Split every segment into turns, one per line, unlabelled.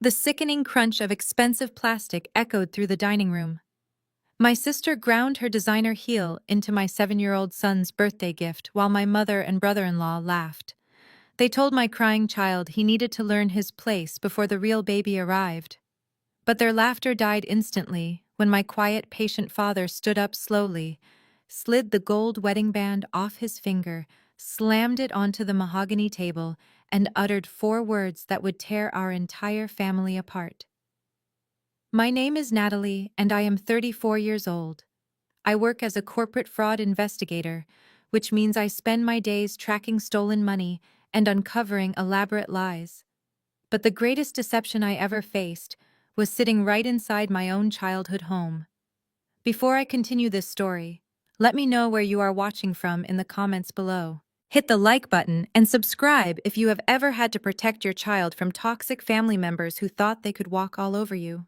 The sickening crunch of expensive plastic echoed through the dining room. My sister ground her designer heel into my 7-year-old son's birthday gift while my mother and brother-in-law laughed. They told my crying child he needed to learn his place before the real baby arrived. But their laughter died instantly when my quiet, patient father stood up slowly, slid the gold wedding band off his finger, slammed it onto the mahogany table, and uttered 4 words that would tear our entire family apart. My name is Natalie, and I am 34 years old. I work as a corporate fraud investigator, which means I spend my days tracking stolen money and uncovering elaborate lies. But the greatest deception I ever faced was sitting right inside my own childhood home. Before I continue this story, let me know where you are watching from in the comments below. Hit the like button and subscribe if you have ever had to protect your child from toxic family members who thought they could walk all over you.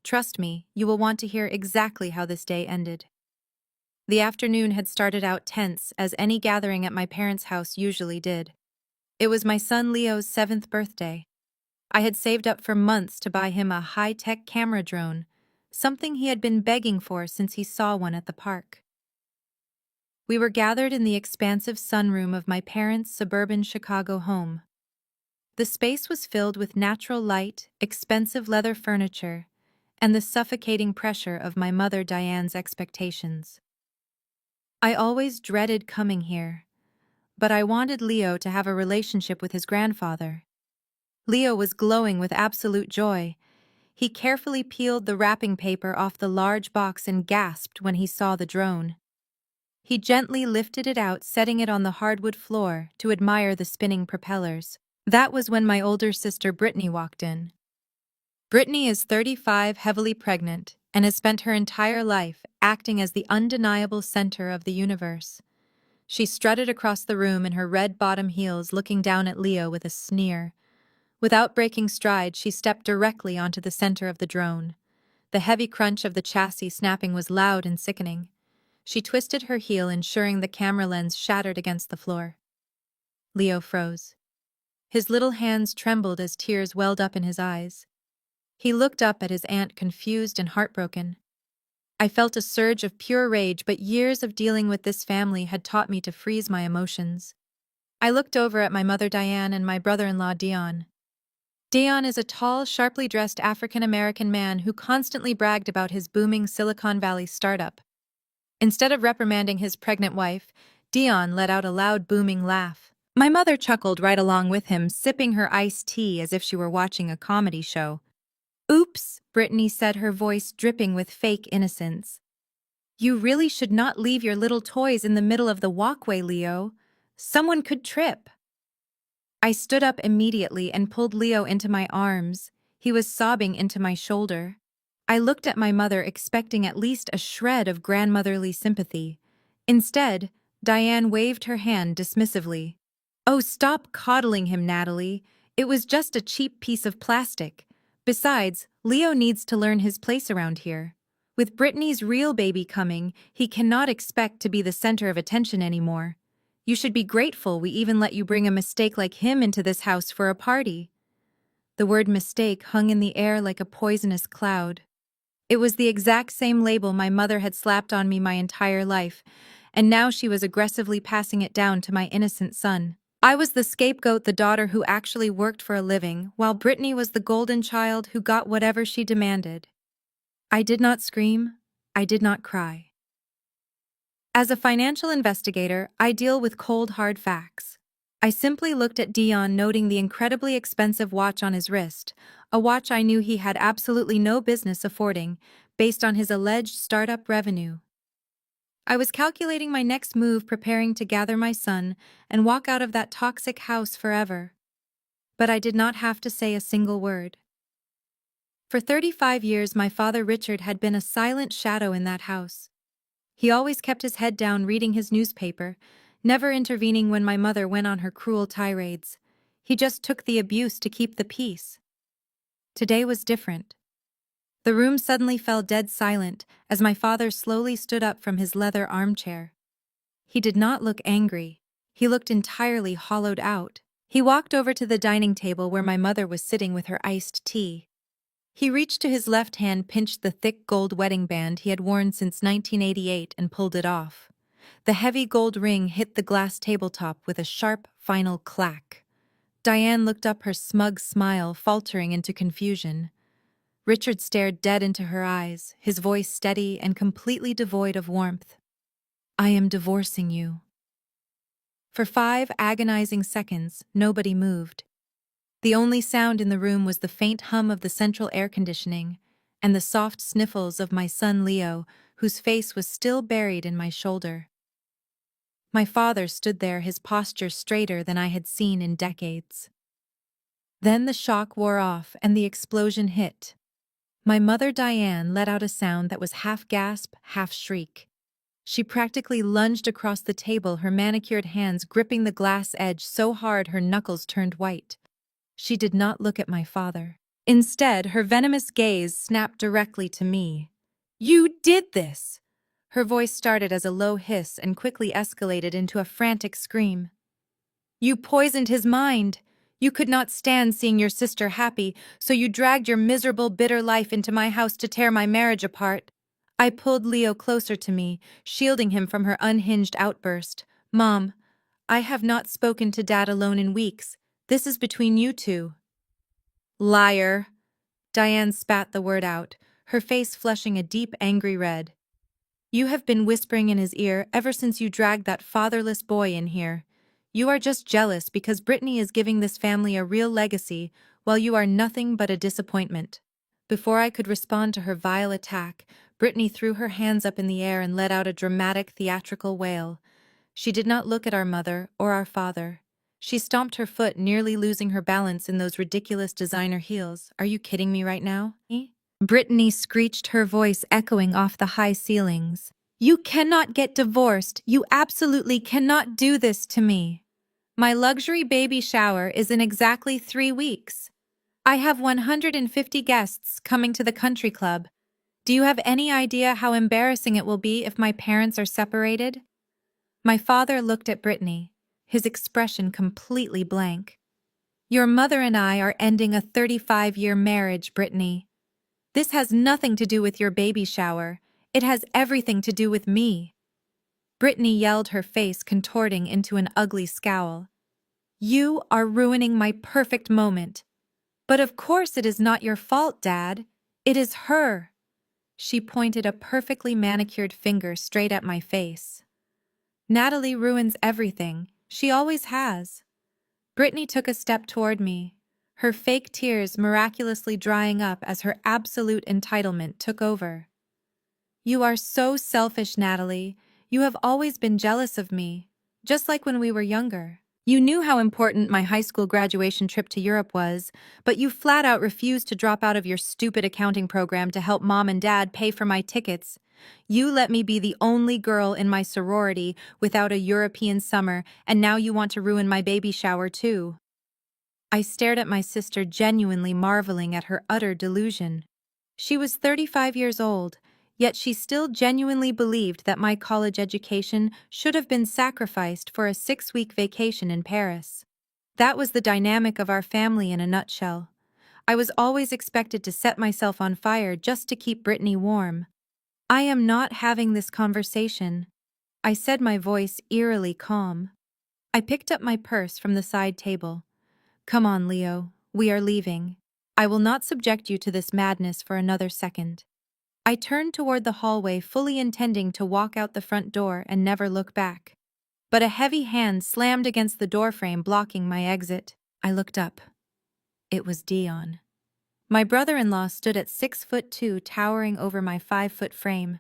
Trust me, you will want to hear exactly how this day ended. The afternoon had started out tense, as any gathering at my parents' house usually did. It was my son Leo's 7th birthday. I had saved up for months to buy him a high-tech camera drone, something he had been begging for since he saw one at the park. We were gathered in the expansive sunroom of my parents' suburban Chicago home. The space was filled with natural light, expensive leather furniture, and the suffocating pressure of my mother Diane's expectations. I always dreaded coming here, but I wanted Leo to have a relationship with his grandfather. Leo was glowing with absolute joy. He carefully peeled the wrapping paper off the large box and gasped when he saw the drone. He gently lifted it out, setting it on the hardwood floor to admire the spinning propellers. That was when my older sister Brittany walked in. Brittany is 35, heavily pregnant, and has spent her entire life acting as the undeniable center of the universe. She strutted across the room in her red bottom heels, looking down at Leo with a sneer. Without breaking stride, she stepped directly onto the center of the drone. The heavy crunch of the chassis snapping was loud and sickening. She twisted her heel, ensuring the camera lens shattered against the floor. Leo froze. His little hands trembled as tears welled up in his eyes. He looked up at his aunt, confused and heartbroken. I felt a surge of pure rage, but years of dealing with this family had taught me to freeze my emotions. I looked over at my mother Diane and my brother-in-law Dion. Dion is a tall, sharply dressed African-American man who constantly bragged about his booming Silicon Valley startup. Instead of reprimanding his pregnant wife, Dion let out a loud booming laugh. My mother chuckled right along with him, sipping her iced tea as if she were watching a comedy show. "Oops," Brittany said, her voice dripping with fake innocence. "You really should not leave your little toys in the middle of the walkway, Leo. Someone could trip." I stood up immediately and pulled Leo into my arms. He was sobbing into my shoulder. I looked at my mother, expecting at least a shred of grandmotherly sympathy. Instead, Diane waved her hand dismissively. "Oh, stop coddling him, Natalie. It was just a cheap piece of plastic. Besides, Leo needs to learn his place around here. With Brittany's real baby coming, he cannot expect to be the center of attention anymore. You should be grateful we even let you bring a mistake like him into this house for a party." The word mistake hung in the air like a poisonous cloud. It was the exact same label my mother had slapped on me my entire life, and now she was aggressively passing it down to my innocent son. I was the scapegoat, the daughter who actually worked for a living, while Brittany was the golden child who got whatever she demanded. I did not scream. I did not cry. As a financial investigator, I deal with cold, hard facts. I simply looked at Dion, noting the incredibly expensive watch on his wrist, a watch I knew he had absolutely no business affording, based on his alleged startup revenue. I was calculating my next move, preparing to gather my son and walk out of that toxic house forever. But I did not have to say a single word. For 35 years, my father Richard had been a silent shadow in that house. He always kept his head down, reading his newspaper, never intervening when my mother went on her cruel tirades. He just took the abuse to keep the peace. Today was different. The room suddenly fell dead silent as my father slowly stood up from his leather armchair. He did not look angry. He looked entirely hollowed out. He walked over to the dining table where my mother was sitting with her iced tea. He reached to his left hand, pinched the thick gold wedding band he had worn since 1988 and pulled it off. The heavy gold ring hit the glass tabletop with a sharp, final clack. Diane looked up, her smug smile faltering into confusion. Richard stared dead into her eyes, his voice steady and completely devoid of warmth. "I am divorcing you." For 5 agonizing seconds, nobody moved. The only sound in the room was the faint hum of the central air conditioning and the soft sniffles of my son Leo, whose face was still buried in my shoulder. My father stood there, his posture straighter than I had seen in decades. Then the shock wore off and the explosion hit. My mother Diane let out a sound that was half gasp, half shriek. She practically lunged across the table, her manicured hands gripping the glass edge so hard her knuckles turned white. She did not look at my father. Instead, her venomous gaze snapped directly to me. "You did this!" Her voice started as a low hiss and quickly escalated into a frantic scream. "You poisoned his mind! You could not stand seeing your sister happy, so you dragged your miserable, bitter life into my house to tear my marriage apart." I pulled Leo closer to me, shielding him from her unhinged outburst. "Mom, I have not spoken to Dad alone in weeks. This is between you two." "Liar!" Diane spat the word out, her face flushing a deep, angry red. "You have been whispering in his ear ever since you dragged that fatherless boy in here. You are just jealous because Brittany is giving this family a real legacy, while you are nothing but a disappointment." Before I could respond to her vile attack, Brittany threw her hands up in the air and let out a dramatic, theatrical wail. She did not look at our mother or our father. She stomped her foot, nearly losing her balance in those ridiculous designer heels. "Are you kidding me right now?" Brittany screeched, her voice echoing off the high ceilings. "You cannot get divorced. You absolutely cannot do this to me. My luxury baby shower is in exactly 3 weeks. I have 150 guests coming to the country club. Do you have any idea how embarrassing it will be if my parents are separated?" My father looked at Brittany, his expression completely blank. "Your mother and I are ending a 35-year marriage, Brittany. This has nothing to do with your baby shower. It has everything to do with me." Brittany yelled, her face contorting into an ugly scowl. "You are ruining my perfect moment. But of course it is not your fault, Dad. It is her." She pointed a perfectly manicured finger straight at my face. "Natalie ruins everything. She always has." Brittany took a step toward me, her fake tears miraculously drying up as her absolute entitlement took over. "You are so selfish, Natalie. You have always been jealous of me, just like when we were younger. You knew how important my high school graduation trip to Europe was, but you flat out refused to drop out of your stupid accounting program to help Mom and Dad pay for my tickets. You let me be the only girl in my sorority without a European summer, and now you want to ruin my baby shower too." I stared at my sister, genuinely marveling at her utter delusion. She was 35 years old, yet she still genuinely believed that my college education should have been sacrificed for a 6-week vacation in Paris. That was the dynamic of our family in a nutshell. I was always expected to set myself on fire just to keep Brittany warm. "I am not having this conversation," I said, my voice eerily calm. I picked up my purse from the side table. "Come on, Leo. We are leaving. I will not subject you to this madness for another second." I turned toward the hallway, fully intending to walk out the front door and never look back. But a heavy hand slammed against the doorframe, blocking my exit. I looked up. It was Dion. My brother-in-law stood at 6'2", towering over my 5-foot frame.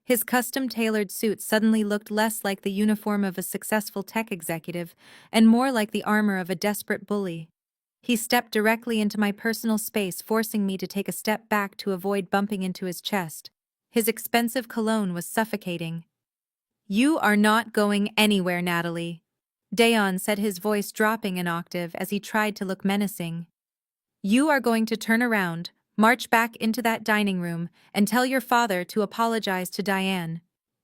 His custom-tailored suit suddenly looked less like the uniform of a successful tech executive and more like the armor of a desperate bully. He stepped directly into my personal space, forcing me to take a step back to avoid bumping into his chest. His expensive cologne was suffocating. "You are not going anywhere, Natalie," Dion said, his voice dropping an octave as he tried to look menacing. "You are going to turn around, march back into that dining room, and tell your father to apologize to Diane.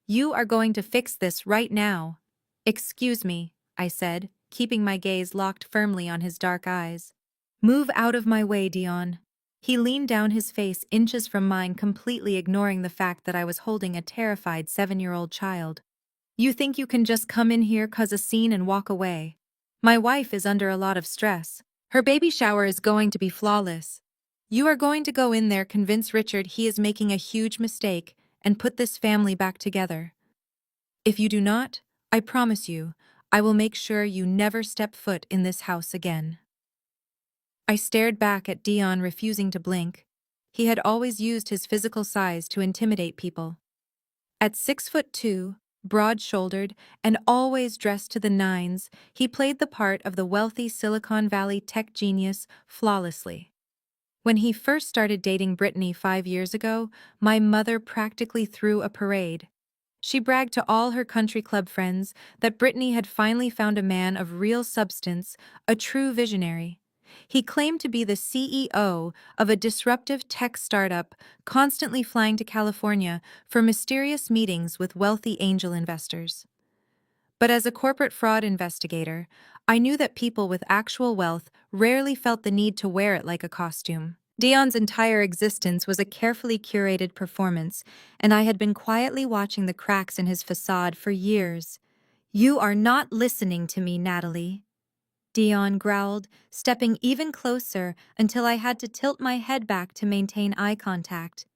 You are going to fix this right now." "Excuse me," I said, keeping my gaze locked firmly on his dark eyes. "Move out of my way, Dion." He leaned down, his face inches from mine, completely ignoring the fact that I was holding a terrified 7-year-old child. You think you can just come in here, cause a scene, and walk away? My wife is under a lot of stress. Her baby shower is going to be flawless. You are going to go in there, convince Richard he is making a huge mistake, and put this family back together. If you do not, I promise you, I will make sure you never step foot in this house again. I stared back at Dion, refusing to blink. He had always used his physical size to intimidate people. At 6'2", broad-shouldered, and always dressed to the nines, he played the part of the wealthy Silicon Valley tech genius flawlessly. When he first started dating Brittany 5 years ago, my mother practically threw a parade. She bragged to all her country club friends that Brittany had finally found a man of real substance, a true visionary. He claimed to be the CEO of a disruptive tech startup, constantly flying to California for mysterious meetings with wealthy angel investors. But as a corporate fraud investigator, I knew that people with actual wealth rarely felt the need to wear it like a costume. Dion's entire existence was a carefully curated performance, and I had been quietly watching the cracks in his facade for years. "You are not listening to me, Natalie," Dion growled, stepping even closer until I had to tilt my head back to maintain eye contact.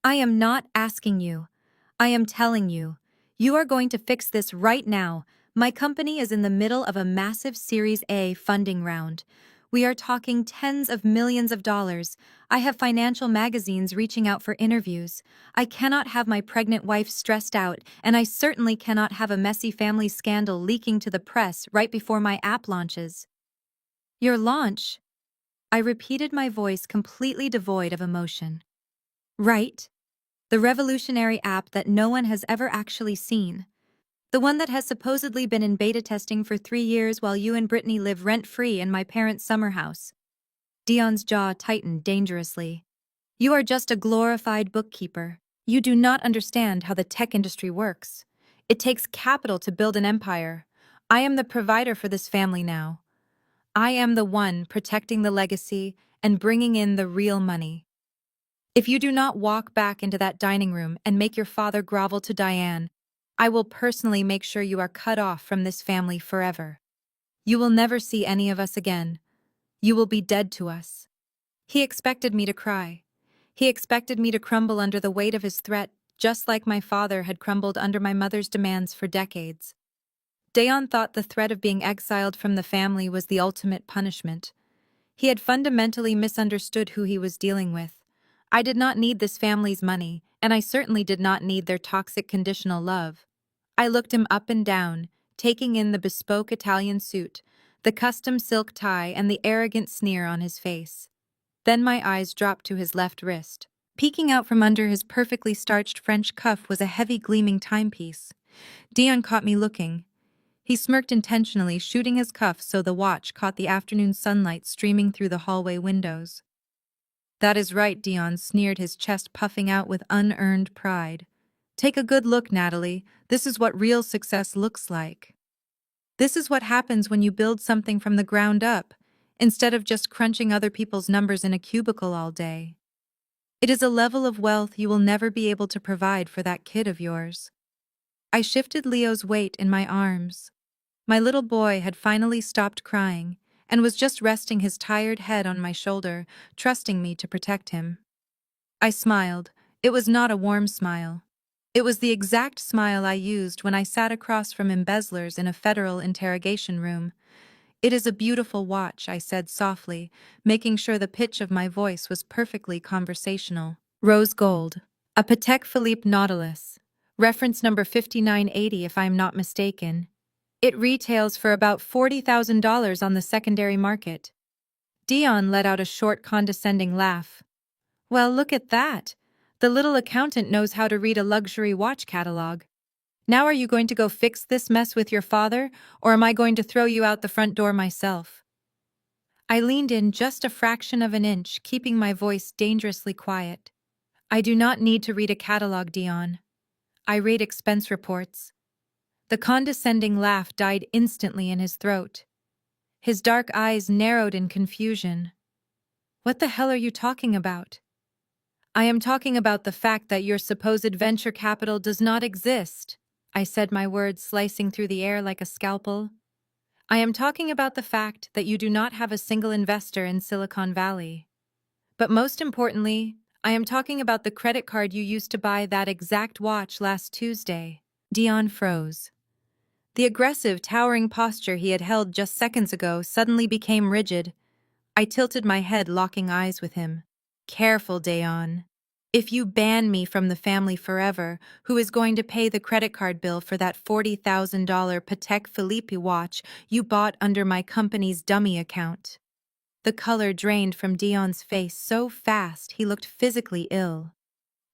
"I am not asking you. I am telling you. You are going to fix this right now. My company is in the middle of a massive Series A funding round. We are talking tens of millions of dollars. I have financial magazines reaching out for interviews. I cannot have my pregnant wife stressed out, and I certainly cannot have a messy family scandal leaking to the press right before my app launches." "Your launch?" I repeated, my voice completely devoid of emotion. "Right. The revolutionary app that no one has ever actually seen. The one that has supposedly been in beta testing for 3 years while you and Brittany live rent-free in my parents' summer house." Dion's jaw tightened dangerously. "You are just a glorified bookkeeper. You do not understand how the tech industry works. It takes capital to build an empire. I am the provider for this family now. I am the one protecting the legacy and bringing in the real money. If you do not walk back into that dining room and make your father grovel to Diane, I will personally make sure you are cut off from this family forever. You will never see any of us again. You will be dead to us." He expected me to cry. He expected me to crumble under the weight of his threat, just like my father had crumbled under my mother's demands for decades. Dion thought the threat of being exiled from the family was the ultimate punishment. He had fundamentally misunderstood who he was dealing with. I did not need this family's money, and I certainly did not need their toxic conditional love. I looked him up and down, taking in the bespoke Italian suit, the custom silk tie, and the arrogant sneer on his face. Then my eyes dropped to his left wrist. Peeking out from under his perfectly starched French cuff was a heavy gleaming timepiece. Dion caught me looking. He smirked intentionally, shooting his cuff so the watch caught the afternoon sunlight streaming through the hallway windows. "That is right," Dion sneered, his chest puffing out with unearned pride. "Take a good look, Natalie. This is what real success looks like. This is what happens when you build something from the ground up, instead of just crunching other people's numbers in a cubicle all day. It is a level of wealth you will never be able to provide for that kid of yours." I shifted Leo's weight in my arms. My little boy had finally stopped crying and was just resting his tired head on my shoulder, trusting me to protect him. I smiled. It was not a warm smile. It was the exact smile I used when I sat across from embezzlers in a federal interrogation room. "It is a beautiful watch," I said softly, making sure the pitch of my voice was perfectly conversational. "Rose gold. A Patek Philippe Nautilus. Reference number 5980 if I'm not mistaken. It retails for about $40,000 on the secondary market." Dion let out a short, condescending laugh. "Well, look at that. The little accountant knows how to read a luxury watch catalog. Now are you going to go fix this mess with your father, or am I going to throw you out the front door myself?" I leaned in just a fraction of an inch, keeping my voice dangerously quiet. "I do not need to read a catalog, Dion. I read expense reports." The condescending laugh died instantly in his throat. His dark eyes narrowed in confusion. What the hell are you talking about? I am talking about the fact that your supposed venture capital does not exist. I said, my words slicing through the air like a scalpel. I am talking about the fact that you do not have a single investor in Silicon Valley. But most importantly, I am talking about the credit card you used to buy that exact watch last Tuesday. Dion froze. The aggressive, towering posture he had held just seconds ago suddenly became rigid. I tilted my head, locking eyes with him. Careful, Dion. If you ban me from the family forever, who is going to pay the credit card bill for that $40,000 Patek Philippe watch you bought under my company's dummy account? The color drained from Dion's face so fast he looked physically ill.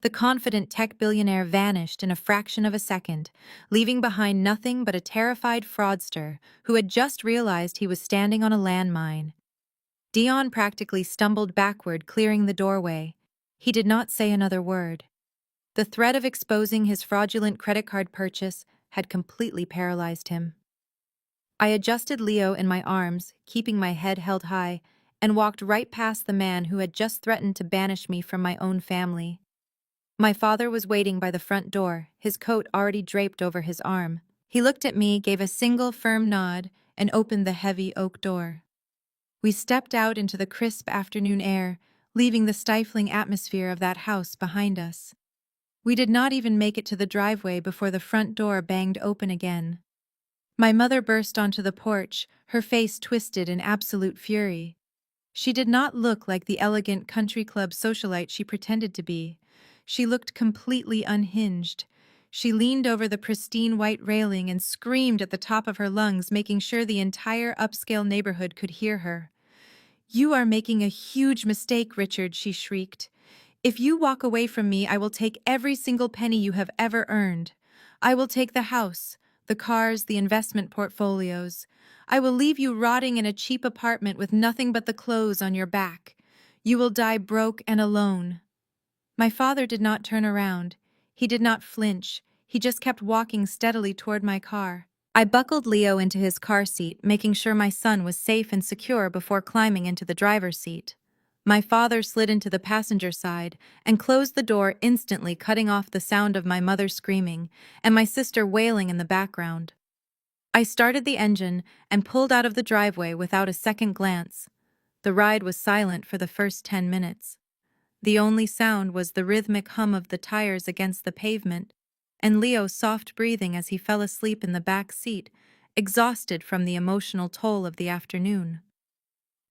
The confident tech billionaire vanished in a fraction of a second, leaving behind nothing but a terrified fraudster who had just realized he was standing on a landmine. Dion practically stumbled backward, clearing the doorway. He did not say another word. The threat of exposing his fraudulent credit card purchase had completely paralyzed him. I adjusted Leo in my arms, keeping my head held high, and walked right past the man who had just threatened to banish me from my own family. My father was waiting by the front door, his coat already draped over his arm. He looked at me, gave a single firm nod, and opened the heavy oak door. We stepped out into the crisp afternoon air, leaving the stifling atmosphere of that house behind us. We did not even make it to the driveway before the front door banged open again. My mother burst onto the porch, her face twisted in absolute fury. She did not look like the elegant country club socialite she pretended to be. She looked completely unhinged. She leaned over the pristine white railing and screamed at the top of her lungs, making sure the entire upscale neighborhood could hear her. "You are making a huge mistake, Richard," she shrieked. "If you walk away from me, I will take every single penny you have ever earned. I will take the house, the cars, the investment portfolios. I will leave you rotting in a cheap apartment with nothing but the clothes on your back. You will die broke and alone." My father did not turn around. He did not flinch. He just kept walking steadily toward my car. I buckled Leo into his car seat, making sure my son was safe and secure before climbing into the driver's seat. My father slid into the passenger side and closed the door instantly, cutting off the sound of my mother screaming and my sister wailing in the background. I started the engine and pulled out of the driveway without a second glance. The ride was silent for the first 10 minutes. The only sound was the rhythmic hum of the tires against the pavement, and Leo's soft breathing as he fell asleep in the back seat, exhausted from the emotional toll of the afternoon.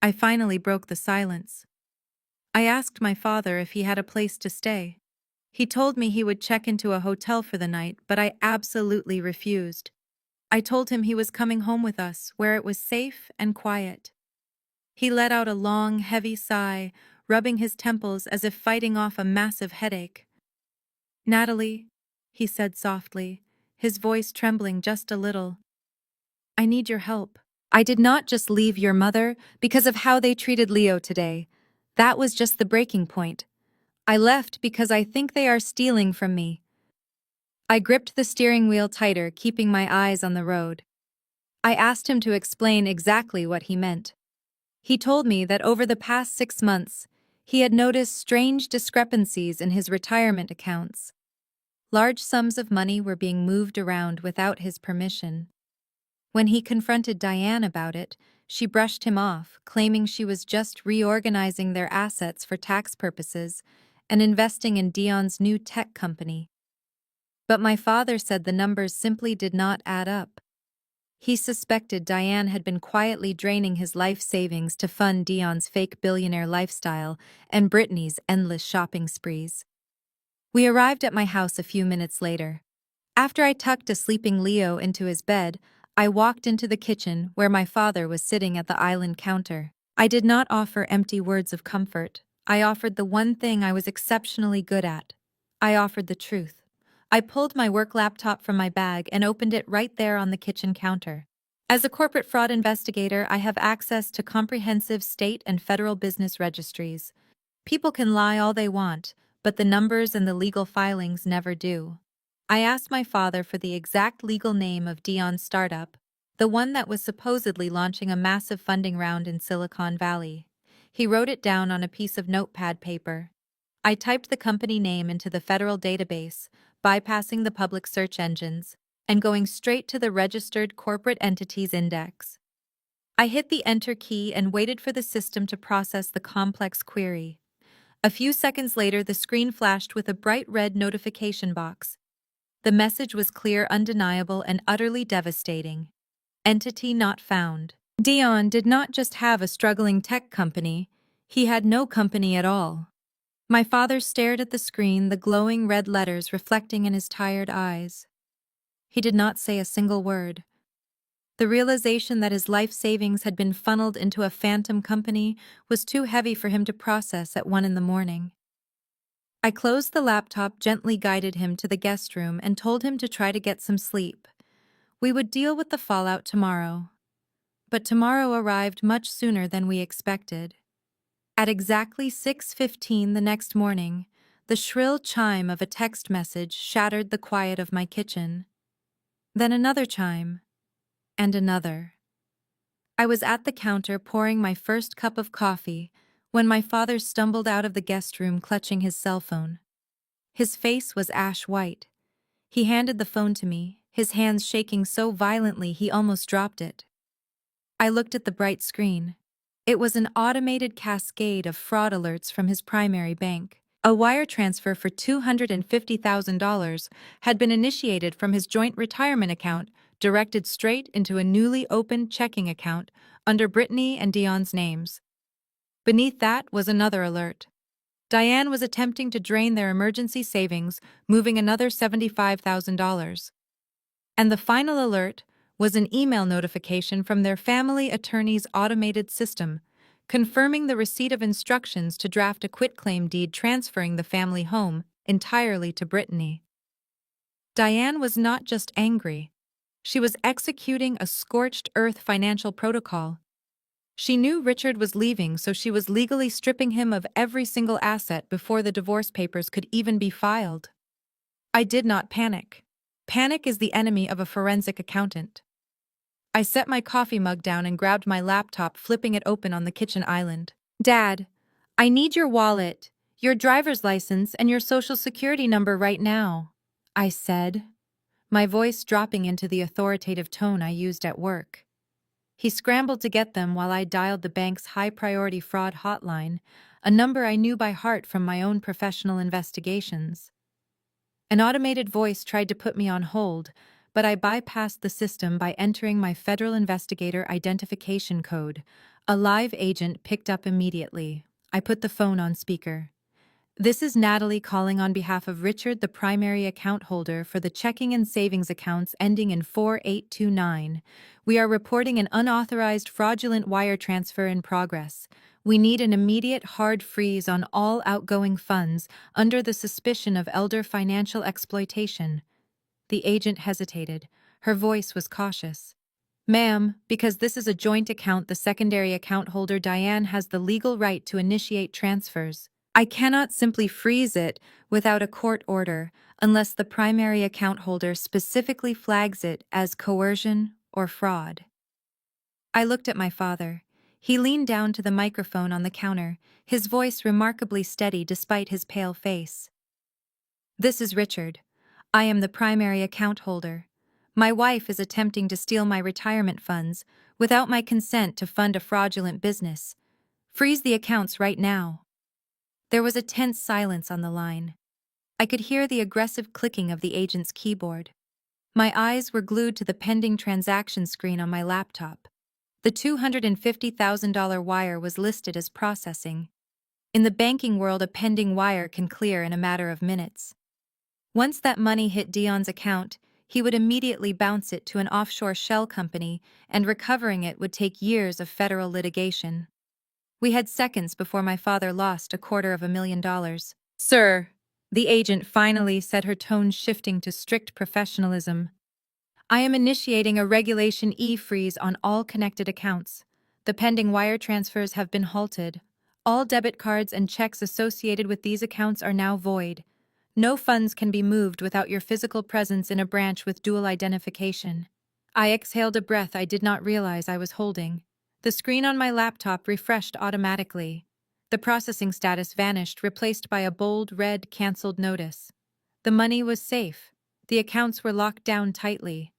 I finally broke the silence. I asked my father if he had a place to stay. He told me he would check into a hotel for the night, but I absolutely refused. I told him he was coming home with us, where it was safe and quiet. He let out a long, heavy sigh, rubbing his temples as if fighting off a massive headache. "Natalie," he said softly, his voice trembling just a little, "I need your help. I did not just leave your mother because of how they treated Leo today. That was just the breaking point. I left because I think they are stealing from me." I gripped the steering wheel tighter, keeping my eyes on the road. I asked him to explain exactly what he meant. He told me that over the past 6 months, he had noticed strange discrepancies in his retirement accounts. Large sums of money were being moved around without his permission. When he confronted Diane about it, she brushed him off, claiming she was just reorganizing their assets for tax purposes and investing in Dion's new tech company. But my father said the numbers simply did not add up. He suspected Diane had been quietly draining his life savings to fund Dion's fake billionaire lifestyle and Brittany's endless shopping sprees. We arrived at my house a few minutes later. After I tucked a sleeping Leo into his bed, I walked into the kitchen where my father was sitting at the island counter. I did not offer empty words of comfort. I offered the one thing I was exceptionally good at. I offered the truth. I pulled my work laptop from my bag and opened it right there on the kitchen counter. As a corporate fraud investigator, I have access to comprehensive state and federal business registries. People can lie all they want, but the numbers and the legal filings never do. I asked my father for the exact legal name of Dion's startup, the one that was supposedly launching a massive funding round in Silicon Valley. He wrote it down on a piece of notepad paper. I typed the company name into the federal database, bypassing the public search engines, and going straight to the Registered Corporate Entities Index. I hit the Enter key and waited for the system to process the complex query. A few seconds later, the screen flashed with a bright red notification box. The message was clear, undeniable, and utterly devastating. Entity not found. Dion did not just have a struggling tech company, he had no company at all. My father stared at the screen, the glowing red letters reflecting in his tired eyes. He did not say a single word. The realization that his life savings had been funneled into a phantom company was too heavy for him to process at 1 in the morning. I closed the laptop, gently guided him to the guest room, and told him to try to get some sleep. We would deal with the fallout tomorrow. But tomorrow arrived much sooner than we expected. At exactly 6:15 the next morning, the shrill chime of a text message shattered the quiet of my kitchen. Then another chime, and another. I was at the counter pouring my first cup of coffee when my father stumbled out of the guest room clutching his cell phone. His face was ash white. He handed the phone to me, his hands shaking so violently he almost dropped it. I looked at the bright screen. It was an automated cascade of fraud alerts from his primary bank. A wire transfer for $250,000 had been initiated from his joint retirement account, directed straight into a newly opened checking account under Brittany and Dion's names. Beneath that was another alert. Diane was attempting to drain their emergency savings, moving another $75,000. And the final alert was an email notification from their family attorney's automated system, confirming the receipt of instructions to draft a quitclaim deed transferring the family home entirely to Brittany. Diane was not just angry. She was executing a scorched earth financial protocol. She knew Richard was leaving, so she was legally stripping him of every single asset before the divorce papers could even be filed. I did not panic. Panic is the enemy of a forensic accountant. I set my coffee mug down and grabbed my laptop, flipping it open on the kitchen island. Dad, I need your wallet, your driver's license, and your social security number right now, I said, my voice dropping into the authoritative tone I used at work. He scrambled to get them while I dialed the bank's high-priority fraud hotline, a number I knew by heart from my own professional investigations. An automated voice tried to put me on hold, but I bypassed the system by entering my Federal Investigator Identification Code. A live agent picked up immediately. I put the phone on speaker. This is Natalie calling on behalf of Richard, the primary account holder for the checking and savings accounts ending in 4829. We are reporting an unauthorized fraudulent wire transfer in progress. We need an immediate hard freeze on all outgoing funds under the suspicion of elder financial exploitation. The agent hesitated. Her voice was cautious. Ma'am, because this is a joint account, the secondary account holder Diane has the legal right to initiate transfers. I cannot simply freeze it without a court order unless the primary account holder specifically flags it as coercion or fraud. I looked at my father. He leaned down to the microphone on the counter, his voice remarkably steady despite his pale face. This is Richard. I am the primary account holder. My wife is attempting to steal my retirement funds without my consent to fund a fraudulent business. Freeze the accounts right now. There was a tense silence on the line. I could hear the aggressive clicking of the agent's keyboard. My eyes were glued to the pending transaction screen on my laptop. The $250,000 wire was listed as processing. In the banking world, a pending wire can clear in a matter of minutes. Once that money hit Dion's account, he would immediately bounce it to an offshore shell company, and recovering it would take years of federal litigation. We had seconds before my father lost $250,000. Sir, the agent finally said, her tone shifting to strict professionalism. I am initiating a Regulation E freeze on all connected accounts. The pending wire transfers have been halted. All debit cards and checks associated with these accounts are now void. No funds can be moved without your physical presence in a branch with dual identification. I exhaled a breath I did not realize I was holding. The screen on my laptop refreshed automatically. The processing status vanished, replaced by a bold red canceled notice. The money was safe. The accounts were locked down tightly.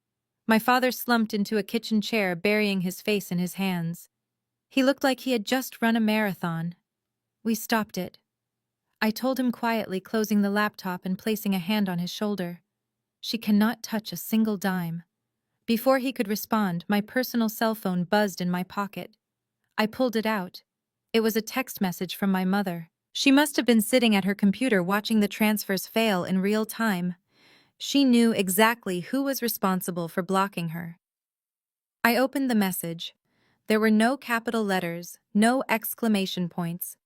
My father slumped into a kitchen chair, burying his face in his hands. He looked like he had just run a marathon. We stopped it. I told him quietly, closing the laptop and placing a hand on his shoulder. She cannot touch a single dime. Before he could respond, my personal cell phone buzzed in my pocket. I pulled it out. It was a text message from my mother. She must have been sitting at her computer watching the transfers fail in real time. She knew exactly who was responsible for blocking her. I opened the message. There were no capital letters, no exclamation points.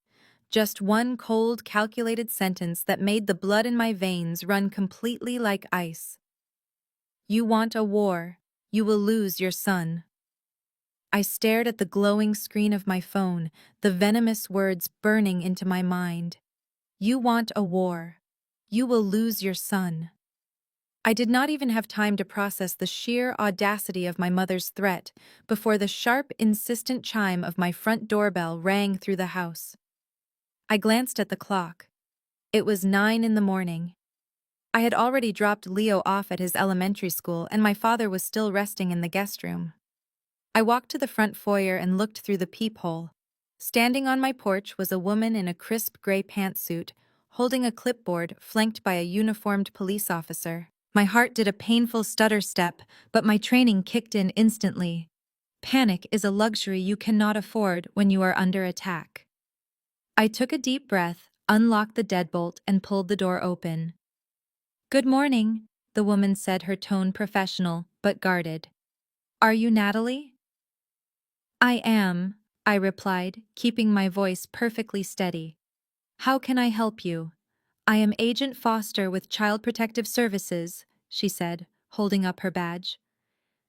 Just one cold, calculated sentence that made the blood in my veins run completely like ice. You want a war. You will lose your son. I stared at the glowing screen of my phone, the venomous words burning into my mind. You want a war. You will lose your son. I did not even have time to process the sheer audacity of my mother's threat before the sharp, insistent chime of my front doorbell rang through the house. I glanced at the clock. It was 9 in the morning. I had already dropped Leo off at his elementary school, and my father was still resting in the guest room. I walked to the front foyer and looked through the peephole. Standing on my porch was a woman in a crisp gray pantsuit, holding a clipboard flanked by a uniformed police officer. My heart did a painful stutter step, but my training kicked in instantly. Panic is a luxury you cannot afford when you are under attack. I took a deep breath, unlocked the deadbolt, and pulled the door open. "Good morning," the woman said, her tone professional but guarded. "Are you Natalie?" "I am," I replied, keeping my voice perfectly steady. "How can I help you?" "I am Agent Foster with Child Protective Services," she said, holding up her badge.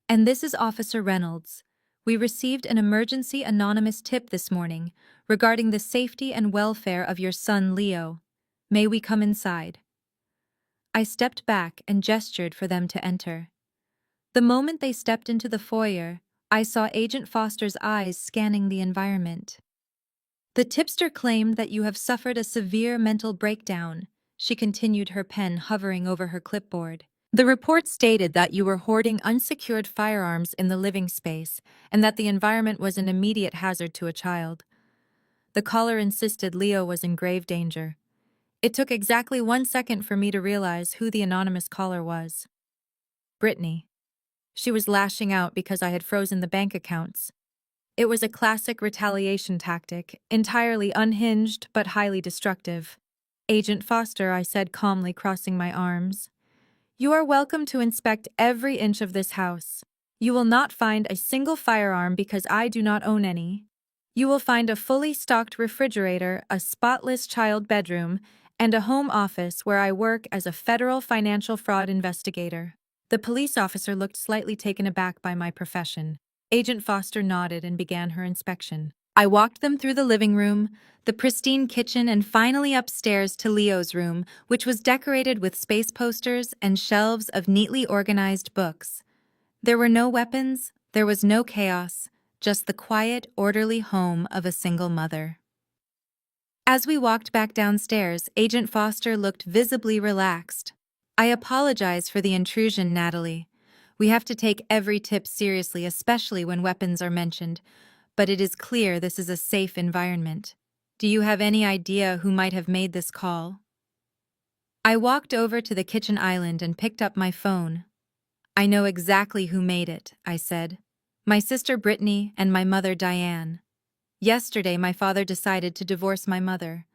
"And this is Officer Reynolds. We received an emergency anonymous tip this morning regarding the safety and welfare of your son Leo. May we come inside?" I stepped back and gestured for them to enter. The moment they stepped into the foyer, I saw Agent Foster's eyes scanning the environment. "The tipster claimed that you have suffered a severe mental breakdown," she continued, her pen hovering over her clipboard. "The report stated that you were hoarding unsecured firearms in the living space and that the environment was an immediate hazard to a child. The caller insisted Leo was in grave danger. It took exactly 1 second for me to realize who the anonymous caller was. Brittany. She was lashing out because I had frozen the bank accounts. It was a classic retaliation tactic, entirely unhinged but highly destructive. "Agent Foster," I said calmly, crossing my arms. "You are welcome to inspect every inch of this house. You will not find a single firearm because I do not own any. You will find a fully stocked refrigerator, a spotless child bedroom, and a home office where I work as a federal financial fraud investigator." The police officer looked slightly taken aback by my profession. Agent Foster nodded and began her inspection. I walked them through the living room, the pristine kitchen, and finally upstairs to Leo's room, which was decorated with space posters and shelves of neatly organized books. There were no weapons, there was no chaos, just the quiet, orderly home of a single mother. As we walked back downstairs, Agent Foster looked visibly relaxed. "I apologize for the intrusion, Natalie. We have to take every tip seriously, especially when weapons are mentioned, but it is clear this is a safe environment. Do you have any idea who might have made this call?" I walked over to the kitchen island and picked up my phone. "I know exactly who made it," I said. "My sister Brittany and my mother Diane. Yesterday, my father decided to divorce my mother.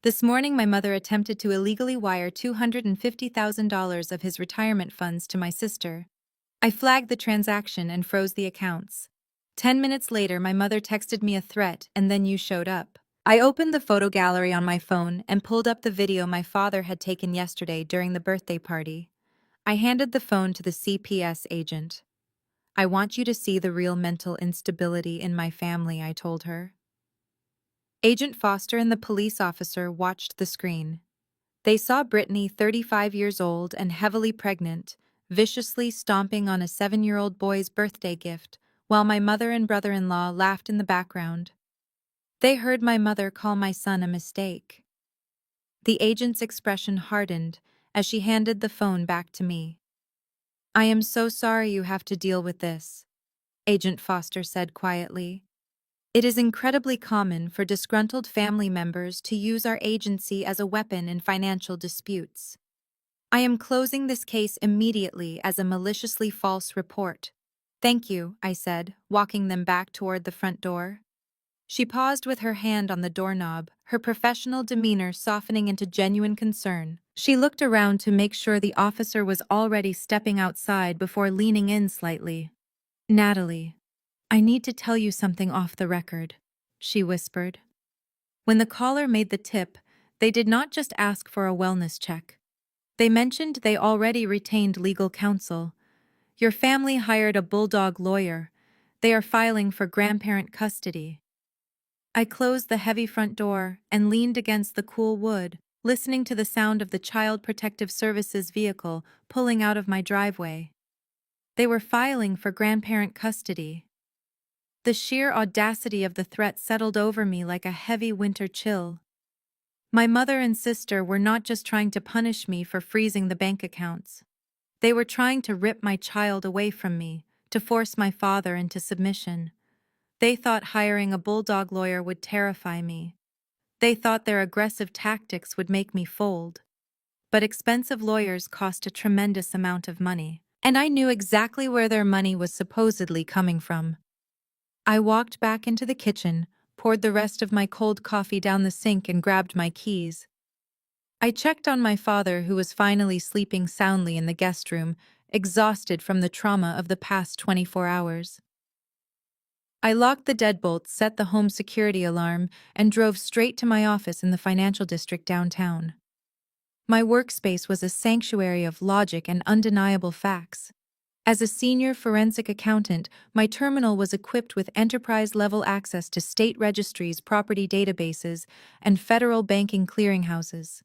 This morning, my mother attempted to illegally wire $250,000 of his retirement funds to my sister. I flagged the transaction and froze the accounts. 10 minutes later, my mother texted me a threat, and then you showed up." I opened the photo gallery on my phone and pulled up the video my father had taken yesterday during the birthday party. I handed the phone to the CPS agent. "I want you to see the real mental instability in my family," I told her. Agent Foster and the police officer watched the screen. They saw Brittany, 35 years old and heavily pregnant, viciously stomping on a 7-year-old boy's birthday gift while my mother and brother-in-law laughed in the background. They heard my mother call my son a mistake. The agent's expression hardened as she handed the phone back to me. "I am so sorry you have to deal with this," Agent Foster said quietly. "It is incredibly common for disgruntled family members to use our agency as a weapon in financial disputes. I am closing this case immediately as a maliciously false report." "Thank you," I said, walking them back toward the front door. She paused with her hand on the doorknob, her professional demeanor softening into genuine concern. She looked around to make sure the officer was already stepping outside before leaning in slightly. "Natalie, I need to tell you something off the record," she whispered. When the caller made the tip, they did not just ask for a wellness check. They mentioned they already retained legal counsel. "Your family hired a bulldog lawyer. They are filing for grandparent custody." I closed the heavy front door and leaned against the cool wood, listening to the sound of the Child Protective Services vehicle pulling out of my driveway. They were filing for grandparent custody. The sheer audacity of the threat settled over me like a heavy winter chill. My mother and sister were not just trying to punish me for freezing the bank accounts. They were trying to rip my child away from me, to force my father into submission. They thought hiring a bulldog lawyer would terrify me. They thought their aggressive tactics would make me fold. But expensive lawyers cost a tremendous amount of money, and I knew exactly where their money was supposedly coming from. I walked back into the kitchen, poured the rest of my cold coffee down the sink, and grabbed my keys. I checked on my father, who was finally sleeping soundly in the guest room, exhausted from the trauma of the past 24 hours. I locked the deadbolt, set the home security alarm, and drove straight to my office in the financial district downtown. My workspace was a sanctuary of logic and undeniable facts. As a senior forensic accountant, my terminal was equipped with enterprise-level access to state registries, property databases, and federal banking clearinghouses.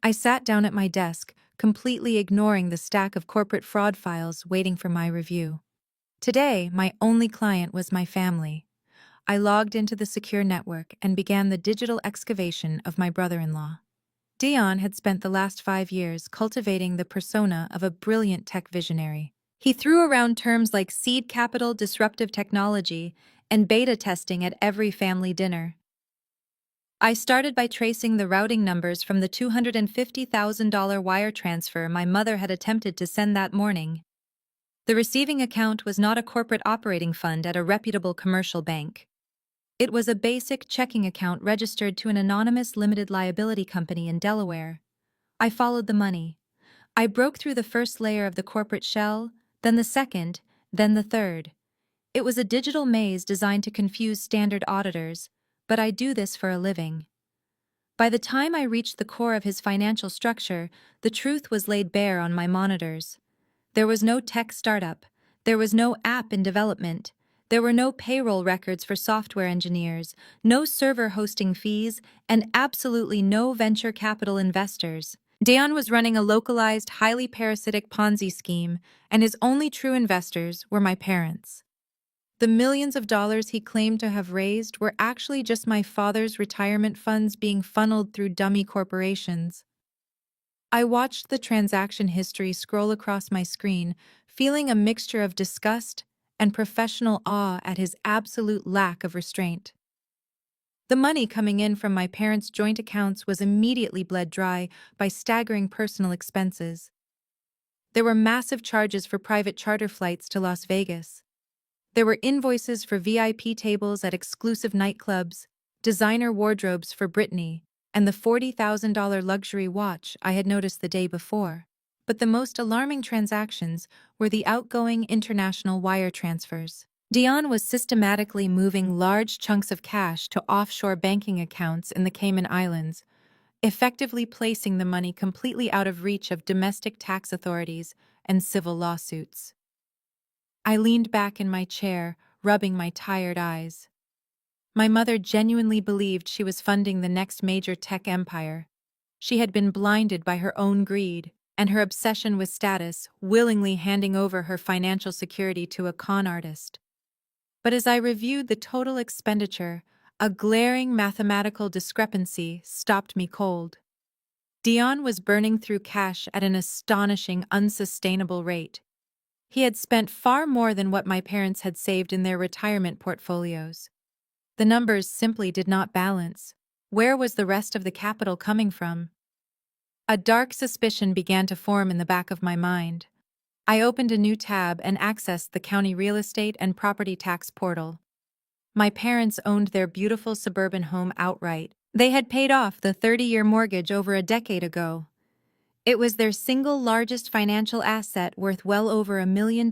I sat down at my desk, completely ignoring the stack of corporate fraud files waiting for my review. Today, my only client was my family. I logged into the secure network and began the digital excavation of my brother-in-law. Dion had spent the last 5 years cultivating the persona of a brilliant tech visionary. He threw around terms like seed capital, disruptive technology, and beta testing at every family dinner. I started by tracing the routing numbers from the $250,000 wire transfer my mother had attempted to send that morning. The receiving account was not a corporate operating fund at a reputable commercial bank. It was a basic checking account registered to an anonymous limited liability company in Delaware. I followed the money. I broke through the first layer of the corporate shell, then the second, then the third. It was a digital maze designed to confuse standard auditors, but I do this for a living. By the time I reached the core of his financial structure, the truth was laid bare on my monitors. There was no tech startup. There was no app in development. There were no payroll records for software engineers, no server hosting fees, and absolutely no venture capital investors. Dion was running a localized, highly parasitic Ponzi scheme, and his only true investors were my parents. The millions of dollars he claimed to have raised were actually just my father's retirement funds being funneled through dummy corporations. I watched the transaction history scroll across my screen, feeling a mixture of disgust and professional awe at his absolute lack of restraint. The money coming in from my parents' joint accounts was immediately bled dry by staggering personal expenses. There were massive charges for private charter flights to Las Vegas. There were invoices for VIP tables at exclusive nightclubs, designer wardrobes for Britney, and the $40,000 luxury watch I had noticed the day before. But the most alarming transactions were the outgoing international wire transfers. Dion was systematically moving large chunks of cash to offshore banking accounts in the Cayman Islands, effectively placing the money completely out of reach of domestic tax authorities and civil lawsuits. I leaned back in my chair, rubbing my tired eyes. My mother genuinely believed she was funding the next major tech empire. She had been blinded by her own greed and her obsession with status, willingly handing over her financial security to a con artist. But as I reviewed the total expenditure, a glaring mathematical discrepancy stopped me cold. Dion was burning through cash at an astonishing, unsustainable rate. He had spent far more than what my parents had saved in their retirement portfolios. The numbers simply did not balance. Where was the rest of the capital coming from? A dark suspicion began to form in the back of my mind. I opened a new tab and accessed the county real estate and property tax portal. My parents owned their beautiful suburban home outright. They had paid off the 30-year mortgage over a decade ago. It was their single largest financial asset, worth well over $1 million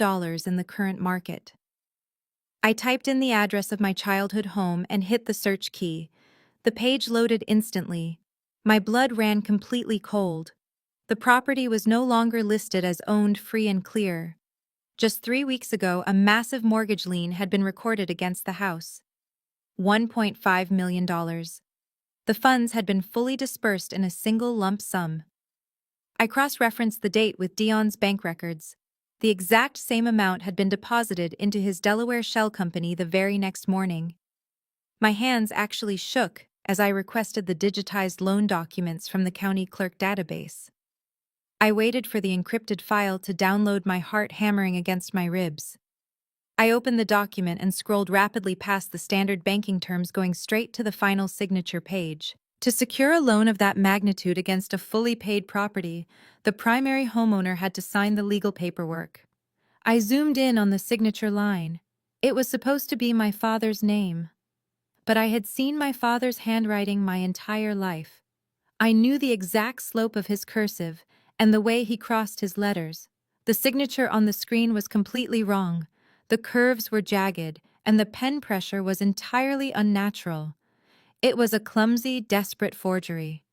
in the current market. I typed in the address of my childhood home and hit the search key. The page loaded instantly. My blood ran completely cold. The property was no longer listed as owned free and clear. Just 3 weeks ago, a massive mortgage lien had been recorded against the house. $1.5 million. The funds had been fully dispersed in a single lump sum. I cross-referenced the date with Dion's bank records. The exact same amount had been deposited into his Delaware shell company the very next morning. My hands actually shook as I requested the digitized loan documents from the county clerk database. I waited for the encrypted file to download, my heart hammering against my ribs. I opened the document and scrolled rapidly past the standard banking terms, going straight to the final signature page. To secure a loan of that magnitude against a fully paid property, the primary homeowner had to sign the legal paperwork. I zoomed in on the signature line. It was supposed to be my father's name. But I had seen my father's handwriting my entire life. I knew the exact slope of his cursive and the way he crossed his letters. The signature on the screen was completely wrong. The curves were jagged, and the pen pressure was entirely unnatural. It was a clumsy, desperate forgery.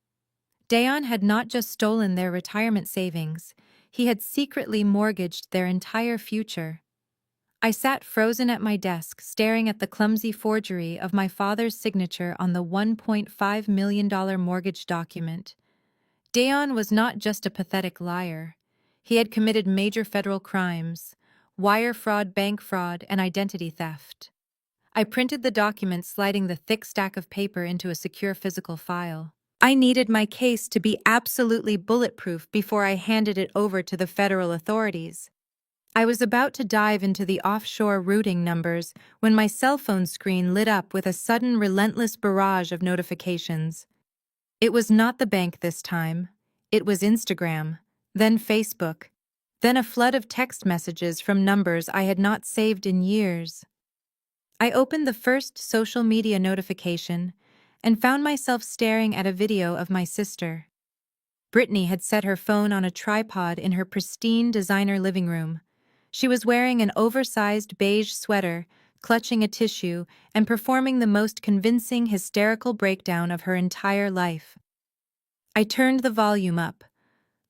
Dion had not just stolen their retirement savings, he had secretly mortgaged their entire future. I sat frozen at my desk, staring at the clumsy forgery of my father's signature on the $1.5 million mortgage document. Dion was not just a pathetic liar. He had committed major federal crimes: wire fraud, bank fraud, and identity theft. I printed the document, sliding the thick stack of paper into a secure physical file. I needed my case to be absolutely bulletproof before I handed it over to the federal authorities. I was about to dive into the offshore routing numbers when my cell phone screen lit up with a sudden, relentless barrage of notifications. It was not the bank this time. It was Instagram, then Facebook, then a flood of text messages from numbers I had not saved in years. I opened the first social media notification and found myself staring at a video of my sister. Brittany had set her phone on a tripod in her pristine designer living room. She was wearing an oversized beige sweater, clutching a tissue, and performing the most convincing, hysterical breakdown of her entire life. I turned the volume up.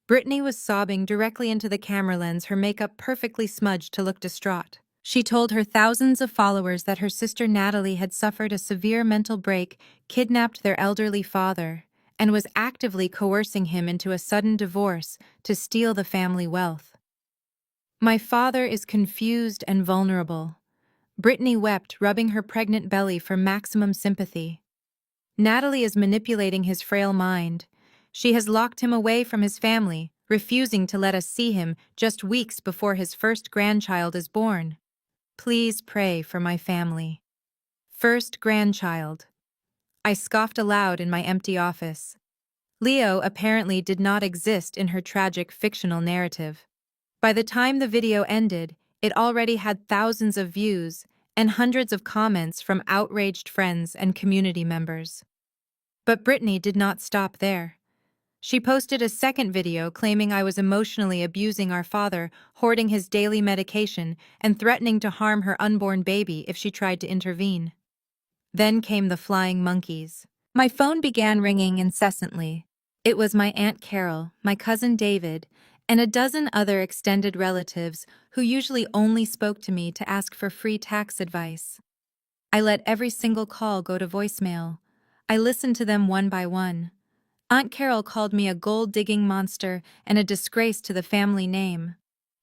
Brittany was sobbing directly into the camera lens, her makeup perfectly smudged to look distraught. She told her thousands of followers that her sister Natalie had suffered a severe mental break, kidnapped their elderly father, and was actively coercing him into a sudden divorce to steal the family wealth. "My father is confused and vulnerable." Brittany wept, rubbing her pregnant belly for maximum sympathy. "Natalie is manipulating his frail mind. She has locked him away from his family, refusing to let us see him just weeks before his first grandchild is born. Please pray for my family." First grandchild. I scoffed aloud in my empty office. Leo apparently did not exist in her tragic fictional narrative. By the time the video ended, it already had thousands of views and hundreds of comments from outraged friends and community members. But Brittany did not stop there. She posted a second video claiming I was emotionally abusing our father, hoarding his daily medication, and threatening to harm her unborn baby if she tried to intervene. Then came the flying monkeys. My phone began ringing incessantly. It was my Aunt Carol, my cousin David, and a dozen other extended relatives who usually only spoke to me to ask for free tax advice. I let every single call go to voicemail. I listened to them one by one. Aunt Carol called me a gold-digging monster and a disgrace to the family name.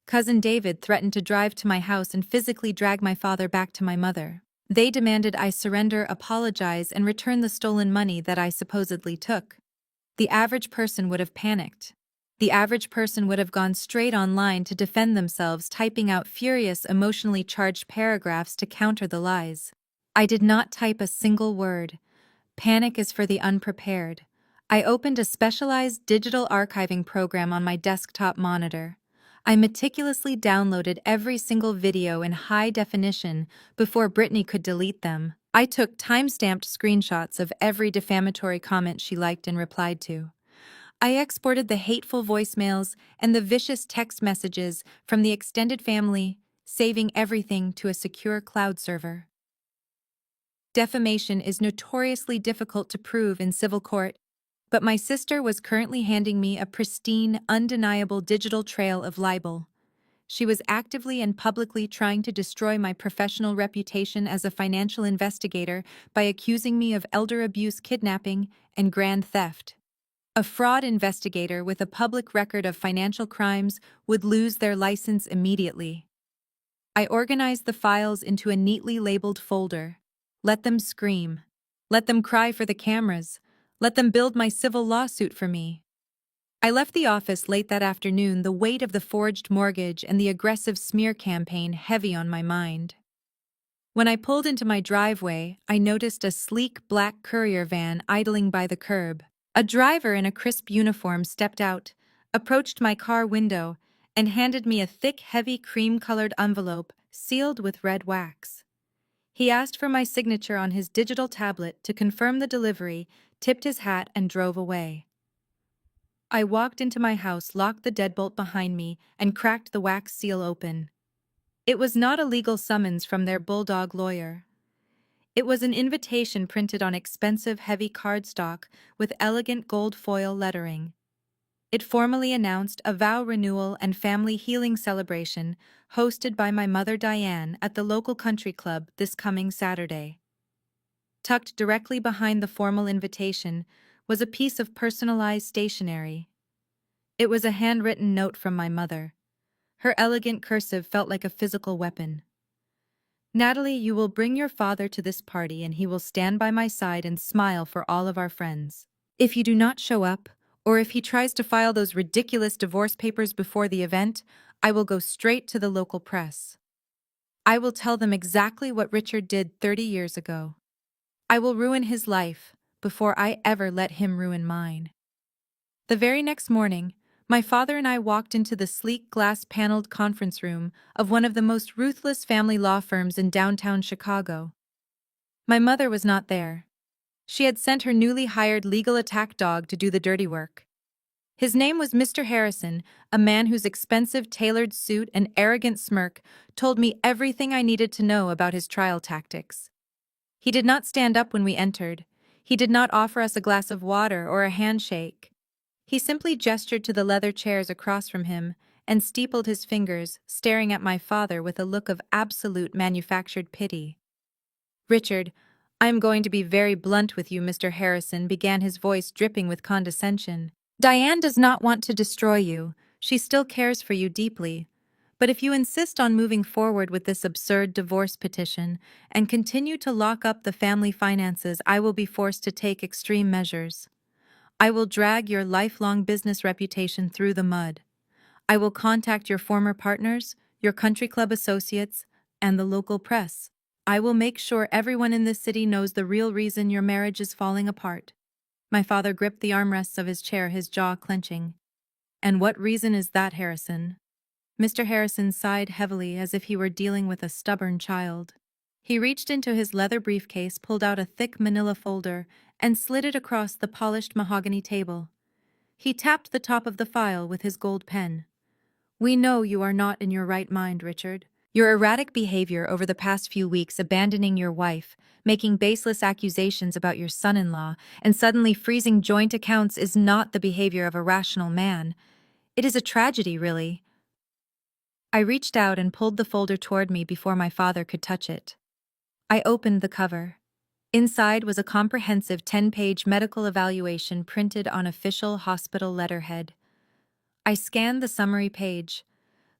Cousin David threatened to drive to my house and physically drag my father back to my mother. They demanded I surrender, apologize, and return the stolen money that I supposedly took. The average person would have panicked. The average person would have gone straight online to defend themselves, typing out furious, emotionally charged paragraphs to counter the lies. I did not type a single word. Panic is for the unprepared. I opened a specialized digital archiving program on my desktop monitor. I meticulously downloaded every single video in high definition before Brittany could delete them. I took time-stamped screenshots of every defamatory comment she liked and replied to. I exported the hateful voicemails and the vicious text messages from the extended family, saving everything to a secure cloud server. Defamation is notoriously difficult to prove in civil court, but my sister was currently handing me a pristine, undeniable digital trail of libel. She was actively and publicly trying to destroy my professional reputation as a financial investigator by accusing me of elder abuse, kidnapping, and grand theft. A fraud investigator with a public record of financial crimes would lose their license immediately. I organized the files into a neatly labeled folder. Let them scream. Let them cry for the cameras. Let them build my civil lawsuit for me. I left the office late that afternoon, the weight of the forged mortgage and the aggressive smear campaign heavy on my mind. When I pulled into my driveway, I noticed a sleek black courier van idling by the curb. A driver in a crisp uniform stepped out, approached my car window, and handed me a thick, heavy cream-colored envelope sealed with red wax. He asked for my signature on his digital tablet to confirm the delivery, tipped his hat, and drove away. I walked into my house, locked the deadbolt behind me, and cracked the wax seal open. It was not a legal summons from their bulldog lawyer. It was an invitation printed on expensive, heavy cardstock with elegant gold foil lettering. It formally announced a vow renewal and family healing celebration hosted by my mother Diane at the local country club this coming Saturday. Tucked directly behind the formal invitation was a piece of personalized stationery. It was a handwritten note from my mother. Her elegant cursive felt like a physical weapon. Natalie, you will bring your father to this party and he will stand by my side and smile for all of our friends. If you do not show up, or if he tries to file those ridiculous divorce papers before the event, I will go straight to the local press. I will tell them exactly what Richard did 30 years ago. I will ruin his life before I ever let him ruin mine. The very next morning, my father and I walked into the sleek glass-paneled conference room of one of the most ruthless family law firms in downtown Chicago. My mother was not there. She had sent her newly hired legal attack dog to do the dirty work. His name was Mr. Harrison, a man whose expensive tailored suit and arrogant smirk told me everything I needed to know about his trial tactics. He did not stand up when we entered. He did not offer us a glass of water or a handshake. He simply gestured to the leather chairs across from him and steepled his fingers, staring at my father with a look of absolute manufactured pity. "Richard, I am going to be very blunt with you," Mr. Harrison began, his voice dripping with condescension. "Diane does not want to destroy you. She still cares for you deeply. But if you insist on moving forward with this absurd divorce petition and continue to lock up the family finances, I will be forced to take extreme measures. I will drag your lifelong business reputation through the mud. I will contact your former partners, your country club associates, and the local press. I will make sure everyone in this city knows the real reason your marriage is falling apart." My father gripped the armrests of his chair, his jaw clenching. "And what reason is that, Harrison?" Mr. Harrison sighed heavily as if he were dealing with a stubborn child. He reached into his leather briefcase, pulled out a thick manila folder, and slid it across the polished mahogany table. He tapped the top of the file with his gold pen. "We know you are not in your right mind, Richard. Your erratic behavior over the past few weeks, abandoning your wife, making baseless accusations about your son-in-law, and suddenly freezing joint accounts is not the behavior of a rational man. It is a tragedy, really." I reached out and pulled the folder toward me before my father could touch it. I opened the cover. Inside was a comprehensive 10-page medical evaluation printed on official hospital letterhead. I scanned the summary page.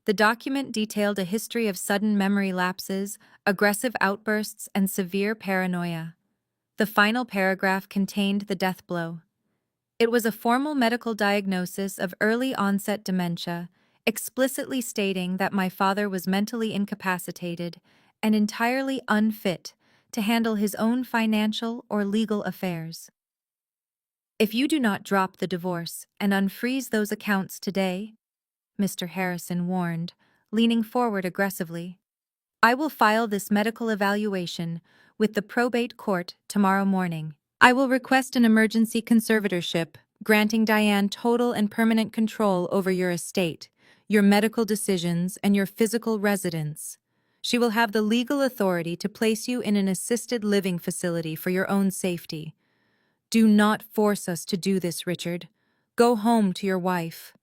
The document detailed a history of sudden memory lapses, aggressive outbursts, and severe paranoia. The final paragraph contained the death blow. It was a formal medical diagnosis of early-onset dementia, explicitly stating that my father was mentally incapacitated and entirely unfit to handle his own financial or legal affairs. If you do not drop the divorce and unfreeze those accounts today, Mr. Harrison warned, leaning forward aggressively, I will file this medical evaluation with the probate court tomorrow morning. I will request an emergency conservatorship, granting Diane total and permanent control over your estate, your medical decisions, and your physical residence. She will have the legal authority to place you in an assisted living facility for your own safety. Do not force us to do this, Richard. Go home to your wife.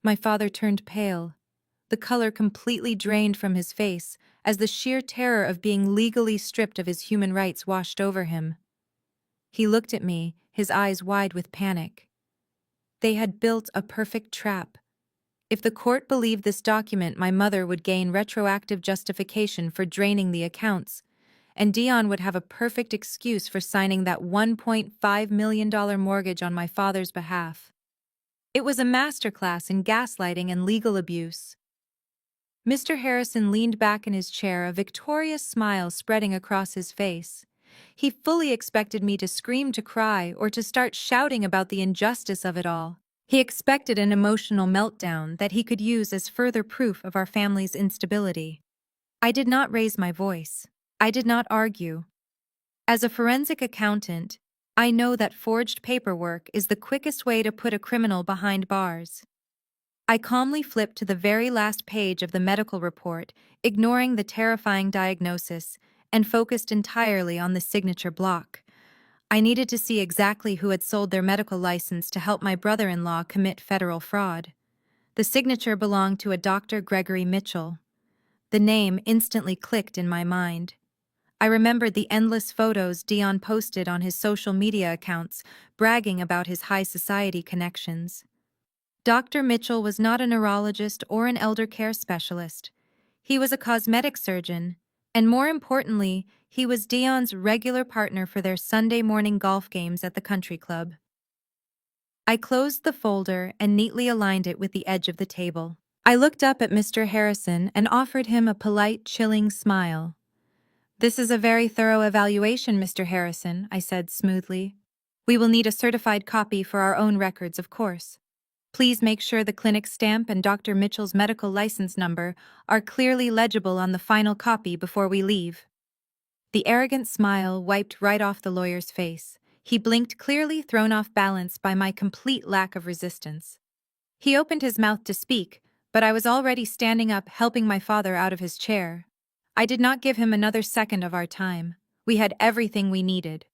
My father turned pale. The color completely drained from his face as the sheer terror of being legally stripped of his human rights washed over him. He looked at me, his eyes wide with panic. They had built a perfect trap. If the court believed this document, my mother would gain retroactive justification for draining the accounts, and Dion would have a perfect excuse for signing that $1.5 million mortgage on my father's behalf. It was a masterclass in gaslighting and legal abuse. Mr. Harrison leaned back in his chair, a victorious smile spreading across his face. He fully expected me to scream, to cry, or to start shouting about the injustice of it all. He expected an emotional meltdown that he could use as further proof of our family's instability. I did not raise my voice. I did not argue. As a forensic accountant, I know that forged paperwork is the quickest way to put a criminal behind bars. I calmly flipped to the very last page of the medical report, ignoring the terrifying diagnosis, and focused entirely on the signature block. I needed to see exactly who had sold their medical license to help my brother-in-law commit federal fraud. The signature belonged to a Dr. Gregory Mitchell. The name instantly clicked in my mind. I remembered the endless photos Dion posted on his social media accounts, bragging about his high society connections. Dr. Mitchell was not a neurologist or an elder care specialist. He was a cosmetic surgeon, and more importantly, he was Dion's regular partner for their Sunday morning golf games at the country club. I closed the folder and neatly aligned it with the edge of the table. I looked up at Mr. Harrison and offered him a polite, chilling smile. "This is a very thorough evaluation, Mr. Harrison," I said smoothly. "We will need a certified copy for our own records, of course. Please make sure the clinic stamp and Dr. Mitchell's medical license number are clearly legible on the final copy before we leave." The arrogant smile wiped right off the lawyer's face. He blinked, clearly thrown off balance by my complete lack of resistance. He opened his mouth to speak, but I was already standing up, helping my father out of his chair. I did not give him another second of our time. We had everything we needed.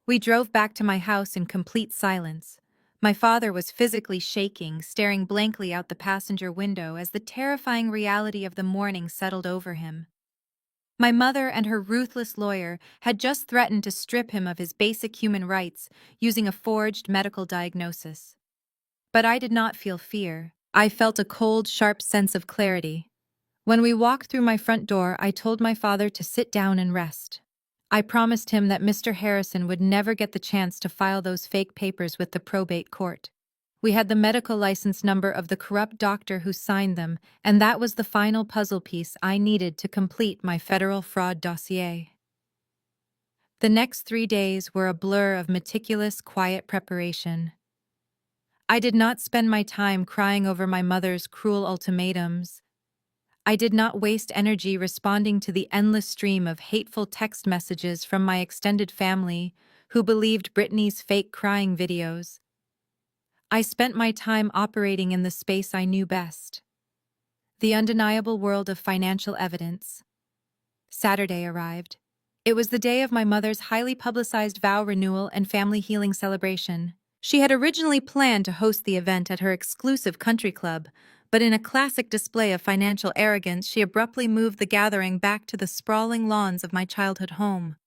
We drove back to my house in complete silence. My father was physically shaking, staring blankly out the passenger window as the terrifying reality of the morning settled over him. My mother and her ruthless lawyer had just threatened to strip him of his basic human rights using a forged medical diagnosis. But I did not feel fear. I felt a cold, sharp sense of clarity. When we walked through my front door, I told my father to sit down and rest. I promised him that Mr. Harrison would never get the chance to file those fake papers with the probate court. We had the medical license number of the corrupt doctor who signed them, and that was the final puzzle piece I needed to complete my federal fraud dossier. The next 3 days were a blur of meticulous, quiet preparation. I did not spend my time crying over my mother's cruel ultimatums. I did not waste energy responding to the endless stream of hateful text messages from my extended family who believed Brittany's fake crying videos. I spent my time operating in the space I knew best, the undeniable world of financial evidence. Saturday arrived. It was the day of my mother's highly publicized vow renewal and family healing celebration. She had originally planned to host the event at her exclusive country club, but in a classic display of financial arrogance, she abruptly moved the gathering back to the sprawling lawns of my childhood home.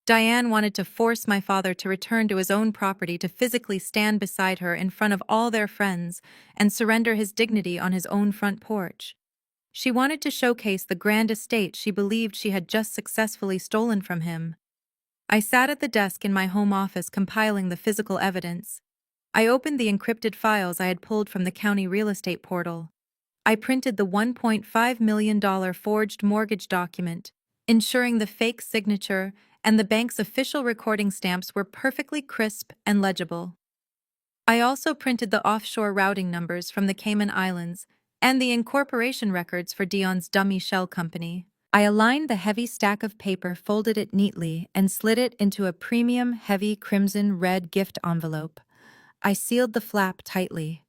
Diane wanted to force my father to return to his own property to physically stand beside her in front of all their friends and surrender his dignity on his own front porch. She wanted to showcase the grand estate she believed she had just successfully stolen from him. I sat at the desk in my home office compiling the physical evidence. I opened the encrypted files I had pulled from the county real estate portal. I printed the $1.5 million forged mortgage document, ensuring the fake signature and the bank's official recording stamps were perfectly crisp and legible. I also printed the offshore routing numbers from the Cayman Islands and the incorporation records for Dion's dummy shell company. I aligned the heavy stack of paper, folded it neatly, and slid it into a premium heavy crimson-red gift envelope. I sealed the flap tightly.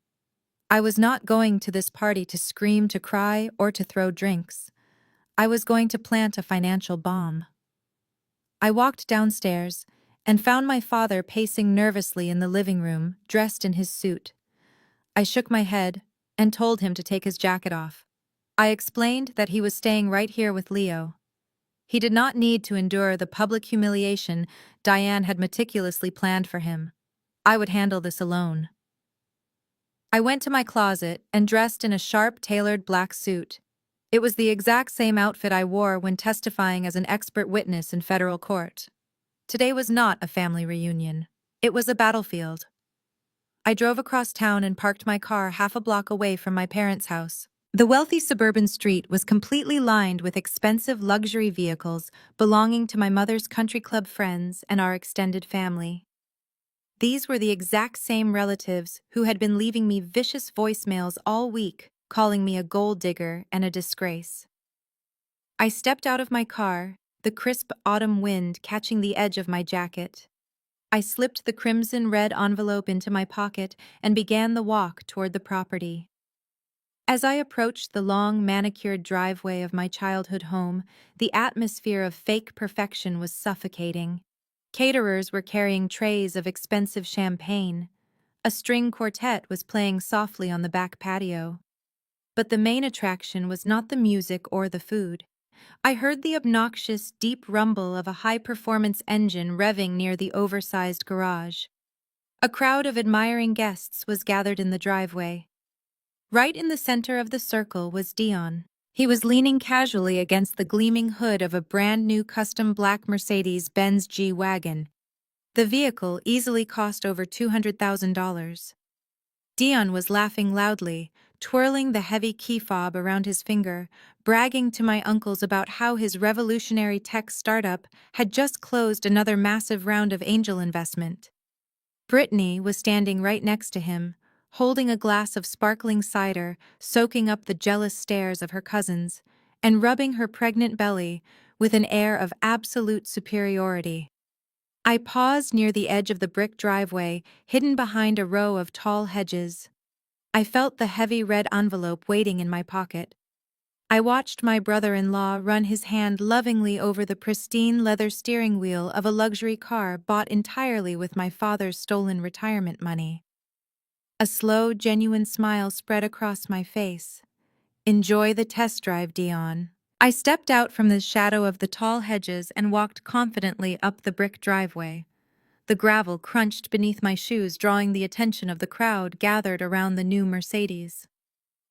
I was not going to this party to scream, to cry, or to throw drinks. I was going to plant a financial bomb. I walked downstairs and found my father pacing nervously in the living room, dressed in his suit. I shook my head and told him to take his jacket off. I explained that he was staying right here with Leo. He did not need to endure the public humiliation Diane had meticulously planned for him. I would handle this alone. I went to my closet and dressed in a sharp, tailored black suit. It was the exact same outfit I wore when testifying as an expert witness in federal court. Today was not a family reunion. It was a battlefield. I drove across town and parked my car half a block away from my parents' house. The wealthy suburban street was completely lined with expensive luxury vehicles belonging to my mother's country club friends and our extended family. These were the exact same relatives who had been leaving me vicious voicemails all week, calling me a gold digger and a disgrace. I stepped out of my car, the crisp autumn wind catching the edge of my jacket. I slipped the crimson-red envelope into my pocket and began the walk toward the property. As I approached the long, manicured driveway of my childhood home, the atmosphere of fake perfection was suffocating. Caterers were carrying trays of expensive champagne. A string quartet was playing softly on the back patio. But the main attraction was not the music or the food. I heard the obnoxious, deep rumble of a high-performance engine revving near the oversized garage. A crowd of admiring guests was gathered in the driveway. Right in the center of the circle was Dion. He was leaning casually against the gleaming hood of a brand-new custom black Mercedes-Benz G-Wagon. The vehicle easily cost over $200,000. Dion was laughing loudly, twirling the heavy key fob around his finger, bragging to my uncles about how his revolutionary tech startup had just closed another massive round of angel investment. Brittany was standing right next to him, holding a glass of sparkling cider, soaking up the jealous stares of her cousins, and rubbing her pregnant belly with an air of absolute superiority. I paused near the edge of the brick driveway, hidden behind a row of tall hedges. I felt the heavy red envelope waiting in my pocket. I watched my brother-in-law run his hand lovingly over the pristine leather steering wheel of a luxury car bought entirely with my father's stolen retirement money. A slow, genuine smile spread across my face. "Enjoy the test drive, Dion." I stepped out from the shadow of the tall hedges and walked confidently up the brick driveway. The gravel crunched beneath my shoes, drawing the attention of the crowd gathered around the new Mercedes.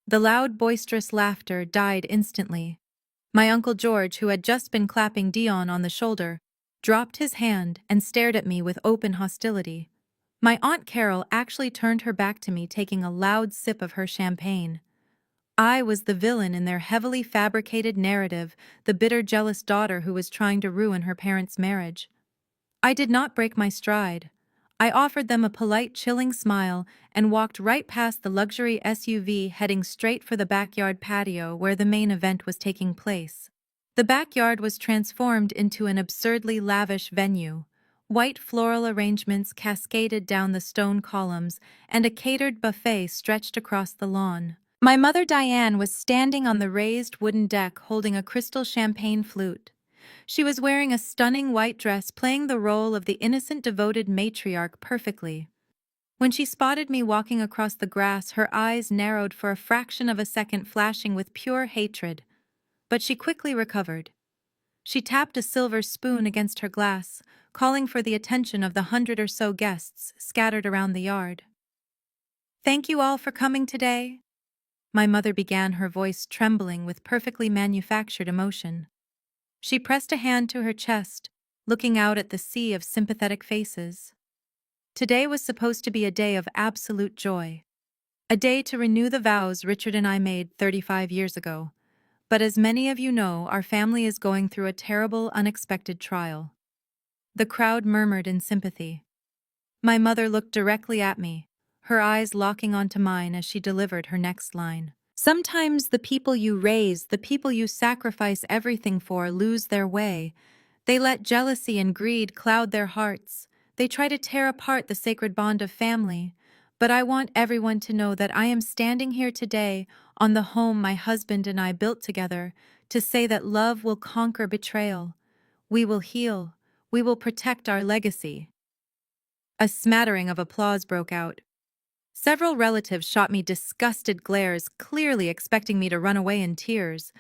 The loud, boisterous laughter died instantly. My Uncle George, who had just been clapping Dion on the shoulder, dropped his hand and stared at me with open hostility. My Aunt Carol actually turned her back to me, taking a loud sip of her champagne. I was the villain in their heavily fabricated narrative, the bitter, jealous daughter who was trying to ruin her parents' marriage. I did not break my stride. I offered them a polite, chilling smile and walked right past the luxury SUV, heading straight for the backyard patio where the main event was taking place. The backyard was transformed into an absurdly lavish venue. White floral arrangements cascaded down the stone columns, and a catered buffet stretched across the lawn. My mother Diane was standing on the raised wooden deck holding a crystal champagne flute. She was wearing a stunning white dress, playing the role of the innocent, devoted matriarch perfectly. When she spotted me walking across the grass, her eyes narrowed for a fraction of a second, flashing with pure hatred. But she quickly recovered. She tapped a silver spoon against her glass, calling for the attention of the 100 or so guests scattered around the yard. "Thank you all for coming today," my mother began, her voice trembling with perfectly manufactured emotion. She pressed a hand to her chest, looking out at the sea of sympathetic faces. Today was supposed to be a day of absolute joy. A day to renew the vows Richard and I made 35 years ago. But as many of you know, our family is going through a terrible, unexpected trial. The crowd murmured in sympathy. My mother looked directly at me, her eyes locking onto mine as she delivered her next line. "Sometimes the people you raise, the people you sacrifice everything for, lose their way. They let jealousy and greed cloud their hearts. They try to tear apart the sacred bond of family. But I want everyone to know that I am standing here today on the home my husband and I built together to say that love will conquer betrayal. We will heal. We will protect our legacy." A smattering of applause broke out. Several relatives shot me disgusted glares, clearly expecting me to run away in tears.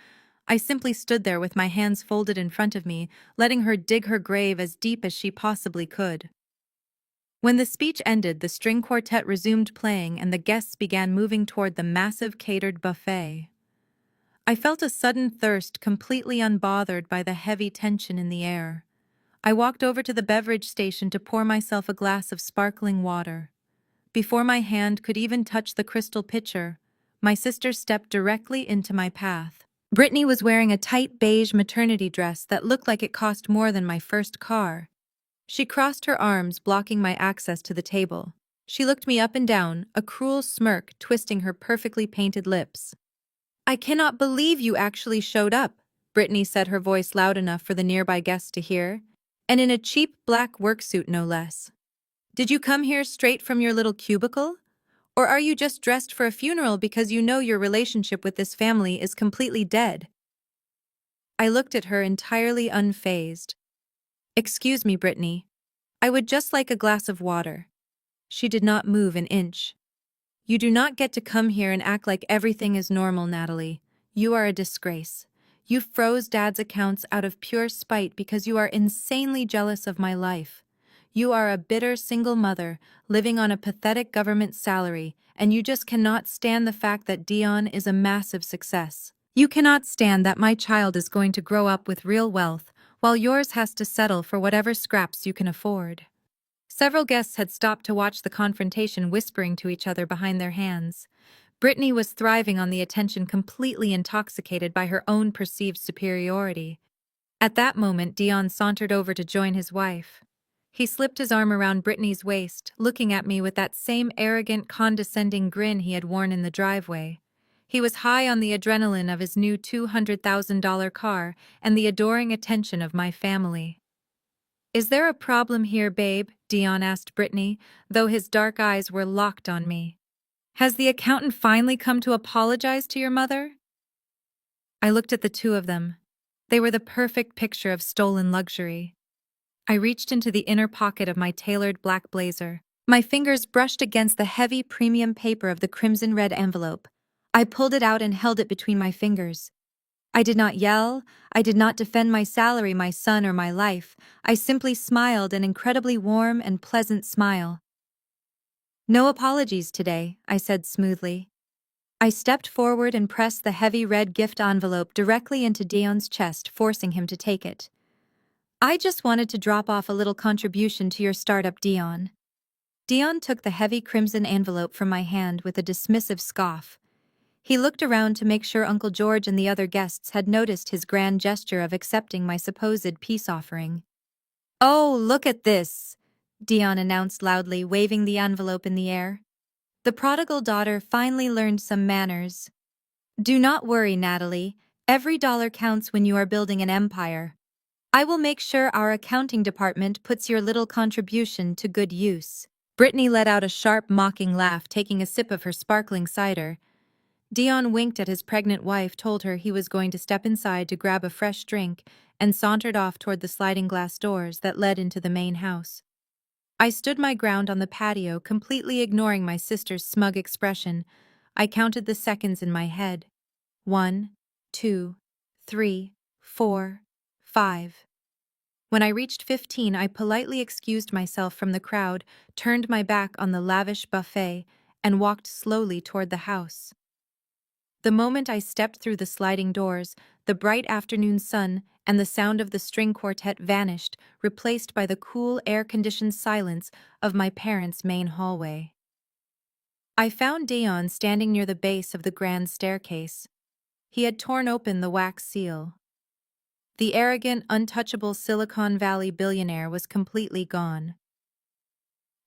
I simply stood there with my hands folded in front of me, letting her dig her grave as deep as she possibly could. When the speech ended, the string quartet resumed playing and the guests began moving toward the massive catered buffet. I felt a sudden thirst, completely unbothered by the heavy tension in the air. I walked over to the beverage station to pour myself a glass of sparkling water. Before my hand could even touch the crystal pitcher, my sister stepped directly into my path. Brittany was wearing a tight beige maternity dress that looked like it cost more than my first car. She crossed her arms, blocking my access to the table. She looked me up and down, a cruel smirk twisting her perfectly painted lips. "I cannot believe you actually showed up," Brittany said, her voice loud enough for the nearby guests to hear, and in a cheap black work suit no less. "Did you come here straight from your little cubicle? Or are you just dressed for a funeral because you know your relationship with this family is completely dead?" I looked at her entirely unfazed. "Excuse me, Brittany. I would just like a glass of water." She did not move an inch. "You do not get to come here and act like everything is normal, Natalie. You are a disgrace. You froze Dad's accounts out of pure spite because you are insanely jealous of my life. You are a bitter single mother, living on a pathetic government salary, and you just cannot stand the fact that Dion is a massive success. You cannot stand that my child is going to grow up with real wealth, while yours has to settle for whatever scraps you can afford." Several guests had stopped to watch the confrontation, whispering to each other behind their hands. Brittany was thriving on the attention, completely intoxicated by her own perceived superiority. At that moment, Dion sauntered over to join his wife. He slipped his arm around Brittany's waist, looking at me with that same arrogant, condescending grin he had worn in the driveway. He was high on the adrenaline of his new $200,000 car and the adoring attention of my family. "Is there a problem here, babe?" Dion asked Brittany, though his dark eyes were locked on me. "Has the accountant finally come to apologize to your mother?" I looked at the two of them. They were the perfect picture of stolen luxury. I reached into the inner pocket of my tailored black blazer. My fingers brushed against the heavy premium paper of the crimson red envelope. I pulled it out and held it between my fingers. I did not yell. I did not defend my salary, my son, or my life. I simply smiled, an incredibly warm and pleasant smile. "No apologies today," I said smoothly. I stepped forward and pressed the heavy red gift envelope directly into Dion's chest, forcing him to take it. "I just wanted to drop off a little contribution to your startup, Dion." Dion took the heavy crimson envelope from my hand with a dismissive scoff. He looked around to make sure Uncle George and the other guests had noticed his grand gesture of accepting my supposed peace offering. "Oh, look at this," Dion announced loudly, waving the envelope in the air. "The prodigal daughter finally learned some manners. Do not worry, Natalie. Every dollar counts when you are building an empire. I will make sure our accounting department puts your little contribution to good use." Brittany let out a sharp, mocking laugh, taking a sip of her sparkling cider. Dion winked at his pregnant wife, told her he was going to step inside to grab a fresh drink, and sauntered off toward the sliding glass doors that led into the main house. I stood my ground on the patio, completely ignoring my sister's smug expression. I counted the seconds in my head. 1, 2, 3, 4, 5. When I reached 15, I politely excused myself from the crowd, turned my back on the lavish buffet, and walked slowly toward the house. The moment I stepped through the sliding doors, the bright afternoon sun and the sound of the string quartet vanished, replaced by the cool, air-conditioned silence of my parents' main hallway. I found Dion standing near the base of the grand staircase. He had torn open the wax seal. The arrogant, untouchable Silicon Valley billionaire was completely gone.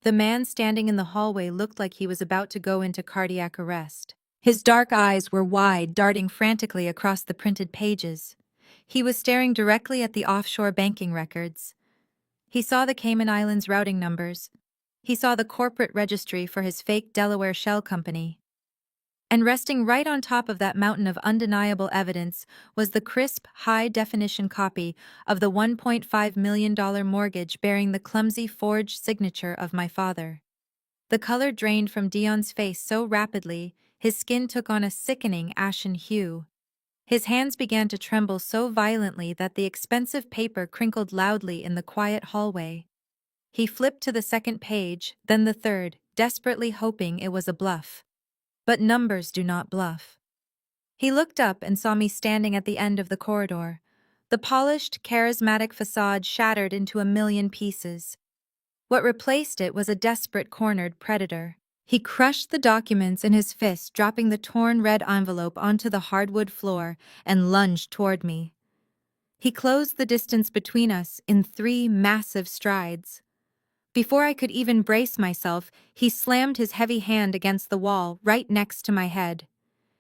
The man standing in the hallway looked like he was about to go into cardiac arrest. His dark eyes were wide, darting frantically across the printed pages. He was staring directly at the offshore banking records. He saw the Cayman Islands routing numbers. He saw the corporate registry for his fake Delaware shell company. And resting right on top of that mountain of undeniable evidence was the crisp, high-definition copy of the $1.5 million mortgage bearing the clumsy forged signature of my father. The color drained from Dion's face so rapidly, his skin took on a sickening ashen hue. His hands began to tremble so violently that the expensive paper crinkled loudly in the quiet hallway. He flipped to the second page, then the third, desperately hoping it was a bluff. But numbers do not bluff. He looked up and saw me standing at the end of the corridor. The polished, charismatic facade shattered into a million pieces. What replaced it was a desperate, cornered predator. He crushed the documents in his fist, dropping the torn red envelope onto the hardwood floor, and lunged toward me. He closed the distance between us in 3 massive strides. Before I could even brace myself, he slammed his heavy hand against the wall right next to my head.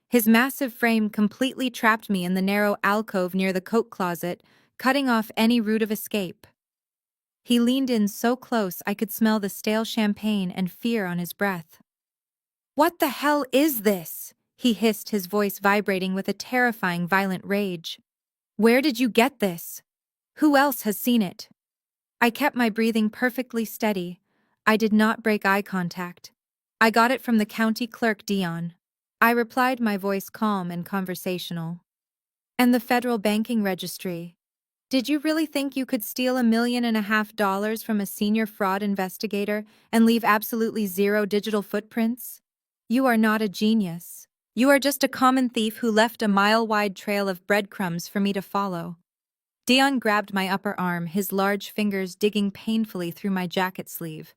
His massive frame completely trapped me in the narrow alcove near the coat closet, cutting off any route of escape. He leaned in so close I could smell the stale champagne and fear on his breath. "What the hell is this?" he hissed, his voice vibrating with a terrifying, violent rage. "Where did you get this? Who else has seen it?" I kept my breathing perfectly steady. I did not break eye contact. "I got it from the county clerk, Dion," I replied, my voice calm and conversational. "And the federal banking registry. Did you really think you could steal $1.5 million from a senior fraud investigator and leave absolutely zero digital footprints? You are not a genius. You are just a common thief who left a mile-wide trail of breadcrumbs for me to follow." Dion grabbed my upper arm, his large fingers digging painfully through my jacket sleeve.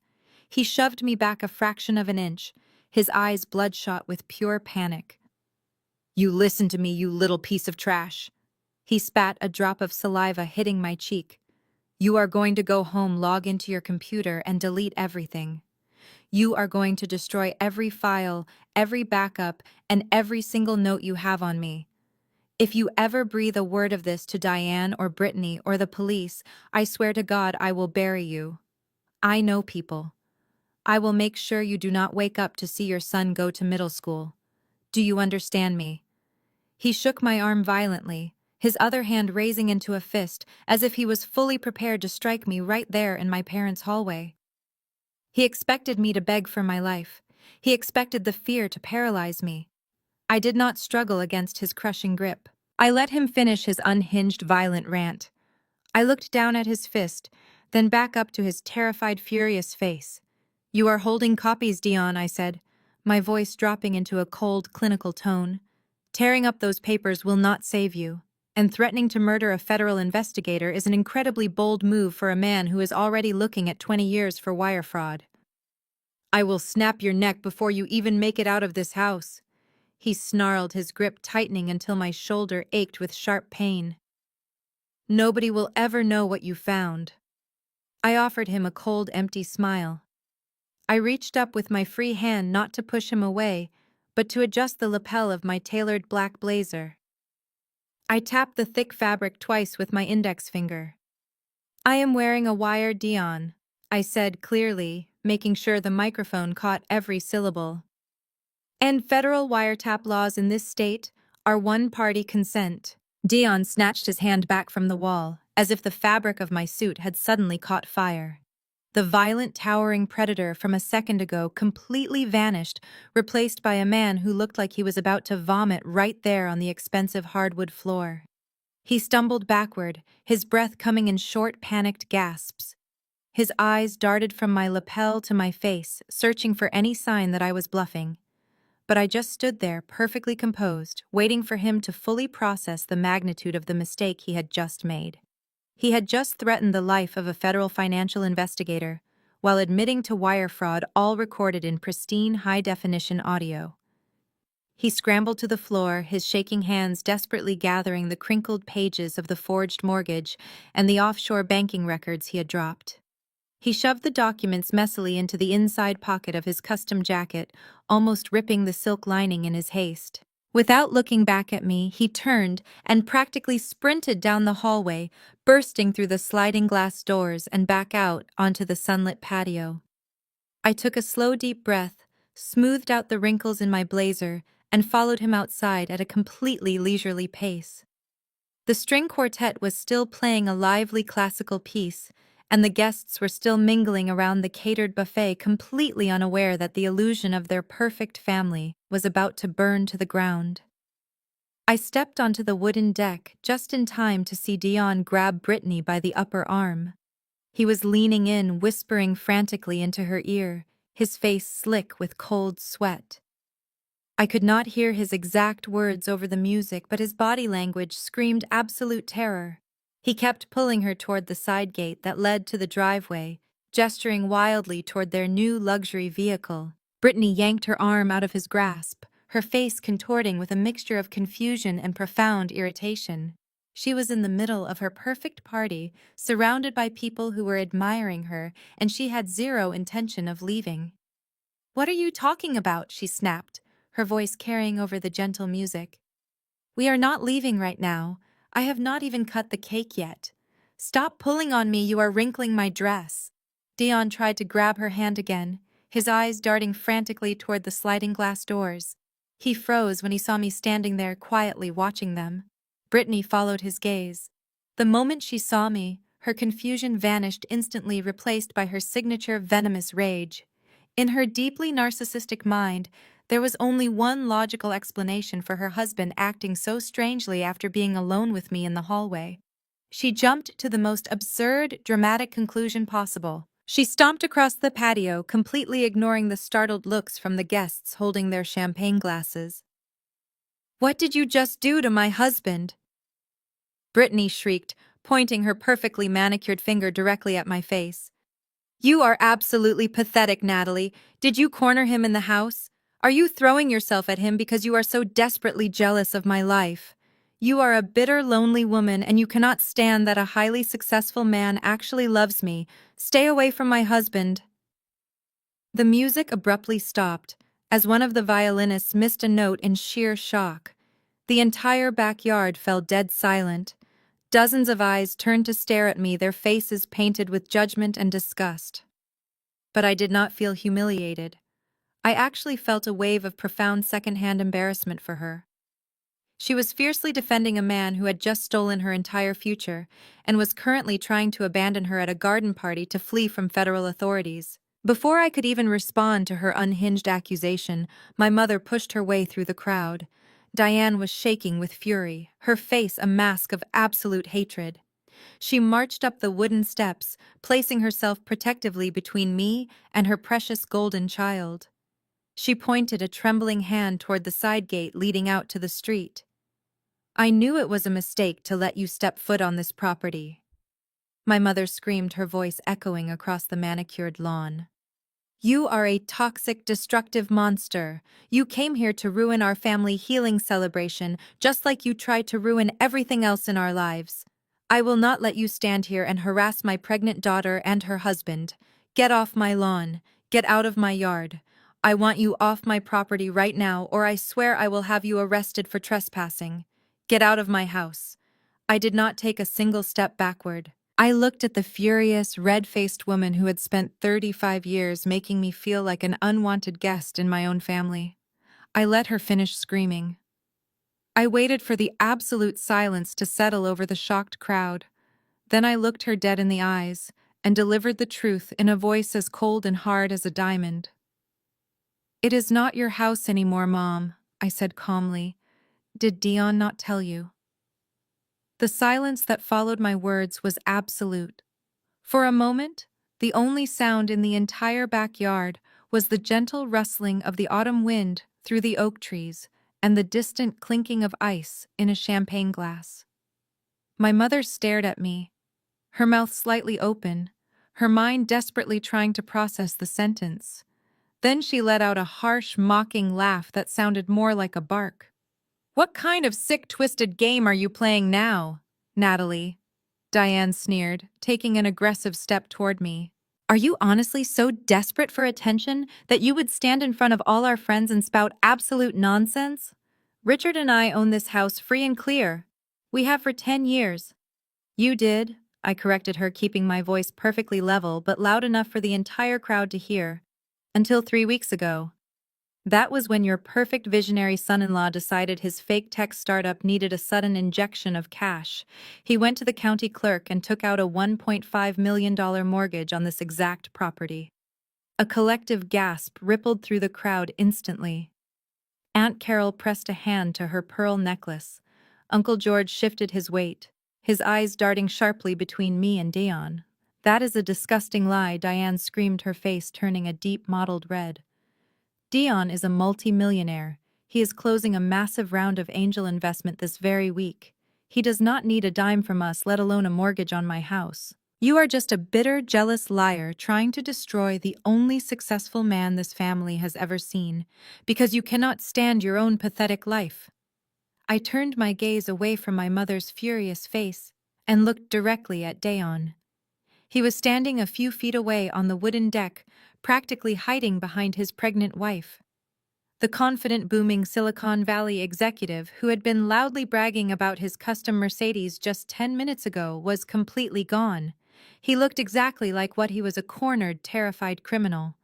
He shoved me back a fraction of an inch, his eyes bloodshot with pure panic. "You listen to me, you little piece of trash." He spat, a drop of saliva hitting my cheek. "You are going to go home, log into your computer, and delete everything. You are going to destroy every file, every backup, and every single note you have on me. If you ever breathe a word of this to Diane or Brittany or the police, I swear to God I will bury you. I know people. I will make sure you do not wake up to see your son go to middle school. Do you understand me?" He shook my arm violently, his other hand raising into a fist, as if he was fully prepared to strike me right there in my parents' hallway. He expected me to beg for my life. He expected the fear to paralyze me. I did not struggle against his crushing grip. I let him finish his unhinged, violent rant. I looked down at his fist, then back up to his terrified, furious face. "You are holding copies, Dion," I said, my voice dropping into a cold, clinical tone. "Tearing up those papers will not save you, and threatening to murder a federal investigator is an incredibly bold move for a man who is already looking at 20 years for wire fraud." "I will snap your neck before you even make it out of this house," he snarled, his grip tightening until my shoulder ached with sharp pain. "Nobody will ever know what you found." I offered him a cold, empty smile. I reached up with my free hand not to push him away, but to adjust the lapel of my tailored black blazer. I tapped the thick fabric twice with my index finger. "I am wearing a wire, Dion," I said clearly, making sure the microphone caught every syllable. "And federal wiretap laws in this state are one-party consent." Dion snatched his hand back from the wall, as if the fabric of my suit had suddenly caught fire. The violent, towering predator from a second ago completely vanished, replaced by a man who looked like he was about to vomit right there on the expensive hardwood floor. He stumbled backward, his breath coming in short, panicked gasps. His eyes darted from my lapel to my face, searching for any sign that I was bluffing. But I just stood there, perfectly composed, waiting for him to fully process the magnitude of the mistake he had just made. He had just threatened the life of a federal financial investigator, while admitting to wire fraud, all recorded in pristine high-definition audio. He scrambled to the floor, his shaking hands desperately gathering the crinkled pages of the forged mortgage and the offshore banking records he had dropped. He shoved the documents messily into the inside pocket of his custom jacket, almost ripping the silk lining in his haste. Without looking back at me, he turned and practically sprinted down the hallway, bursting through the sliding glass doors and back out onto the sunlit patio. I took a slow, deep breath, smoothed out the wrinkles in my blazer, and followed him outside at a completely leisurely pace. The string quartet was still playing a lively classical piece, and the guests were still mingling around the catered buffet, completely unaware that the illusion of their perfect family was about to burn to the ground. I stepped onto the wooden deck just in time to see Dion grab Brittany by the upper arm. He was leaning in, whispering frantically into her ear, his face slick with cold sweat. I could not hear his exact words over the music, but his body language screamed absolute terror. He kept pulling her toward the side gate that led to the driveway, gesturing wildly toward their new luxury vehicle. Brittany yanked her arm out of his grasp, her face contorting with a mixture of confusion and profound irritation. She was in the middle of her perfect party, surrounded by people who were admiring her, and she had zero intention of leaving. "What are you talking about?" she snapped, her voice carrying over the gentle music. "We are not leaving right now. I have not even cut the cake yet. Stop pulling on me, you are wrinkling my dress." Dion tried to grab her hand again, his eyes darting frantically toward the sliding glass doors. He froze when he saw me standing there quietly watching them. Brittany followed his gaze. The moment she saw me, her confusion vanished instantly, replaced by her signature venomous rage. In her deeply narcissistic mind, there was only one logical explanation for her husband acting so strangely after being alone with me in the hallway. She jumped to the most absurd, dramatic conclusion possible. She stomped across the patio, completely ignoring the startled looks from the guests holding their champagne glasses. "What did you just do to my husband?" Brittany shrieked, pointing her perfectly manicured finger directly at my face. "You are absolutely pathetic, Natalie. Did you corner him in the house? Are you throwing yourself at him because you are so desperately jealous of my life? You are a bitter, lonely woman, and you cannot stand that a highly successful man actually loves me. Stay away from my husband." The music abruptly stopped, as one of the violinists missed a note in sheer shock. The entire backyard fell dead silent. Dozens of eyes turned to stare at me, their faces painted with judgment and disgust. But I did not feel humiliated. I actually felt a wave of profound secondhand embarrassment for her. She was fiercely defending a man who had just stolen her entire future and was currently trying to abandon her at a garden party to flee from federal authorities. Before I could even respond to her unhinged accusation, my mother pushed her way through the crowd. Diane was shaking with fury, her face a mask of absolute hatred. She marched up the wooden steps, placing herself protectively between me and her precious golden child. She pointed a trembling hand toward the side gate leading out to the street. "I knew it was a mistake to let you step foot on this property," my mother screamed, her voice echoing across the manicured lawn. "You are a toxic, destructive monster. You came here to ruin our family healing celebration, just like you tried to ruin everything else in our lives. I will not let you stand here and harass my pregnant daughter and her husband. Get off my lawn. Get out of my yard. I want you off my property right now, or I swear I will have you arrested for trespassing. Get out of my house." I did not take a single step backward. I looked at the furious, red-faced woman who had spent 35 years making me feel like an unwanted guest in my own family. I let her finish screaming. I waited for the absolute silence to settle over the shocked crowd. Then I looked her dead in the eyes and delivered the truth in a voice as cold and hard as a diamond. "It is not your house anymore, Mom," I said calmly. "Did Dion not tell you?" The silence that followed my words was absolute. For a moment, the only sound in the entire backyard was the gentle rustling of the autumn wind through the oak trees and the distant clinking of ice in a champagne glass. My mother stared at me, her mouth slightly open, her mind desperately trying to process the sentence. Then she let out a harsh, mocking laugh that sounded more like a bark. "What kind of sick, twisted game are you playing now, Natalie?" Diane sneered, taking an aggressive step toward me. "Are you honestly so desperate for attention that you would stand in front of all our friends and spout absolute nonsense? Richard and I own this house free and clear. We have for 10 years. You did," I corrected her, keeping my voice perfectly level but loud enough for the entire crowd to hear. "Until 3 weeks ago. That was when your perfect visionary son-in-law decided his fake tech startup needed a sudden injection of cash. He went to the county clerk and took out a $1.5 million mortgage on this exact property." A collective gasp rippled through the crowd instantly. Aunt Carol pressed a hand to her pearl necklace. Uncle George shifted his weight, his eyes darting sharply between me and Dion. "That is a disgusting lie," Diane screamed, her face turning a deep mottled red. "Dion is a multi-millionaire. He is closing a massive round of angel investment this very week. He does not need a dime from us, let alone a mortgage on my house. You are just a bitter, jealous liar trying to destroy the only successful man this family has ever seen, because you cannot stand your own pathetic life." I turned my gaze away from my mother's furious face and looked directly at Dion. He was standing a few feet away on the wooden deck, practically hiding behind his pregnant wife. The confident, booming Silicon Valley executive who had been loudly bragging about his custom Mercedes just 10 minutes ago was completely gone. He looked exactly like what he was, a cornered, terrified criminal.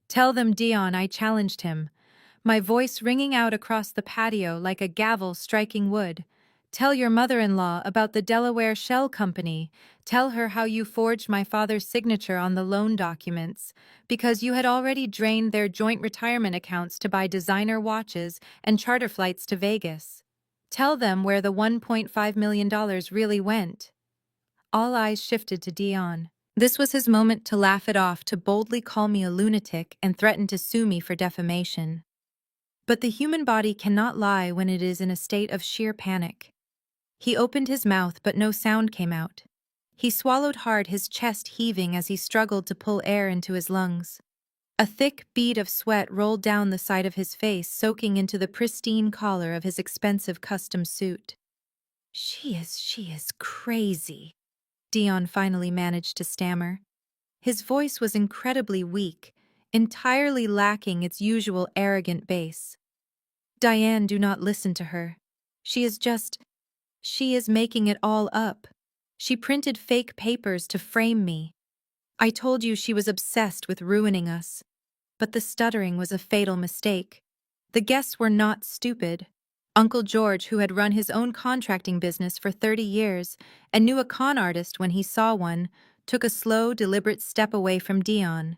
"Tell them, Dion," I challenged him, my voice ringing out across the patio like a gavel striking wood. "Tell your mother-in-law about the Delaware Shell Company. Tell her how you forged my father's signature on the loan documents, because you had already drained their joint retirement accounts to buy designer watches and charter flights to Vegas. Tell them where the $1.5 million really went." All eyes shifted to Dion. This was his moment to laugh it off, to boldly call me a lunatic and threaten to sue me for defamation. But the human body cannot lie when it is in a state of sheer panic. He opened his mouth, but no sound came out. He swallowed hard, his chest heaving as he struggled to pull air into his lungs. A thick bead of sweat rolled down the side of his face, soaking into the pristine collar of his expensive custom suit. She is crazy," Dion finally managed to stammer. His voice was incredibly weak, entirely lacking its usual arrogant bass. "Diane, do not listen to her. She is making it all up. She printed fake papers to frame me. I told you she was obsessed with ruining us." But the stuttering was a fatal mistake. The guests were not stupid. Uncle George, who had run his own contracting business for 30 years and knew a con artist when he saw one, took a slow, deliberate step away from Dion.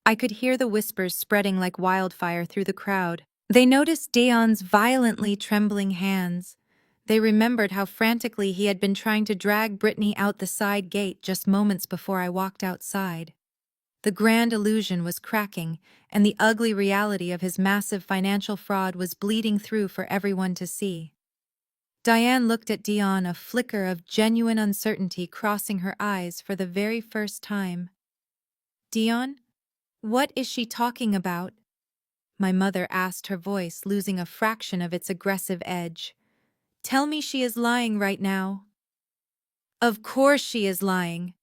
I could hear the whispers spreading like wildfire through the crowd. They noticed Dion's violently trembling hands. They remembered how frantically he had been trying to drag Brittany out the side gate just moments before I walked outside. The grand illusion was cracking, and the ugly reality of his massive financial fraud was bleeding through for everyone to see. Diane looked at Dion, a flicker of genuine uncertainty crossing her eyes for the very first time. "Dion, what is she talking about?" my mother asked, her voice losing a fraction of its aggressive edge. "Tell me she is lying right now." "Of course she is lying,"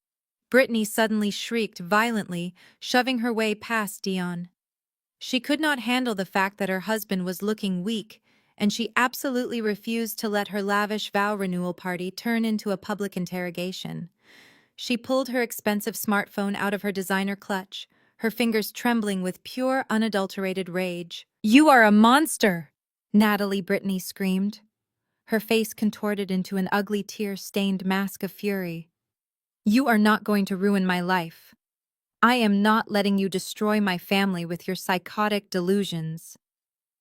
Brittany suddenly shrieked violently, shoving her way past Dion. She could not handle the fact that her husband was looking weak, and she absolutely refused to let her lavish vow renewal party turn into a public interrogation. She pulled her expensive smartphone out of her designer clutch, her fingers trembling with pure, unadulterated rage. "You are a monster!" Natalie, Brittany screamed. Her face contorted into an ugly tear-stained mask of fury. "You are not going to ruin my life. I am not letting you destroy my family with your psychotic delusions."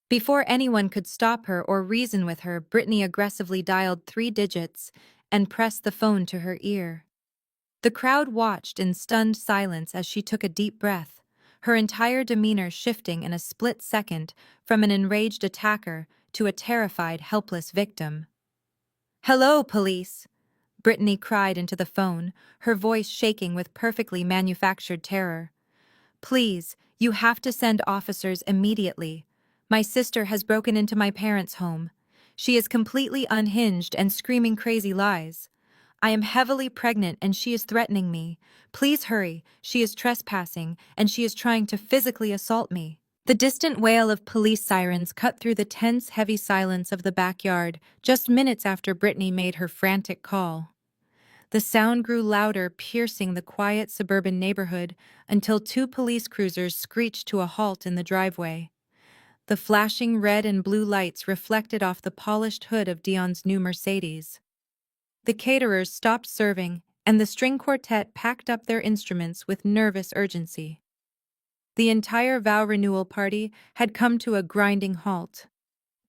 Before anyone could stop her or reason with her, Brittany aggressively dialed 3 digits and pressed the phone to her ear. The crowd watched in stunned silence as she took a deep breath, her entire demeanor shifting in a split second from an enraged attacker to a terrified, helpless victim. "Hello, police!" Brittany cried into the phone, her voice shaking with perfectly manufactured terror. "Please, you have to send officers immediately. My sister has broken into my parents' home. She is completely unhinged and screaming crazy lies. I am heavily pregnant and she is threatening me. Please hurry, she is trespassing and she is trying to physically assault me." The distant wail of police sirens cut through the tense, heavy silence of the backyard just minutes after Brittany made her frantic call. The sound grew louder, piercing the quiet suburban neighborhood until two police cruisers screeched to a halt in the driveway. The flashing red and blue lights reflected off the polished hood of Dion's new Mercedes. The caterers stopped serving, and the string quartet packed up their instruments with nervous urgency. The entire vow renewal party had come to a grinding halt.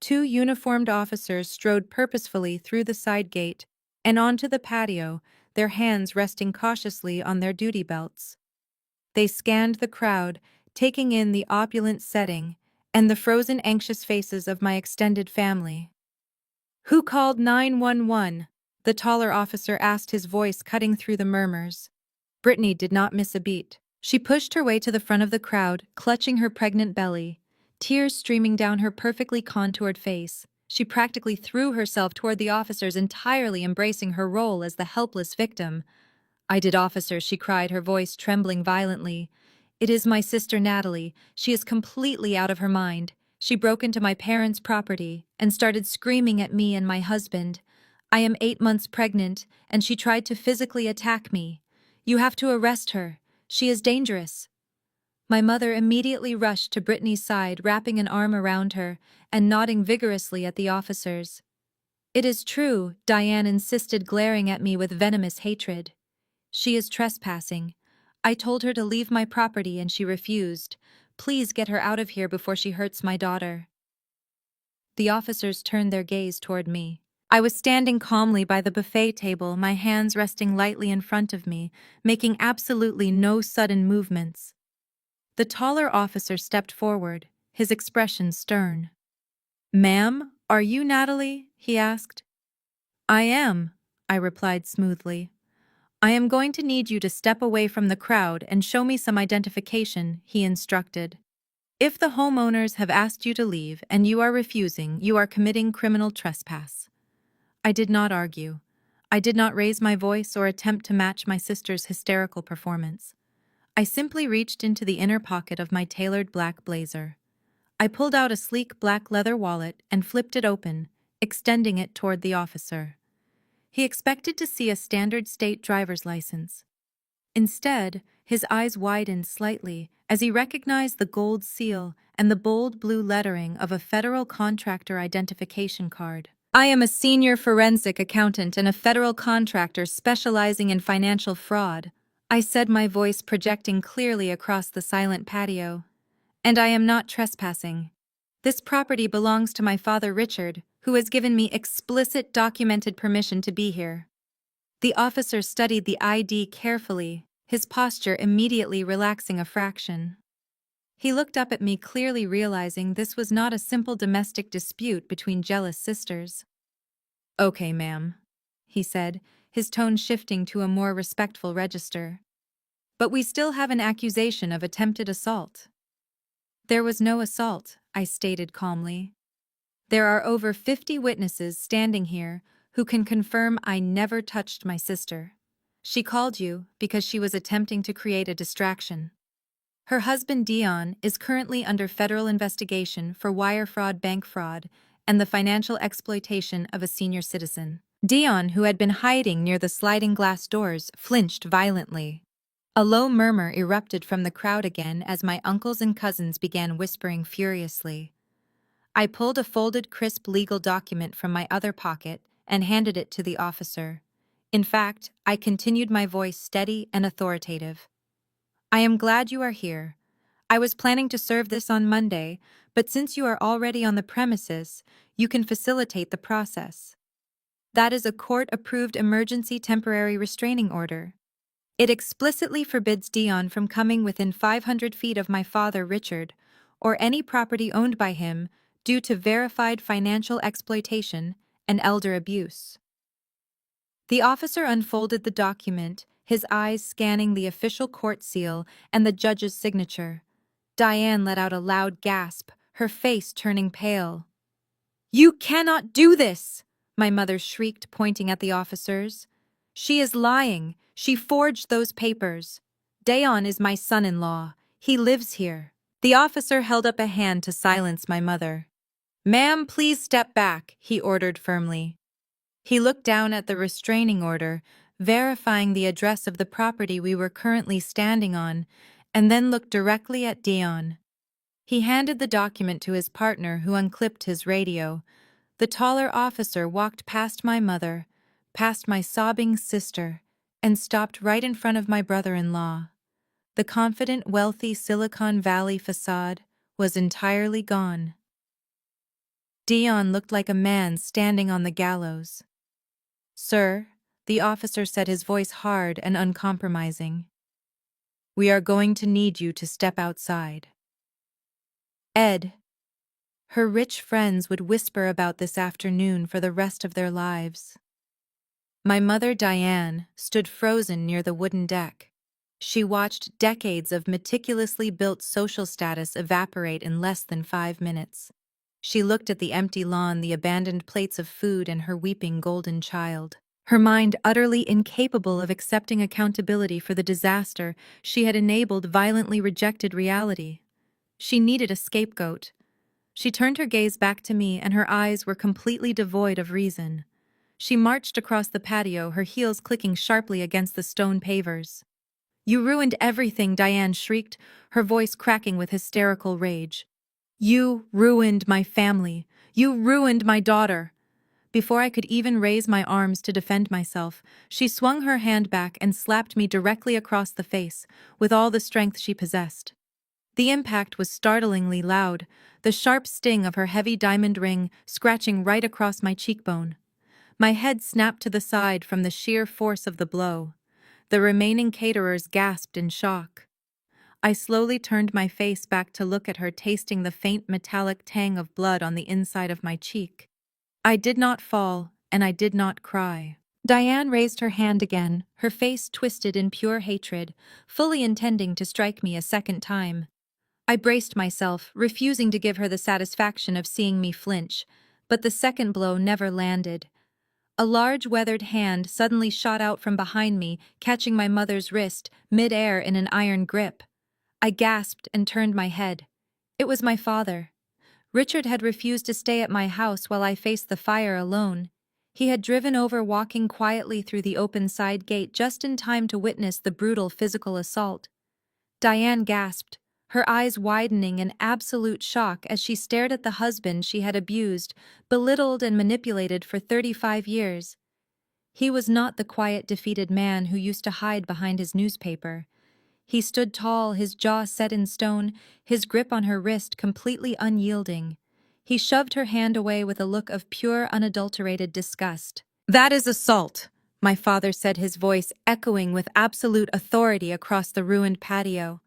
Two uniformed officers strode purposefully through the side gate and onto the patio, their hands resting cautiously on their duty belts. They scanned the crowd, taking in the opulent setting and the frozen, anxious faces of my extended family. "Who called 911?" the taller officer asked, his voice cutting through the murmurs. Brittany did not miss a beat. She pushed her way to the front of the crowd, clutching her pregnant belly, tears streaming down her perfectly contoured face. She practically threw herself toward the officers, entirely embracing her role as the helpless victim. "I did, officer," she cried, her voice trembling violently. "It is my sister Natalie. She is completely out of her mind. She broke into my parents' property and started screaming at me and my husband. I am 8 months pregnant, and she tried to physically attack me. You have to arrest her. She is dangerous." My mother immediately rushed to Brittany's side, wrapping an arm around her and nodding vigorously at the officers. "It is true," Diane insisted, glaring at me with venomous hatred. "She is trespassing. I told her to leave my property and she refused. Please get her out of here before she hurts my daughter." The officers turned their gaze toward me. I was standing calmly by the buffet table, my hands resting lightly in front of me, making absolutely no sudden movements. The taller officer stepped forward, his expression stern. "Ma'am, are you Natalie?" he asked. "I am," I replied smoothly. "I am going to need you to step away from the crowd and show me some identification," he instructed. "If the homeowners have asked you to leave and you are refusing, you are committing criminal trespass." I did not argue. I did not raise my voice or attempt to match my sister's hysterical performance. I simply reached into the inner pocket of my tailored black blazer. I pulled out a sleek black leather wallet and flipped it open, extending it toward the officer. He expected to see a standard state driver's license. Instead, his eyes widened slightly as he recognized the gold seal and the bold blue lettering of a federal contractor identification card. "I am a senior forensic accountant and a federal contractor specializing in financial fraud," I said, my voice projecting clearly across the silent patio. "And I am not trespassing. This property belongs to my father Richard, who has given me explicit documented permission to be here." The officer studied the ID carefully, his posture immediately relaxing a fraction. He looked up at me, clearly realizing this was not a simple domestic dispute between jealous sisters. "Okay, ma'am," he said, his tone shifting to a more respectful register. "But we still have an accusation of attempted assault." "There was no assault," I stated calmly. "There are over 50 witnesses standing here who can confirm I never touched my sister. She called you because she was attempting to create a distraction. Her husband Dion is currently under federal investigation for wire fraud, bank fraud, and the financial exploitation of a senior citizen." Dion, who had been hiding near the sliding glass doors, flinched violently. A low murmur erupted from the crowd again as my uncles and cousins began whispering furiously. I pulled a folded, crisp legal document from my other pocket and handed it to the officer. In fact, I continued, my voice steady and authoritative. "I am glad you are here. I was planning to serve this on Monday, but since you are already on the premises, you can facilitate the process." That is a court-approved emergency temporary restraining order. It explicitly forbids Dion from coming within 500 feet of my father Richard, or any property owned by him, due to verified financial exploitation and elder abuse. The officer unfolded the document, his eyes scanning the official court seal and the judge's signature. Diane let out a loud gasp, her face turning pale. "You cannot do this!" my mother shrieked, pointing at the officers. "She is lying. She forged those papers. Dayon is my son-in-law. He lives here." The officer held up a hand to silence my mother. "Ma'am, please step back," he ordered firmly. He looked down at the restraining order, verifying the address of the property we were currently standing on, and then looked directly at Dion. He handed the document to his partner, who unclipped his radio. The taller officer walked past my mother, past my sobbing sister, and stopped right in front of my brother-in-law. The confident, wealthy Silicon Valley facade was entirely gone. Dion looked like a man standing on the gallows. "Sir," the officer said, his voice hard and uncompromising, "we are going to need you to step outside." Ed. Her rich friends would whisper about this afternoon for the rest of their lives. My mother, Diane, stood frozen near the wooden deck. She watched decades of meticulously built social status evaporate in less than 5 minutes. She looked at the empty lawn, the abandoned plates of food, and her weeping golden child. Her mind utterly incapable of accepting accountability for the disaster she had enabled, violently rejected reality. She needed a scapegoat. She turned her gaze back to me, and her eyes were completely devoid of reason. She marched across the patio, her heels clicking sharply against the stone pavers. "You ruined everything," Diane shrieked, her voice cracking with hysterical rage. "You ruined my family. You ruined my daughter." Before I could even raise my arms to defend myself, she swung her hand back and slapped me directly across the face, with all the strength she possessed. The impact was startlingly loud, the sharp sting of her heavy diamond ring scratching right across my cheekbone. My head snapped to the side from the sheer force of the blow. The remaining caterers gasped in shock. I slowly turned my face back to look at her, tasting the faint metallic tang of blood on the inside of my cheek. I did not fall, and I did not cry. Diane raised her hand again, her face twisted in pure hatred, fully intending to strike me a second time. I braced myself, refusing to give her the satisfaction of seeing me flinch, but the second blow never landed. A large weathered hand suddenly shot out from behind me, catching my mother's wrist, mid-air in an iron grip. I gasped and turned my head. It was my father. Richard had refused to stay at my house while I faced the fire alone. He had driven over, walking quietly through the open side gate just in time to witness the brutal physical assault. Diane gasped, her eyes widening in absolute shock as she stared at the husband she had abused, belittled, and manipulated for 35 years. He was not the quiet, defeated man who used to hide behind his newspaper. He stood tall, his jaw set in stone, his grip on her wrist completely unyielding. He shoved her hand away with a look of pure, unadulterated disgust. "That is assault," my father said, his voice echoing with absolute authority across the ruined patio.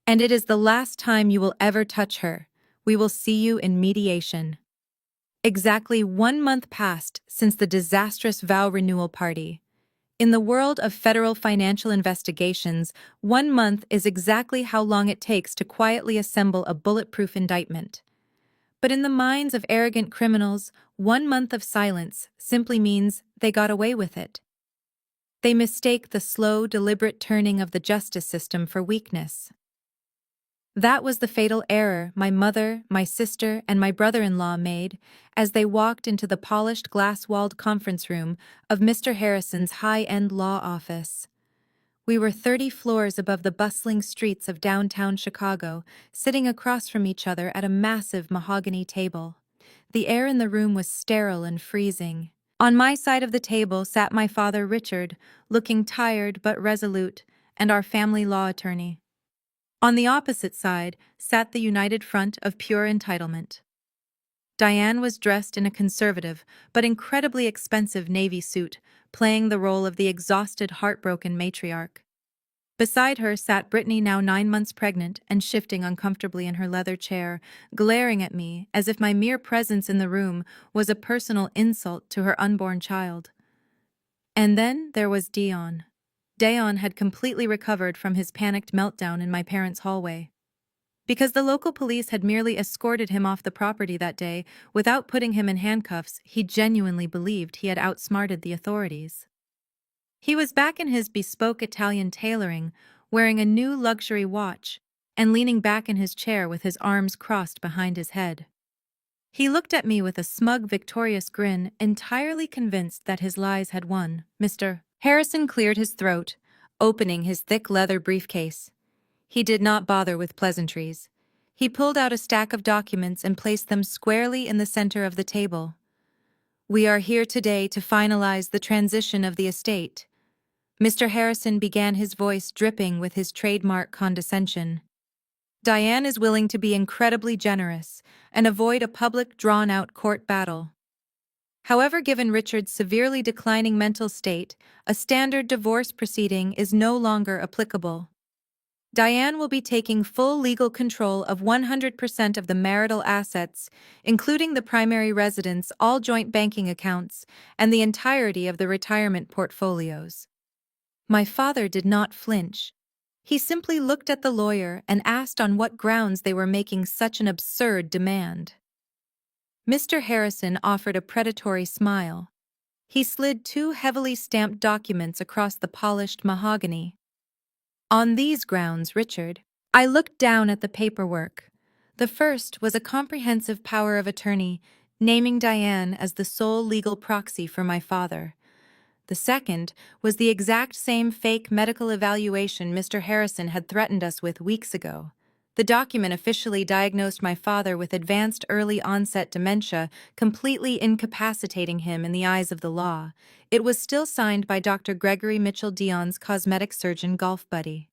"And it is the last time you will ever touch her. We will see you in mediation." Exactly 1 month passed since the disastrous vow renewal party. In the world of federal financial investigations, 1 month is exactly how long it takes to quietly assemble a bulletproof indictment. But in the minds of arrogant criminals, 1 month of silence simply means they got away with it. They mistake the slow, deliberate turning of the justice system for weakness. That was the fatal error my mother, my sister, and my brother-in-law made as they walked into the polished glass-walled conference room of Mr. Harrison's high-end law office. We were 30 floors above the bustling streets of downtown Chicago, sitting across from each other at a massive mahogany table. The air in the room was sterile and freezing. On my side of the table sat my father Richard, looking tired but resolute, and our family law attorney. On the opposite side sat the united front of pure entitlement. Diane was dressed in a conservative but incredibly expensive navy suit, playing the role of the exhausted, heartbroken matriarch. Beside her sat Brittany, now 9 months pregnant and shifting uncomfortably in her leather chair, glaring at me as if my mere presence in the room was a personal insult to her unborn child. And then there was Dion. Dion had completely recovered from his panicked meltdown in my parents' hallway. Because the local police had merely escorted him off the property that day without putting him in handcuffs, he genuinely believed he had outsmarted the authorities. He was back in his bespoke Italian tailoring, wearing a new luxury watch, and leaning back in his chair with his arms crossed behind his head. He looked at me with a smug, victorious grin, entirely convinced that his lies had won. Mr. Harrison cleared his throat, opening his thick leather briefcase. He did not bother with pleasantries. He pulled out a stack of documents and placed them squarely in the center of the table. "We are here today to finalize the transition of the estate." Mr. Harrison began, his voice dripping with his trademark condescension. "Diane is willing to be incredibly generous and avoid a public, drawn-out court battle. However, given Richard's severely declining mental state, a standard divorce proceeding is no longer applicable. Diane will be taking full legal control of 100% of the marital assets, including the primary residence, all joint banking accounts, and the entirety of the retirement portfolios." My father did not flinch. He simply looked at the lawyer and asked on what grounds they were making such an absurd demand. Mr. Harrison offered a predatory smile. He slid two heavily stamped documents across the polished mahogany. "On these grounds, Richard." I looked down at the paperwork. The first was a comprehensive power of attorney, naming Diane as the sole legal proxy for my father. The second was the exact same fake medical evaluation Mr. Harrison had threatened us with weeks ago. The document officially diagnosed my father with advanced early-onset dementia, completely incapacitating him in the eyes of the law. It was still signed by Dr. Gregory Mitchell, Dion's cosmetic surgeon golf buddy.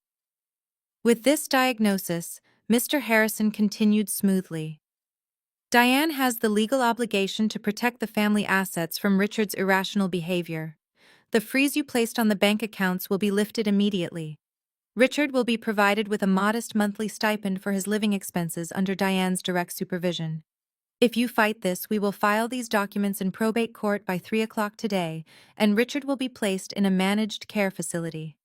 With this diagnosis, Mr. Harrison continued smoothly. "Diane has the legal obligation to protect the family assets from Richard's irrational behavior. The freeze you placed on the bank accounts will be lifted immediately. Richard will be provided with a modest monthly stipend for his living expenses under Diane's direct supervision. If you fight this, we will file these documents in probate court by 3 o'clock today, and Richard will be placed in a managed care facility."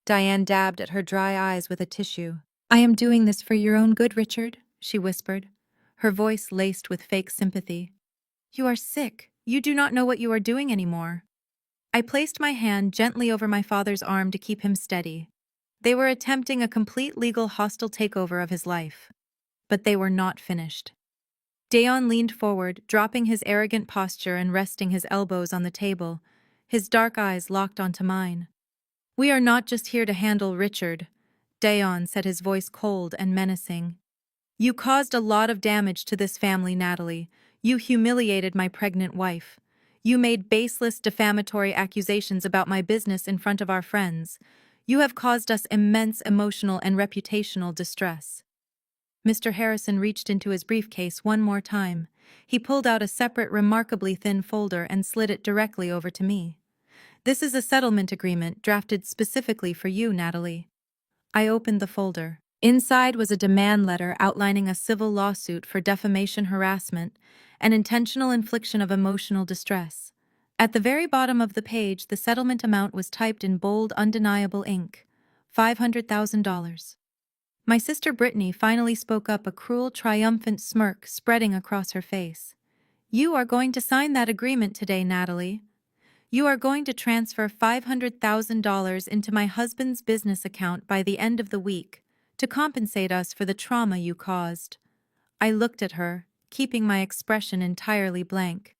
Diane dabbed at her dry eyes with a tissue. "I am doing this for your own good, Richard," she whispered, her voice laced with fake sympathy. "You are sick. You do not know what you are doing anymore." I placed my hand gently over my father's arm to keep him steady. They were attempting a complete legal hostile takeover of his life. But they were not finished. Dion leaned forward, dropping his arrogant posture and resting his elbows on the table, his dark eyes locked onto mine. "We are not just here to handle Richard," Dion said, his voice cold and menacing. "You caused a lot of damage to this family, Natalie. You humiliated my pregnant wife. You made baseless, defamatory accusations about my business in front of our friends. You have caused us immense emotional and reputational distress." Mr. Harrison reached into his briefcase one more time. He pulled out a separate, remarkably thin folder and slid it directly over to me. "This is a settlement agreement drafted specifically for you, Natalie." I opened the folder. Inside was a demand letter outlining a civil lawsuit for defamation, harassment, and intentional infliction of emotional distress. At the very bottom of the page, the settlement amount was typed in bold, undeniable ink: $500,000. My sister Brittany finally spoke up, a cruel, triumphant smirk spreading across her face. "You are going to sign that agreement today, Natalie. You are going to transfer $500,000 into my husband's business account by the end of the week to compensate us for the trauma you caused." I looked at her, keeping my expression entirely blank.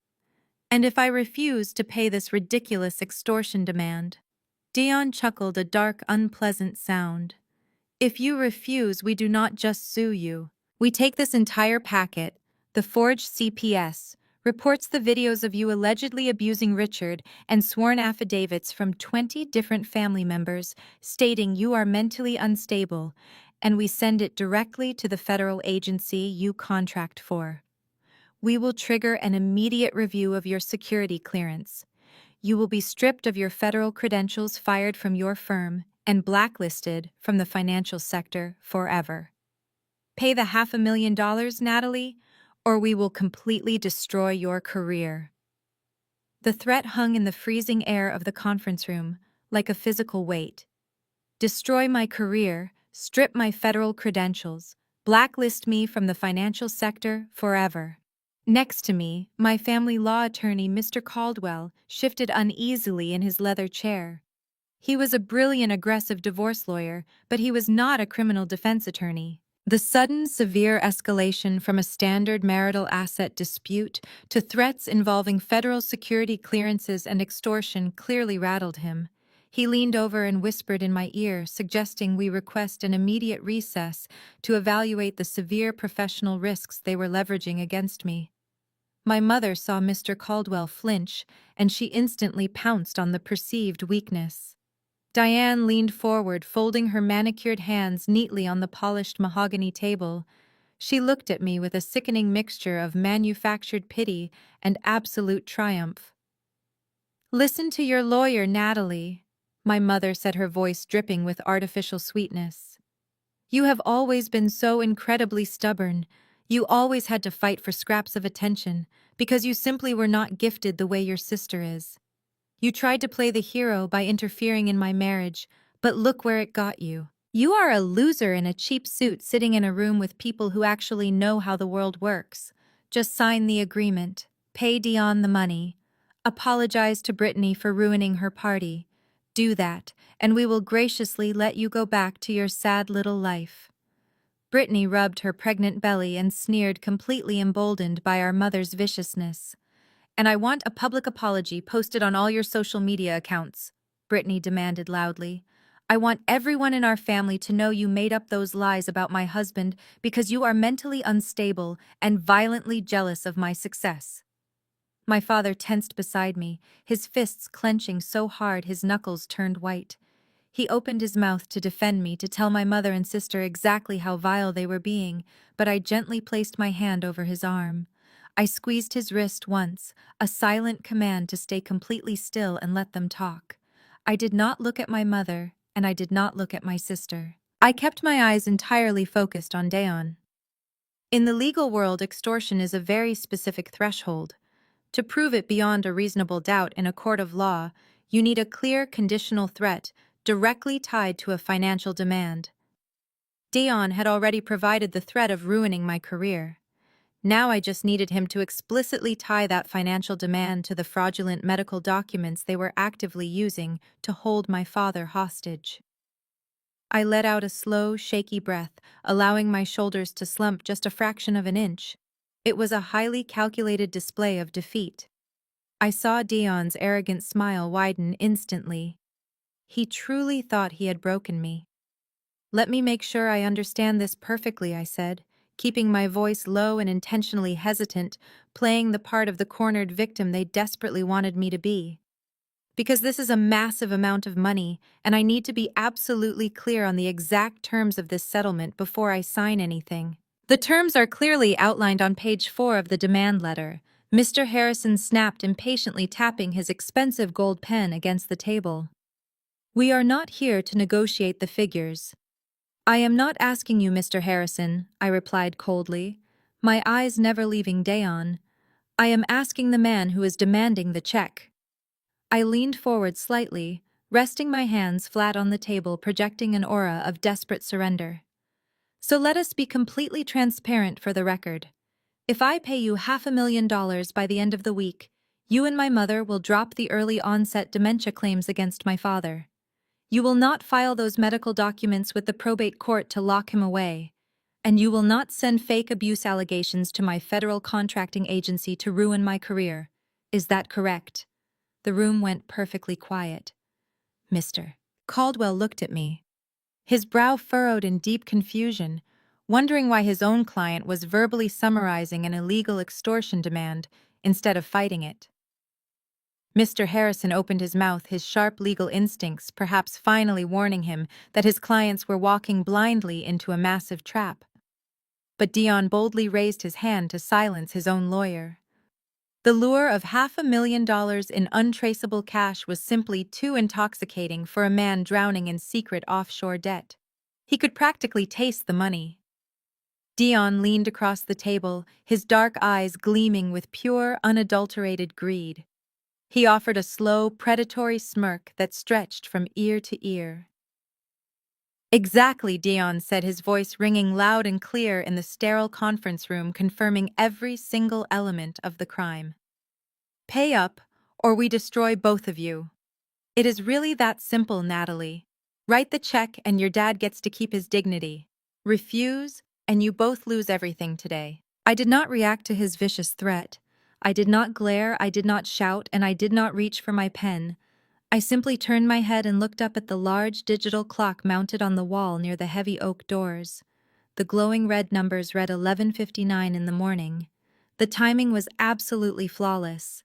"And if I refuse to pay this ridiculous extortion demand?" Dion chuckled, a dark, unpleasant sound. "If you refuse, we do not just sue you. We take this entire packet, the forged CPS, reports, the videos of you allegedly abusing Richard, and sworn affidavits from 20 different family members stating you are mentally unstable, and we send it directly to the federal agency you contract for. We will trigger an immediate review of your security clearance. You will be stripped of your federal credentials, fired from your firm, and blacklisted from the financial sector forever. Pay the $500,000, Natalie, or we will completely destroy your career. The threat hung in the freezing air of the conference room, like a physical weight. Destroy my career, strip my federal credentials, blacklist me from the financial sector forever. Next to me, my family law attorney, Mr. Caldwell, shifted uneasily in his leather chair. He was a brilliant, aggressive divorce lawyer, but he was not a criminal defense attorney. The sudden, severe escalation from a standard marital asset dispute to threats involving federal security clearances and extortion clearly rattled him. He leaned over and whispered in my ear, suggesting we request an immediate recess to evaluate the severe professional risks they were leveraging against me. My mother saw Mr. Caldwell flinch, and she instantly pounced on the perceived weakness. Diane leaned forward, folding her manicured hands neatly on the polished mahogany table. She looked at me with a sickening mixture of manufactured pity and absolute triumph. "Listen to your lawyer, Natalie," my mother said, her voice dripping with artificial sweetness. "You have always been so incredibly stubborn. You always had to fight for scraps of attention, because you simply were not gifted the way your sister is. You tried to play the hero by interfering in my marriage, but look where it got you. You are a loser in a cheap suit sitting in a room with people who actually know how the world works. Just sign the agreement, pay Dion the money, apologize to Brittany for ruining her party. Do that, and we will graciously let you go back to your sad little life." Brittany rubbed her pregnant belly and sneered, completely emboldened by our mother's viciousness. "And I want a public apology posted on all your social media accounts," Brittany demanded loudly. "I want everyone in our family to know you made up those lies about my husband because you are mentally unstable and violently jealous of my success." My father tensed beside me, his fists clenching so hard his knuckles turned white. He opened his mouth to defend me, to tell my mother and sister exactly how vile they were being, but I gently placed my hand over his arm. I squeezed his wrist once, a silent command to stay completely still and let them talk. I did not look at my mother, and I did not look at my sister. I kept my eyes entirely focused on Dayon. In the legal world, extortion is a very specific threshold. To prove it beyond a reasonable doubt in a court of law, you need a clear conditional threat directly tied to a financial demand. Dayon had already provided the threat of ruining my career. Now I just needed him to explicitly tie that financial demand to the fraudulent medical documents they were actively using to hold my father hostage. I let out a slow, shaky breath, allowing my shoulders to slump just a fraction of an inch. It was a highly calculated display of defeat. I saw Dion's arrogant smile widen instantly. He truly thought he had broken me. "Let me make sure I understand this perfectly," I said, keeping my voice low and intentionally hesitant, playing the part of the cornered victim they desperately wanted me to be. "Because this is a massive amount of money, and I need to be absolutely clear on the exact terms of this settlement before I sign anything." "The terms are clearly outlined on page 4 of the demand letter," Mr. Harrison snapped, impatiently tapping his expensive gold pen against the table. "We are not here to negotiate the figures." "I am not asking you, Mr. Harrison," I replied coldly, my eyes never leaving Dayon. "I am asking the man who is demanding the check." I leaned forward slightly, resting my hands flat on the table, projecting an aura of desperate surrender. "So let us be completely transparent for the record. If I pay you $500,000 by the end of the week, you and my mother will drop the early onset dementia claims against my father. You will not file those medical documents with the probate court to lock him away, and you will not send fake abuse allegations to my federal contracting agency to ruin my career. Is that correct?" The room went perfectly quiet. Mr. Caldwell looked at me, his brow furrowed in deep confusion, wondering why his own client was verbally summarizing an illegal extortion demand instead of fighting it. Mr. Harrison opened his mouth, his sharp legal instincts perhaps finally warning him that his clients were walking blindly into a massive trap. but Dion boldly raised his hand to silence his own lawyer. The lure of $500,000 in untraceable cash was simply too intoxicating for a man drowning in secret offshore debt. He could practically taste the money. Dion leaned across the table, his dark eyes gleaming with pure, unadulterated greed. He offered a slow, predatory smirk that stretched from ear to ear. "Exactly," Dion said, his voice ringing loud and clear in the sterile conference room, confirming every single element of the crime. "Pay up, or we destroy both of you. It is really that simple, Natalie. Write the check and your dad gets to keep his dignity. Refuse, and you both lose everything today." I did not react to his vicious threat. I did not glare, I did not shout, and I did not reach for my pen. I simply turned my head and looked up at the large digital clock mounted on the wall near the heavy oak doors. The glowing red numbers read 11:59 in the morning. The timing was absolutely flawless.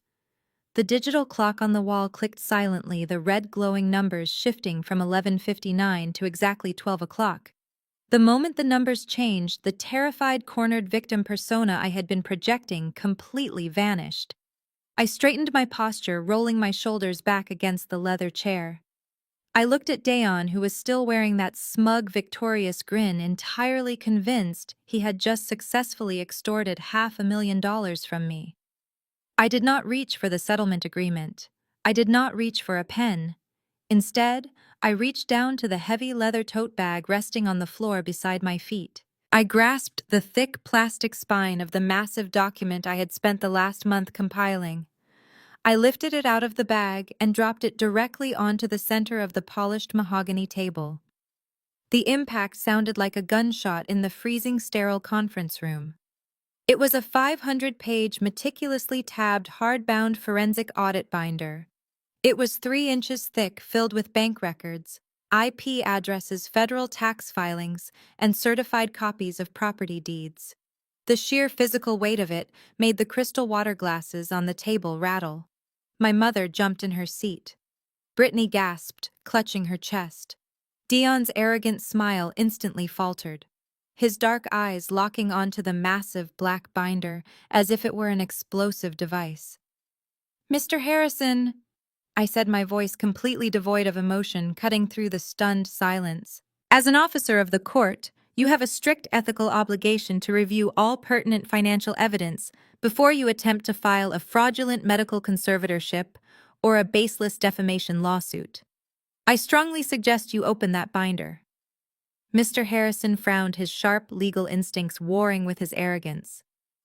The digital clock on the wall clicked silently, the red glowing numbers shifting from 11:59 to exactly 12 o'clock. The moment the numbers changed, the terrified, cornered victim persona I had been projecting completely vanished. I straightened my posture, rolling my shoulders back against the leather chair. I looked at Dayon, who was still wearing that smug, victorious grin, entirely convinced he had just successfully extorted $500,000 from me. I did not reach for the settlement agreement. I did not reach for a pen. Instead, I reached down to the heavy leather tote bag resting on the floor beside my feet. I grasped the thick plastic spine of the massive document I had spent the last month compiling. I lifted it out of the bag and dropped it directly onto the center of the polished mahogany table. The impact sounded like a gunshot in the freezing, sterile conference room. It was a 500-page, meticulously tabbed, hardbound forensic audit binder. It was 3 inches thick, filled with bank records, IP addresses, federal tax filings, and certified copies of property deeds. The sheer physical weight of it made the crystal water glasses on the table rattle. My mother jumped in her seat. Brittany gasped, clutching her chest. Dion's arrogant smile instantly faltered, his dark eyes locking onto the massive black binder as if it were an explosive device. "Mr. Harrison," I said, my voice completely devoid of emotion, cutting through the stunned silence. "As an officer of the court, you have a strict ethical obligation to review all pertinent financial evidence before you attempt to file a fraudulent medical conservatorship or a baseless defamation lawsuit. I strongly suggest you open that binder." Mr. Harrison frowned, his sharp legal instincts warring with his arrogance.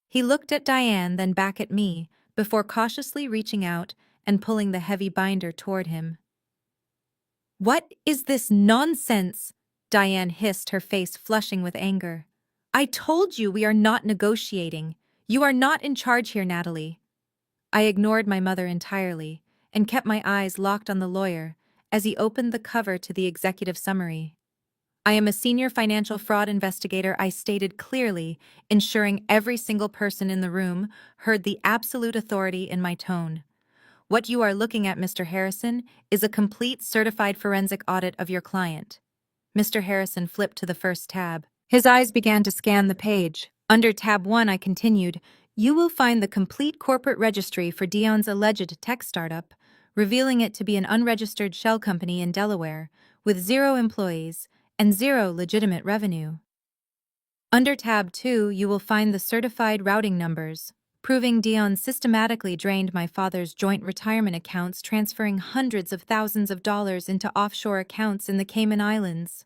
He looked at Diane, then back at me, before cautiously reaching out and pulling the heavy binder toward him. "What is this nonsense?" Diane hissed, her face flushing with anger. "I told you we are not negotiating. You are not in charge here, Natalie." I ignored my mother entirely and kept my eyes locked on the lawyer as he opened the cover to the executive summary. "I am a senior financial fraud investigator," I stated clearly, ensuring every single person in the room heard the absolute authority in my tone. "What you are looking at, Mr. Harrison, is a complete certified forensic audit of your client." Mr. Harrison flipped to the first tab. His eyes began to scan the page. Under tab 1, I continued, "You will find the complete corporate registry for Dion's alleged tech startup, revealing it to be an unregistered shell company in Delaware, with 0 employees and 0 legitimate revenue." Under tab 2, you will find the certified routing numbers, proving Dion systematically drained my father's joint retirement accounts, transferring hundreds of thousands of dollars into offshore accounts in the Cayman Islands.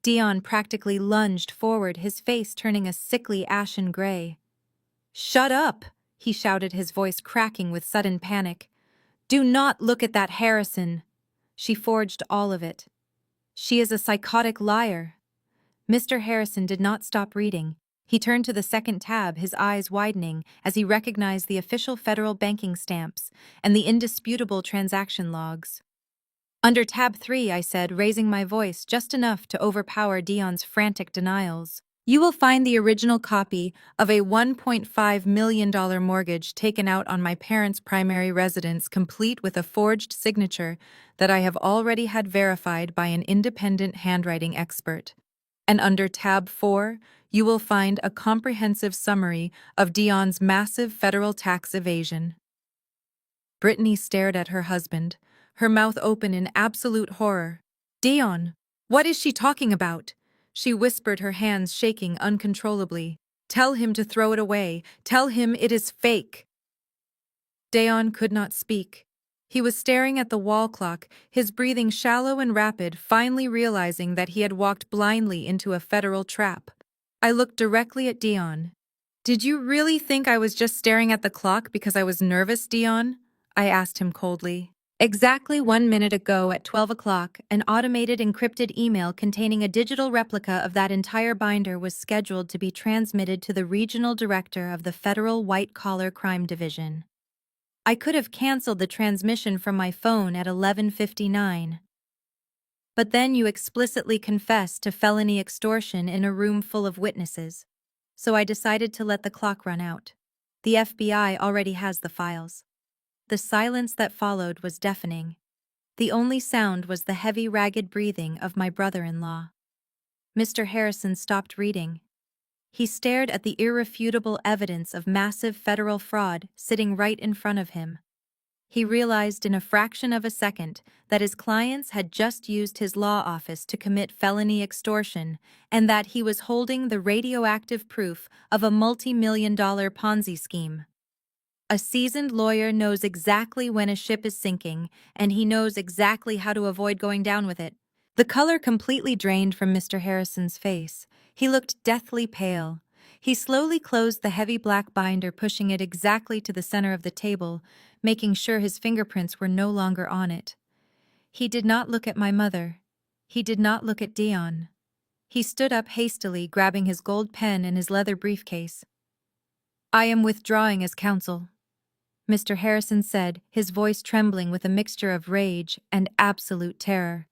Dion practically lunged forward, his face turning a sickly ashen gray. "Shut up!" he shouted, his voice cracking with sudden panic. "Do not look at that, Harrison. She forged all of it. She is a psychotic liar." Mr. Harrison did not stop reading. He turned to the second tab, his eyes widening as he recognized the official federal banking stamps and the indisputable transaction logs. Under tab 3, I said, raising my voice just enough to overpower Dion's frantic denials, "You will find the original copy of a $1.5 million mortgage taken out on my parents' primary residence, complete with a forged signature that I have already had verified by an independent handwriting expert." And under tab 4, you will find a comprehensive summary of Dion's massive federal tax evasion. Brittany stared at her husband, her mouth open in absolute horror. Dion, what is she talking about? She whispered, her hands shaking uncontrollably. Tell him to throw it away. Tell him it is fake. Dion could not speak. He was staring at the wall clock, his breathing shallow and rapid, finally realizing that he had walked blindly into a federal trap. I looked directly at Dion. Did you really think I was just staring at the clock because I was nervous, Dion? I asked him coldly. Exactly 1 minute ago at 12 o'clock, an automated encrypted email containing a digital replica of that entire binder was scheduled to be transmitted to the regional director of the Federal White Collar Crime Division. I could have canceled the transmission from my phone at 11:59. But then you explicitly confessed to felony extortion in a room full of witnesses. So I decided to let the clock run out. The FBI already has the files. The silence that followed was deafening. The only sound was the heavy, ragged breathing of my brother-in-law. Mr. Harrison stopped reading. He stared at the irrefutable evidence of massive federal fraud sitting right in front of him. He realized in a fraction of a second that his clients had just used his law office to commit felony extortion and that he was holding the radioactive proof of a multi-million-dollar Ponzi scheme. A seasoned lawyer knows exactly when a ship is sinking, and he knows exactly how to avoid going down with it. The color completely drained from Mr. Harrison's face. He looked deathly pale. He slowly closed the heavy black binder, pushing it exactly to the center of the table, making sure his fingerprints were no longer on it. He did not look at my mother. He did not look at Dion. He stood up hastily, grabbing his gold pen and his leather briefcase. I am withdrawing as counsel, Mr. Harrison said, his voice trembling with a mixture of rage and absolute terror.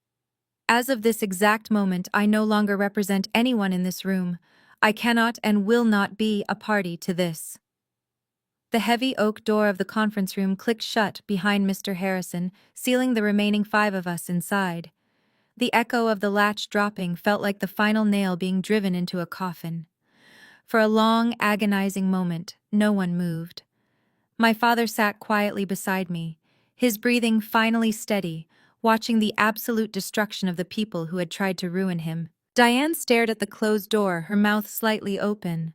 As of this exact moment, I no longer represent anyone in this room. I cannot and will not be a party to this. The heavy oak door of the conference room clicked shut behind Mr. Harrison, sealing the remaining 5 of us inside. The echo of the latch dropping felt like the final nail being driven into a coffin. For a long, agonizing moment, no one moved. My father sat quietly beside me, his breathing finally steady, watching the absolute destruction of the people who had tried to ruin him. Diane stared at the closed door, her mouth slightly open.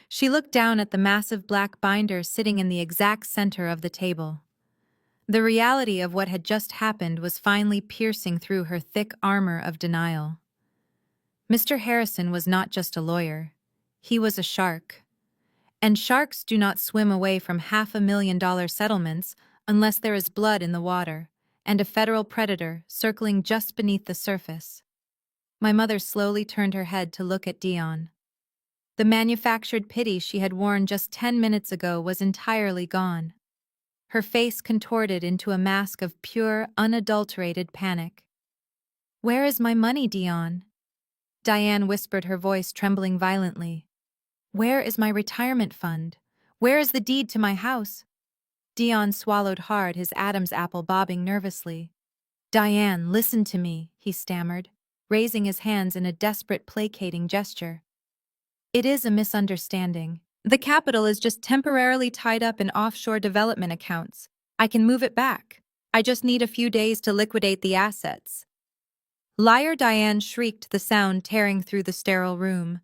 She looked down at the massive black binder sitting in the exact center of the table. The reality of what had just happened was finally piercing through her thick armor of denial. Mr. Harrison was not just a lawyer. He was a shark. And sharks do not swim away from $500,000 settlements unless there is blood in the water, and a federal predator circling just beneath the surface. My mother slowly turned her head to look at Dion. The manufactured pity she had worn just 10 minutes ago was entirely gone. Her face contorted into a mask of pure, unadulterated panic. Where is my money, Dion? Diane whispered, her voice trembling violently. Where is my retirement fund? Where is the deed to my house? Dion swallowed hard, his Adam's apple bobbing nervously. Diane, listen to me, he stammered, raising his hands in a desperate, placating gesture. It is a misunderstanding. The capital is just temporarily tied up in offshore development accounts. I can move it back. I just need a few days to liquidate the assets. Liar, Diane shrieked, the sound tearing through the sterile room.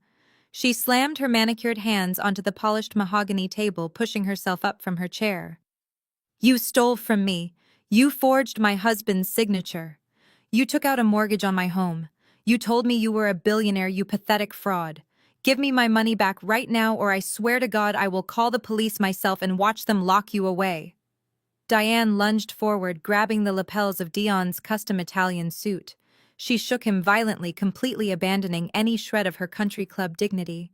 She slammed her manicured hands onto the polished mahogany table, pushing herself up from her chair. You stole from me. You forged my husband's signature. You took out a mortgage on my home. You told me you were a billionaire, you pathetic fraud. Give me my money back right now, or I swear to God I will call the police myself and watch them lock you away. Diane lunged forward, grabbing the lapels of Dion's custom Italian suit. She shook him violently, completely abandoning any shred of her country club dignity.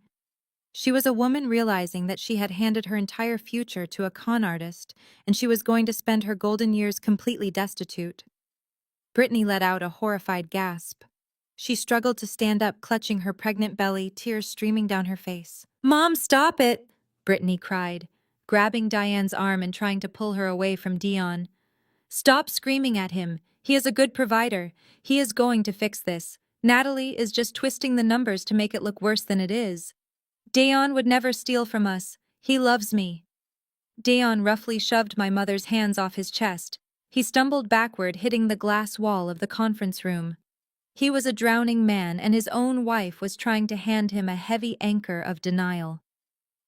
She was a woman realizing that she had handed her entire future to a con artist, and she was going to spend her golden years completely destitute. Brittany let out a horrified gasp. She struggled to stand up, clutching her pregnant belly, tears streaming down her face. Mom, stop it! Brittany cried, grabbing Diane's arm and trying to pull her away from Dion. Stop screaming at him. He is a good provider. He is going to fix this. Natalie is just twisting the numbers to make it look worse than it is. Dayon would never steal from us. He loves me. Dayon roughly shoved my mother's hands off his chest. He stumbled backward, hitting the glass wall of the conference room. He was a drowning man, and his own wife was trying to hand him a heavy anchor of denial.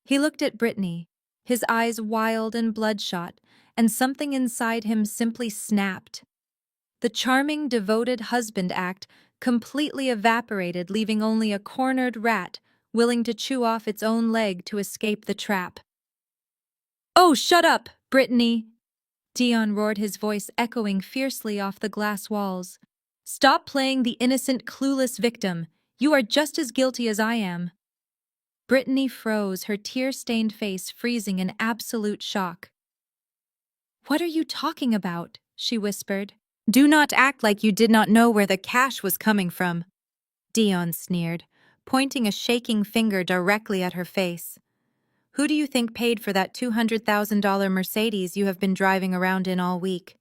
He looked at Brittany, his eyes wild and bloodshot, and something inside him simply snapped. The charming, devoted husband act completely evaporated, leaving only a cornered rat willing to chew off its own leg to escape the trap. "Oh, shut up, Brittany!" Dion roared, his voice echoing fiercely off the glass walls. "Stop playing the innocent, clueless victim. You are just as guilty as I am." Brittany froze, her tear-stained face freezing in absolute shock. "What are you talking about?" she whispered. "Do not act like you did not know where the cash was coming from," Dion sneered, pointing a shaking finger directly at her face. "Who do you think paid for that $200,000 Mercedes you have been driving around in all week?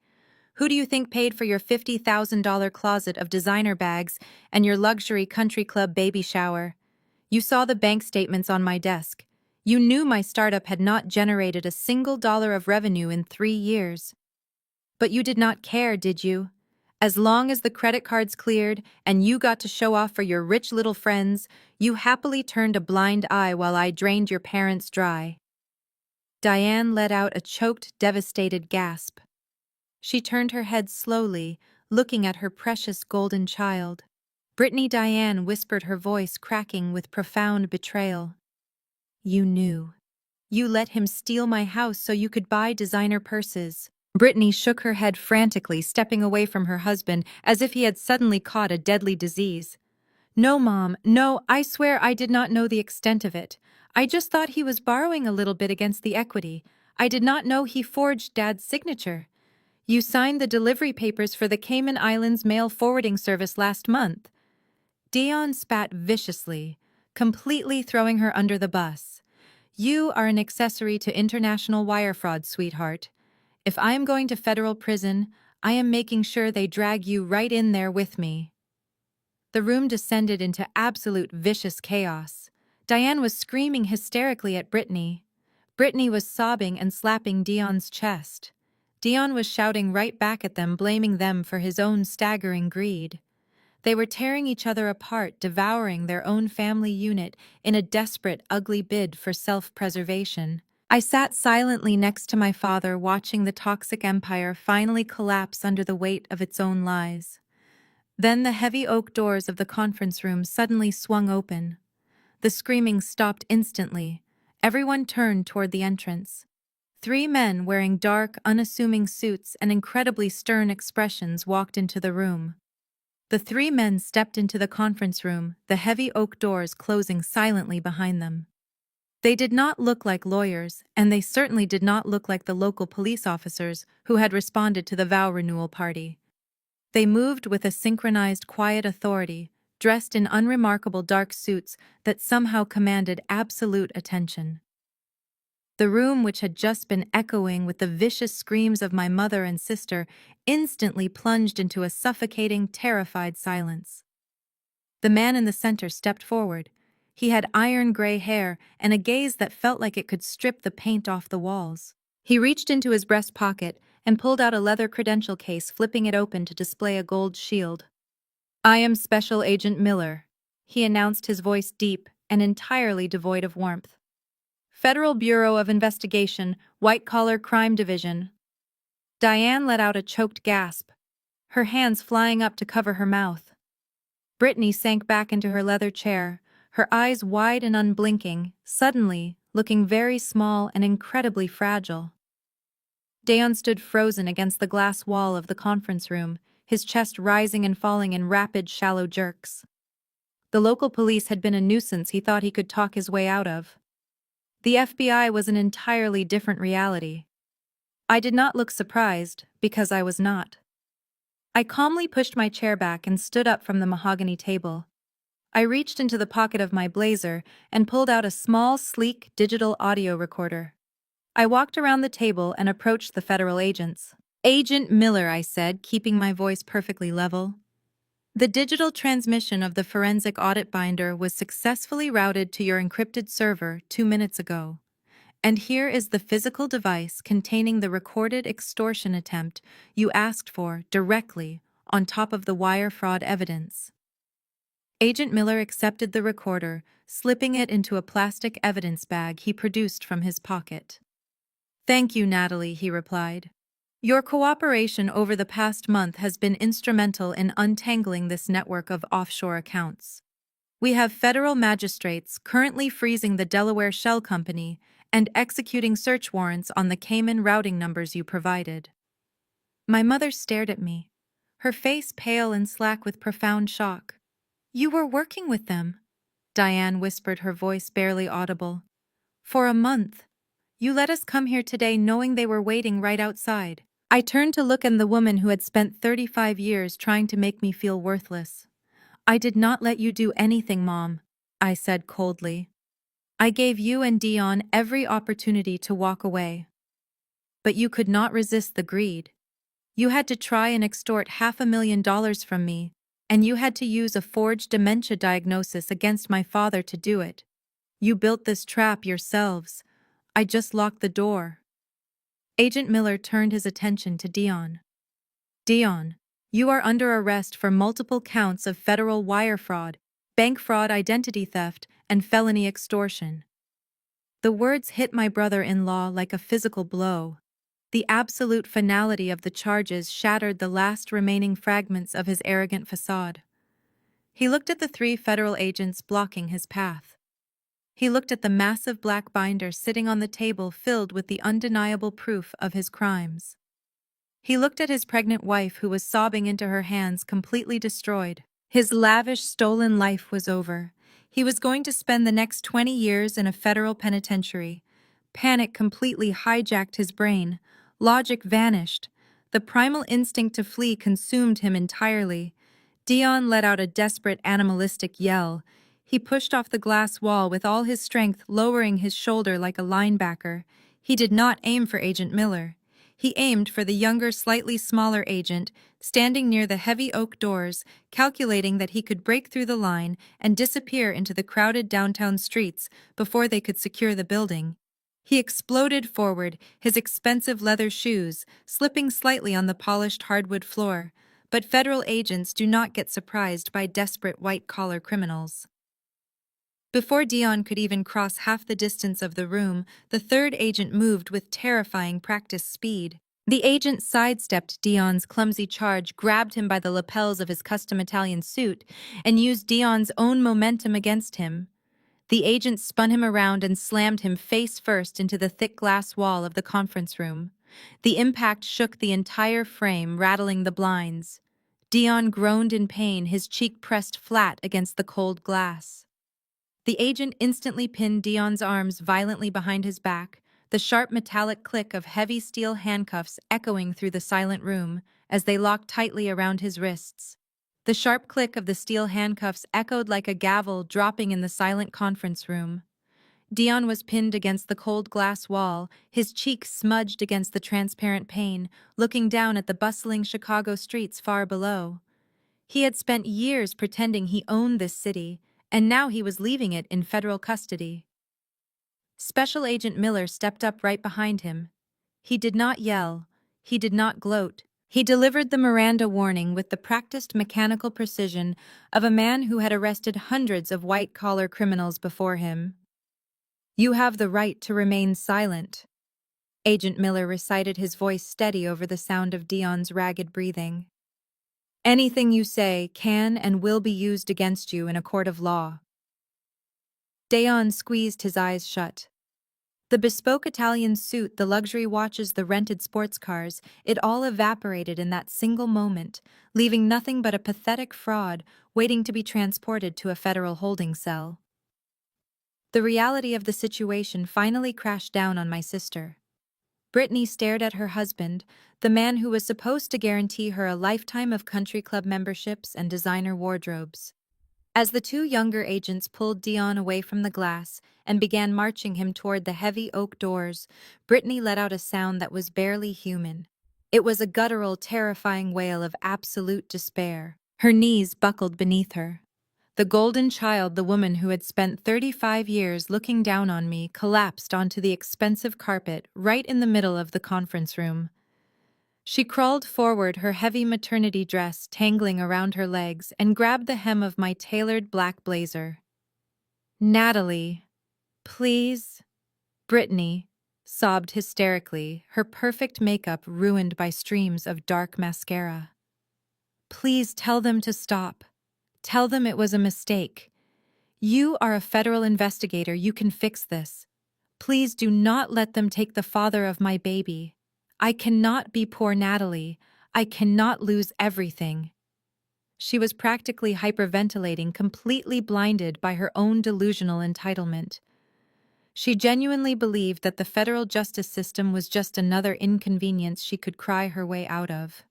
Who do you think paid for your $50,000 closet of designer bags and your luxury country club baby shower? You saw the bank statements on my desk. You knew my startup had not generated a single dollar of revenue in 3 years. But you did not care, did you? As long as the credit cards cleared and you got to show off for your rich little friends, you happily turned a blind eye while I drained your parents dry." Diane let out a choked, devastated gasp. She turned her head slowly, looking at her precious golden child. Brittany Diane whispered, her voice cracking with profound betrayal. "You knew. You let him steal my house so you could buy designer purses." Brittany shook her head frantically, stepping away from her husband as if he had suddenly caught a deadly disease. "No, Mom, no, I swear I did not know the extent of it. I just thought he was borrowing a little bit against the equity. I did not know he forged Dad's signature. You signed the delivery papers for the Cayman Islands mail forwarding service last month." Dion spat viciously, completely throwing her under the bus. "You are an accessory to international wire fraud, sweetheart. If I am going to federal prison, I am making sure they drag you right in there with me." The room descended into absolute vicious chaos. Diane was screaming hysterically at Brittany. Brittany was sobbing and slapping Dion's chest. Dion was shouting right back at them, blaming them for his own staggering greed. They were tearing each other apart, devouring their own family unit in a desperate, ugly bid for self-preservation. I sat silently next to my father, watching the toxic empire finally collapse under the weight of its own lies. Then the heavy oak doors of the conference room suddenly swung open. The screaming stopped instantly. Everyone turned toward the entrance. 3 men wearing dark, unassuming suits and incredibly stern expressions walked into the room. The 3 men stepped into the conference room, the heavy oak doors closing silently behind them. They did not look like lawyers, and they certainly did not look like the local police officers who had responded to the vow renewal party. They moved with a synchronized, quiet authority, dressed in unremarkable dark suits that somehow commanded absolute attention. The room, which had just been echoing with the vicious screams of my mother and sister, instantly plunged into a suffocating, terrified silence. The man in the center stepped forward. He had iron-gray hair and a gaze that felt like it could strip the paint off the walls. He reached into his breast pocket and pulled out a leather credential case, flipping it open to display a gold shield. "I am Special Agent Miller," he announced, his voice deep and entirely devoid of warmth. "Federal Bureau of Investigation, White Collar Crime Division." Diane let out a choked gasp, her hands flying up to cover her mouth. Brittany sank back into her leather chair, her eyes wide and unblinking, suddenly looking very small and incredibly fragile. Dayon stood frozen against the glass wall of the conference room, his chest rising and falling in rapid, shallow jerks. The local police had been a nuisance he thought he could talk his way out of. The FBI was an entirely different reality. I did not look surprised, because I was not. I calmly pushed my chair back and stood up from the mahogany table. I reached into the pocket of my blazer and pulled out a small, sleek digital audio recorder. I walked around the table and approached the federal agents. "Agent Miller," I said, keeping my voice perfectly level. The digital transmission of the forensic audit binder was successfully routed to your encrypted server 2 minutes ago. And here is the physical device containing the recorded extortion attempt you asked for directly on top of the wire fraud evidence. Agent Miller accepted the recorder, slipping it into a plastic evidence bag he produced from his pocket. "Thank you, Natalie," he replied. "Your cooperation over the past month has been instrumental in untangling this network of offshore accounts. We have federal magistrates currently freezing the Delaware Shell Company and executing search warrants on the Cayman routing numbers you provided." My mother stared at me, her face pale and slack with profound shock. "You were working with them," Diane whispered, her voice barely audible. "For a month. You let us come here today knowing they were waiting right outside." I turned to look at the woman who had spent 35 years trying to make me feel worthless. "I did not let you do anything, Mom," I said coldly. "I gave you and Dion every opportunity to walk away. But you could not resist the greed. You had to try and extort $500,000 from me, and you had to use a forged dementia diagnosis against my father to do it. You built this trap yourselves. I just locked the door." Agent Miller turned his attention to Dion. "Dion, you are under arrest for multiple counts of federal wire fraud, bank fraud, identity theft, and felony extortion." The words hit my brother-in-law like a physical blow. The absolute finality of the charges shattered the last remaining fragments of his arrogant facade. He looked at the 3 federal agents blocking his path. He looked at the massive black binder sitting on the table filled with the undeniable proof of his crimes. He looked at his pregnant wife who was sobbing into her hands, completely destroyed. His lavish, stolen life was over. He was going to spend the next 20 years in a federal penitentiary. Panic completely hijacked his brain. Logic vanished. The primal instinct to flee consumed him entirely. Dion let out a desperate, animalistic yell. He pushed off the glass wall with all his strength, lowering his shoulder like a linebacker. He did not aim for Agent Miller. He aimed for the younger, slightly smaller agent, standing near the heavy oak doors, calculating that he could break through the line and disappear into the crowded downtown streets before they could secure the building. He exploded forward, his expensive leather shoes slipping slightly on the polished hardwood floor. But federal agents do not get surprised by desperate white-collar criminals. Before Dion could even cross half the distance of the room, the 3rd agent moved with terrifying practice speed. The agent sidestepped Dion's clumsy charge, grabbed him by the lapels of his custom Italian suit, and used Dion's own momentum against him. The agent spun him around and slammed him face first into the thick glass wall of the conference room. The impact shook the entire frame, rattling the blinds. Dion groaned in pain, his cheek pressed flat against the cold glass. The agent instantly pinned Dion's arms violently behind his back, the sharp metallic click of heavy steel handcuffs echoing through the silent room as they locked tightly around his wrists. The sharp click of the steel handcuffs echoed like a gavel dropping in the silent conference room. Dion was pinned against the cold glass wall, his cheek smudged against the transparent pane, looking down at the bustling Chicago streets far below. He had spent years pretending he owned this city, and now he was leaving it in federal custody. Special Agent Miller stepped up right behind him. He did not yell. He did not gloat. He delivered the Miranda warning with the practiced mechanical precision of a man who had arrested hundreds of white-collar criminals before him. "You have the right to remain silent." Agent Miller recited, his voice steady over the sound of Dion's ragged breathing. "Anything you say can and will be used against you in a court of law." Dion squeezed his eyes shut. The bespoke Italian suit, the luxury watches, the rented sports cars, it all evaporated in that single moment, leaving nothing but a pathetic fraud waiting to be transported to a federal holding cell. The reality of the situation finally crashed down on my sister. Brittany stared at her husband, the man who was supposed to guarantee her a lifetime of country club memberships and designer wardrobes. As the 2 younger agents pulled Dion away from the glass and began marching him toward the heavy oak doors, Brittany let out a sound that was barely human. It was a guttural, terrifying wail of absolute despair. Her knees buckled beneath her. The golden child, the woman who had spent 35 years looking down on me, collapsed onto the expensive carpet right in the middle of the conference room. She crawled forward, her heavy maternity dress tangling around her legs, and grabbed the hem of my tailored black blazer. "Natalie, please." Brittany sobbed hysterically, her perfect makeup ruined by streams of dark mascara. "Please tell them to stop. Tell them it was a mistake. You are a federal investigator. You can fix this. Please do not let them take the father of my baby. I cannot be poor Natalie. I cannot lose everything." She was practically hyperventilating, completely blinded by her own delusional entitlement. She genuinely believed that the federal justice system was just another inconvenience she could cry her way out of.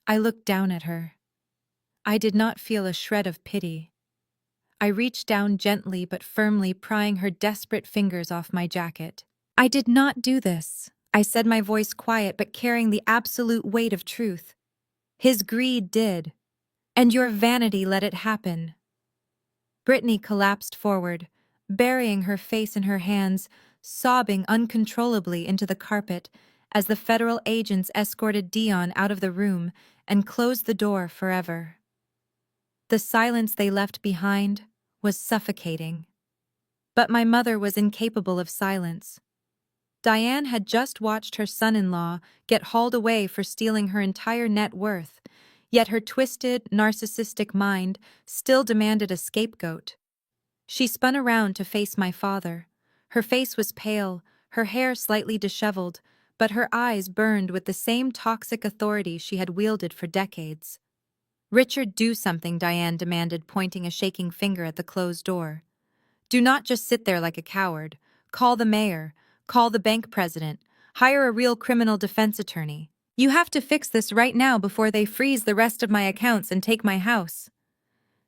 I looked down at her. I did not feel a shred of pity. I reached down gently but firmly, prying her desperate fingers off my jacket. "I did not do this," I said, my voice quiet but carrying the absolute weight of truth. "His greed did, and your vanity let it happen." Brittany collapsed forward, burying her face in her hands, sobbing uncontrollably into the carpet as the federal agents escorted Dion out of the room and closed the door forever. The silence they left behind was suffocating. But my mother was incapable of silence. Diane had just watched her son-in-law get hauled away for stealing her entire net worth, yet her twisted, narcissistic mind still demanded a scapegoat. She spun around to face my father. Her face was pale, her hair slightly disheveled, but her eyes burned with the same toxic authority she had wielded for decades. "Richard, do something," Diane demanded, pointing a shaking finger at the closed door. "Do not just sit there like a coward. Call the mayor. Call the bank president. Hire a real criminal defense attorney. You have to fix this right now before they freeze the rest of my accounts and take my house."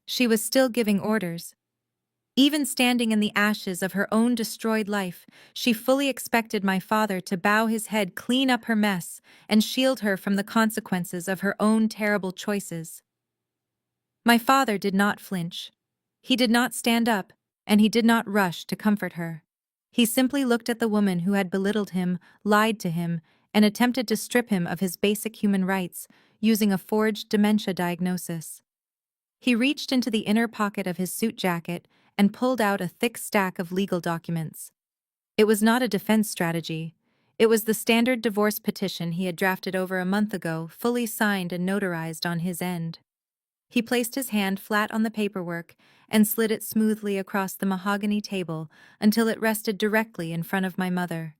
She was still giving orders. Even standing in the ashes of her own destroyed life, she fully expected my father to bow his head, clean up her mess, and shield her from the consequences of her own terrible choices. My father did not flinch. He did not stand up, and he did not rush to comfort her. He simply looked at the woman who had belittled him, lied to him, and attempted to strip him of his basic human rights using a forged dementia diagnosis. He reached into the inner pocket of his suit jacket and pulled out a thick stack of legal documents. It was not a defense strategy. It was the standard divorce petition he had drafted over a month ago, fully signed and notarized on his end. He placed his hand flat on the paperwork and slid it smoothly across the mahogany table until it rested directly in front of my mother.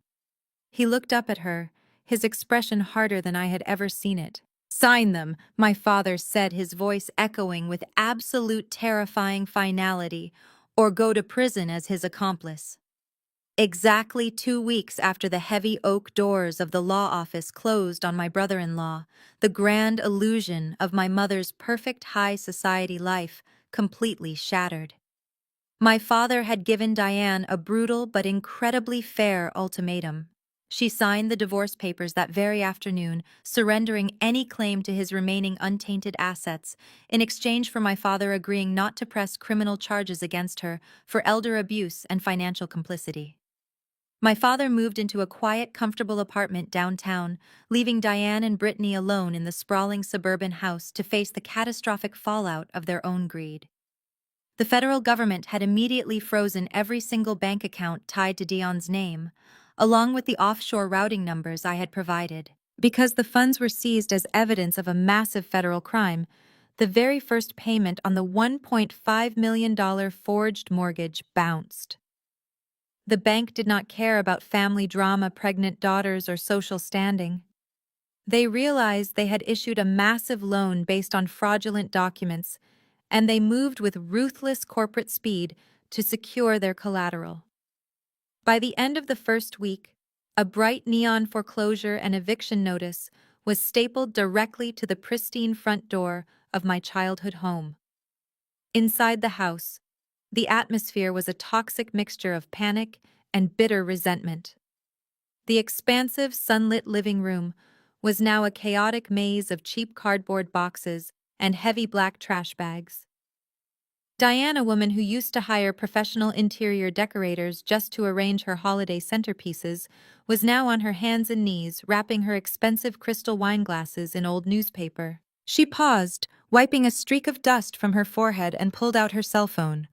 He looked up at her, his expression harder than I had ever seen it. "Sign them," my father said, his voice echoing with absolute terrifying finality, "or go to prison as his accomplice." Exactly 2 weeks after the heavy oak doors of the law office closed on my brother-in-law, the grand illusion of my mother's perfect high society life completely shattered. My father had given Diane a brutal but incredibly fair ultimatum. She signed the divorce papers that very afternoon, surrendering any claim to his remaining untainted assets, in exchange for my father agreeing not to press criminal charges against her for elder abuse and financial complicity. My father moved into a quiet, comfortable apartment downtown, leaving Diane and Brittany alone in the sprawling suburban house to face the catastrophic fallout of their own greed. The federal government had immediately frozen every single bank account tied to Dion's name, along with the offshore routing numbers I had provided. Because the funds were seized as evidence of a massive federal crime, the very first payment on the $1.5 million forged mortgage bounced. The bank did not care about family drama, pregnant daughters, or social standing. They realized they had issued a massive loan based on fraudulent documents, and they moved with ruthless corporate speed to secure their collateral. By the end of the first week, a bright neon foreclosure and eviction notice was stapled directly to the pristine front door of my childhood home. Inside the house, the atmosphere was a toxic mixture of panic and bitter resentment. The expansive, sunlit living room was now a chaotic maze of cheap cardboard boxes and heavy black trash bags. Diane, a woman who used to hire professional interior decorators just to arrange her holiday centerpieces, was now on her hands and knees wrapping her expensive crystal wine glasses in old newspaper. She paused, wiping a streak of dust from her forehead, and pulled out her cell phone.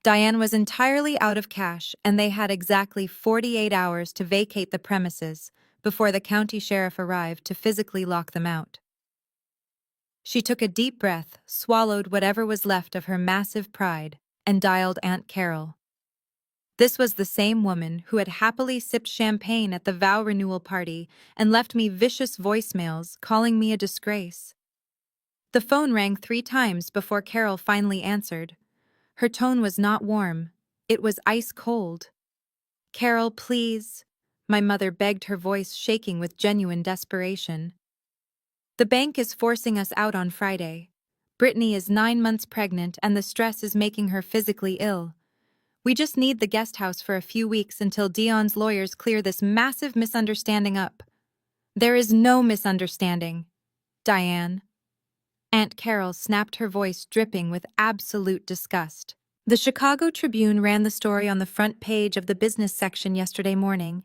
Diane was entirely out of cash, and they had exactly 48 hours to vacate the premises before the county sheriff arrived to physically lock them out. She took a deep breath, swallowed whatever was left of her massive pride, and dialed Aunt Carol. This was the same woman who had happily sipped champagne at the vow renewal party and left me vicious voicemails calling me a disgrace. The phone rang 3 times before Carol finally answered. Her tone was not warm. It was ice cold. "Carol, please," my mother begged, her voice shaking with genuine desperation. "The bank is forcing us out on Friday. Brittany is 9 months pregnant and the stress is making her physically ill. We just need the guest house for a few weeks until Dion's lawyers clear this massive misunderstanding up." "There is no misunderstanding, Diane." Aunt Carol snapped, her voice dripping with absolute disgust. The Chicago Tribune ran the story on the front page of the business section yesterday morning.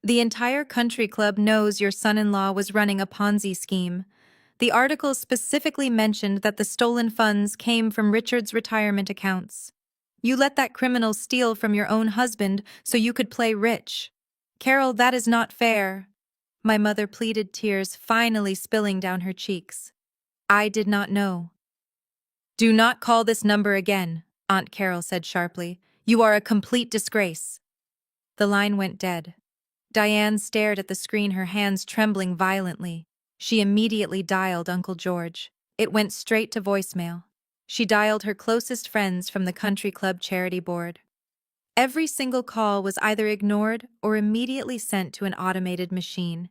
"The entire country club knows your son-in-law was running a Ponzi scheme. The article specifically mentioned that the stolen funds came from Richard's retirement accounts. You let that criminal steal from your own husband so you could play rich. Carol, that is not fair." My mother pleaded, tears finally spilling down her cheeks. "I did not know." "Do not call this number again," Aunt Carol said sharply. "You are a complete disgrace." The line went dead. Diane stared at the screen, her hands trembling violently. She immediately dialed Uncle George. It went straight to voicemail. She dialed her closest friends from the country club charity board. Every single call was either ignored or immediately sent to an automated machine.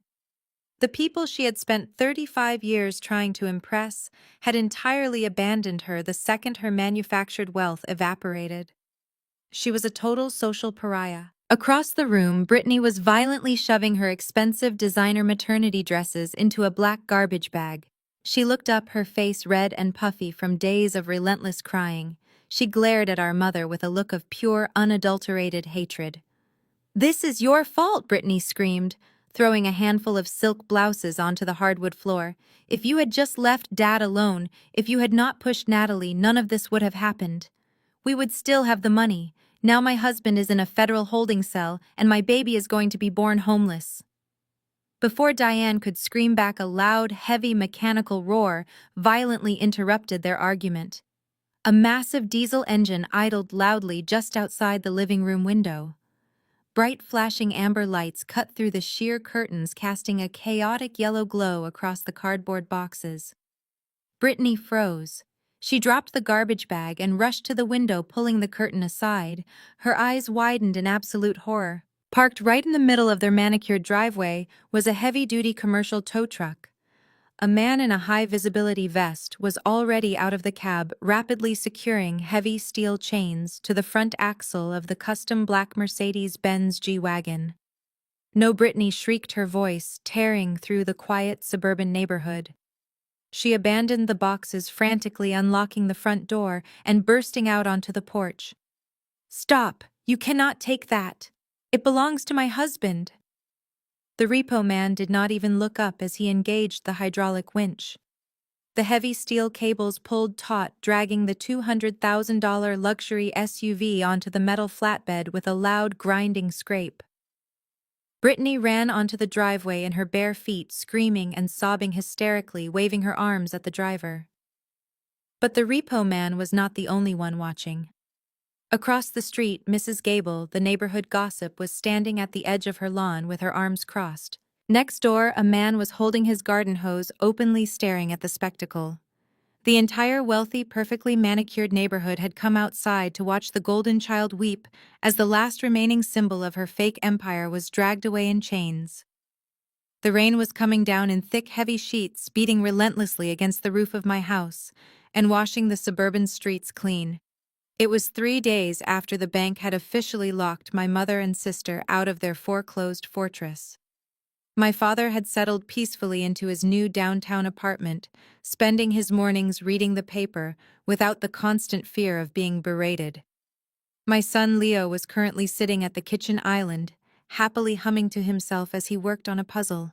The people she had spent 35 years trying to impress had entirely abandoned her the second her manufactured wealth evaporated. She was a total social pariah. Across the room, Brittany was violently shoving her expensive designer maternity dresses into a black garbage bag. She looked up, her face red and puffy from days of relentless crying. She glared at our mother with a look of pure, unadulterated hatred. "This is your fault," Brittany screamed, throwing a handful of silk blouses onto the hardwood floor. "If you had just left Dad alone, if you had not pushed Natalie, none of this would have happened. We would still have the money. Now my husband is in a federal holding cell, and my baby is going to be born homeless." Before Diane could scream back, a loud, heavy mechanical roar violently interrupted their argument. A massive diesel engine idled loudly just outside the living room window. Bright flashing amber lights cut through the sheer curtains, casting a chaotic yellow glow across the cardboard boxes. Brittany froze. She dropped the garbage bag and rushed to the window, pulling the curtain aside. Her eyes widened in absolute horror. Parked right in the middle of their manicured driveway was a heavy-duty commercial tow truck. A man in a high-visibility vest was already out of the cab, rapidly securing heavy steel chains to the front axle of the custom black Mercedes-Benz G-Wagon. "No!" Brittany shrieked, her voice tearing through the quiet suburban neighborhood. She abandoned the boxes, frantically unlocking the front door and bursting out onto the porch. "Stop! You cannot take that! It belongs to my husband!" The repo man did not even look up as he engaged the hydraulic winch. The heavy steel cables pulled taut, dragging the $200,000 luxury SUV onto the metal flatbed with a loud, grinding scrape. Brittany ran onto the driveway in her bare feet, screaming and sobbing hysterically, waving her arms at the driver. But the repo man was not the only one watching. Across the street, Mrs. Gable, the neighborhood gossip, was standing at the edge of her lawn with her arms crossed. Next door, a man was holding his garden hose, openly staring at the spectacle. The entire wealthy, perfectly manicured neighborhood had come outside to watch the golden child weep as the last remaining symbol of her fake empire was dragged away in chains. The rain was coming down in thick, heavy sheets, beating relentlessly against the roof of my house and washing the suburban streets clean. It was 3 days after the bank had officially locked my mother and sister out of their foreclosed fortress. My father had settled peacefully into his new downtown apartment, spending his mornings reading the paper without the constant fear of being berated. My son Leo was currently sitting at the kitchen island, happily humming to himself as he worked on a puzzle.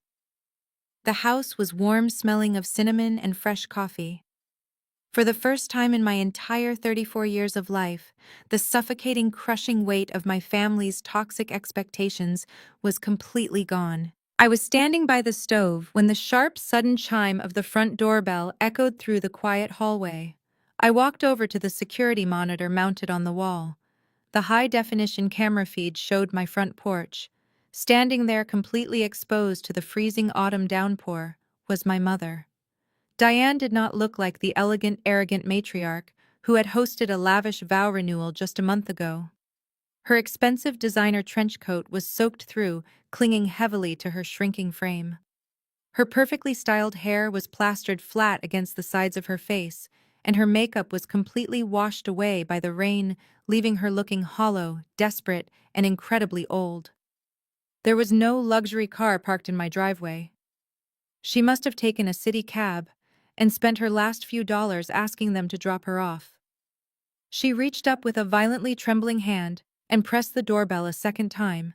The house was warm, smelling of cinnamon and fresh coffee. For the first time in my entire 34 years of life, the suffocating, crushing weight of my family's toxic expectations was completely gone. I was standing by the stove when the sharp, sudden chime of the front doorbell echoed through the quiet hallway. I walked over to the security monitor mounted on the wall. The high-definition camera feed showed my front porch. Standing there completely exposed to the freezing autumn downpour was my mother. Diane did not look like the elegant, arrogant matriarch who had hosted a lavish vow renewal just a month ago. Her expensive designer trench coat was soaked through, clinging heavily to her shrinking frame. Her perfectly styled hair was plastered flat against the sides of her face, and her makeup was completely washed away by the rain, leaving her looking hollow, desperate, and incredibly old. There was no luxury car parked in my driveway. She must have taken a city cab and spent her last few dollars asking them to drop her off. She reached up with a violently trembling hand and pressed the doorbell a second time.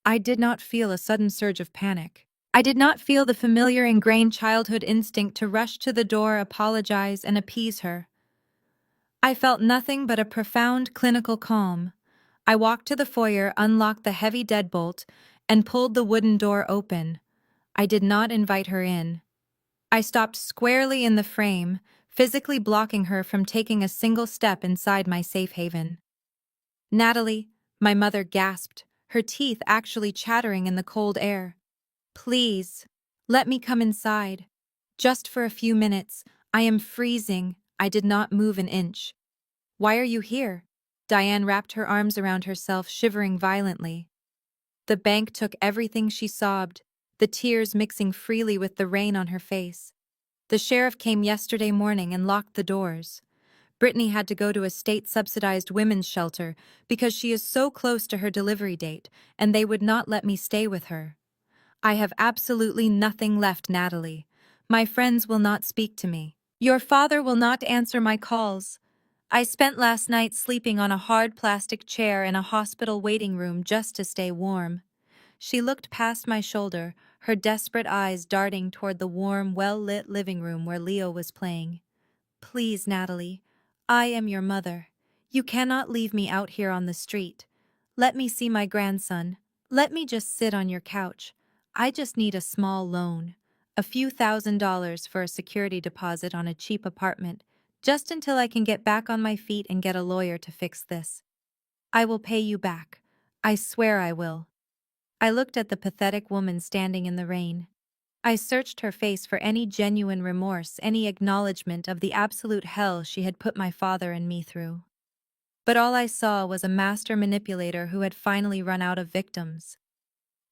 I did not feel a sudden surge of panic. I did not feel the familiar ingrained childhood instinct to rush to the door, apologize, and appease her. I felt nothing but a profound clinical calm. I walked to the foyer, unlocked the heavy deadbolt, and pulled the wooden door open. I did not invite her in. I stopped squarely in the frame, physically blocking her from taking a single step inside my safe haven. "Natalie," my mother gasped, her teeth actually chattering in the cold air. "Please, let me come inside. Just for a few minutes. I am freezing." I did not move an inch. "Why are you here?" Diane wrapped her arms around herself, shivering violently. The bank took everything, she sobbed, the tears mixing freely with the rain on her face. "The sheriff came yesterday morning and locked the doors. Brittany had to go to a state-subsidized women's shelter because she is so close to her delivery date, and they would not let me stay with her. I have absolutely nothing left, Natalie. My friends will not speak to me. Your father will not answer my calls. I spent last night sleeping on a hard plastic chair in a hospital waiting room just to stay warm." She looked past my shoulder, her desperate eyes darting toward the warm, well-lit living room where Leo was playing. "Please, Natalie, I am your mother. You cannot leave me out here on the street. Let me see my grandson. Let me just sit on your couch. I just need a small loan. A few $1,000s for a security deposit on a cheap apartment, just until I can get back on my feet and get a lawyer to fix this. I will pay you back. I swear I will." I looked at the pathetic woman standing in the rain. I searched her face for any genuine remorse, any acknowledgement of the absolute hell she had put my father and me through. But all I saw was a master manipulator who had finally run out of victims.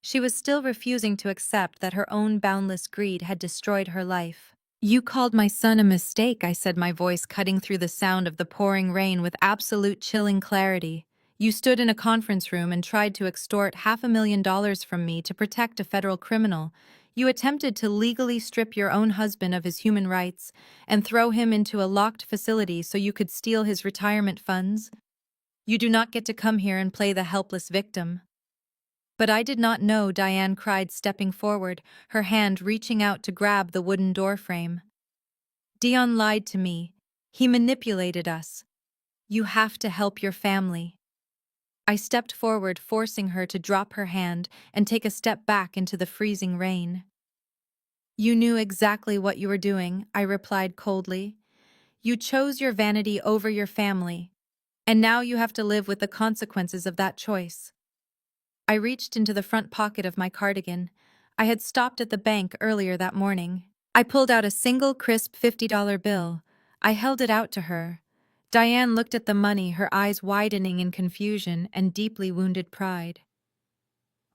She was still refusing to accept that her own boundless greed had destroyed her life. "You called my son a mistake," I said, my voice cutting through the sound of the pouring rain with absolute chilling clarity. "You stood in a conference room and tried to extort $500,000 from me to protect a federal criminal. You attempted to legally strip your own husband of his human rights and throw him into a locked facility so you could steal his retirement funds. You do not get to come here and play the helpless victim." "But I did not know," Diane cried, stepping forward, her hand reaching out to grab the wooden doorframe. "Dion lied to me. He manipulated us. You have to help your family." I stepped forward, forcing her to drop her hand and take a step back into the freezing rain. "You knew exactly what you were doing," I replied coldly. "You chose your vanity over your family, and now you have to live with the consequences of that choice." I reached into the front pocket of my cardigan. I had stopped at the bank earlier that morning. I pulled out a single crisp $50 bill. I held it out to her. Diane looked at the money, her eyes widening in confusion and deeply wounded pride.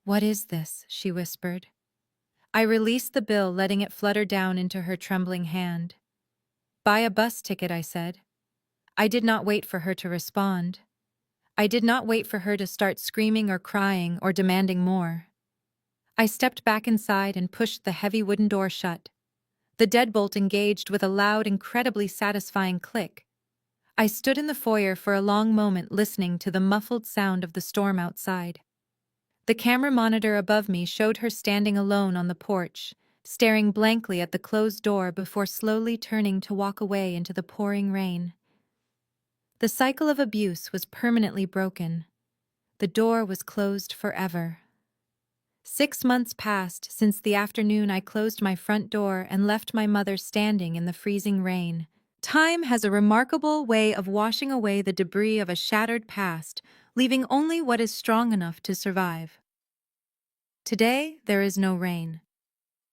"What is this?" she whispered. I released the bill, letting it flutter down into her trembling hand. "Buy a bus ticket," I said. I did not wait for her to respond. I did not wait for her to start screaming or crying or demanding more. I stepped back inside and pushed the heavy wooden door shut. The deadbolt engaged with a loud, incredibly satisfying click. I stood in the foyer for a long moment listening to the muffled sound of the storm outside. The camera monitor above me showed her standing alone on the porch, staring blankly at the closed door before slowly turning to walk away into the pouring rain. The cycle of abuse was permanently broken. The door was closed forever. 6 months passed since the afternoon I closed my front door and left my mother standing in the freezing rain. Time has a remarkable way of washing away the debris of a shattered past, leaving only what is strong enough to survive. Today, there is no rain.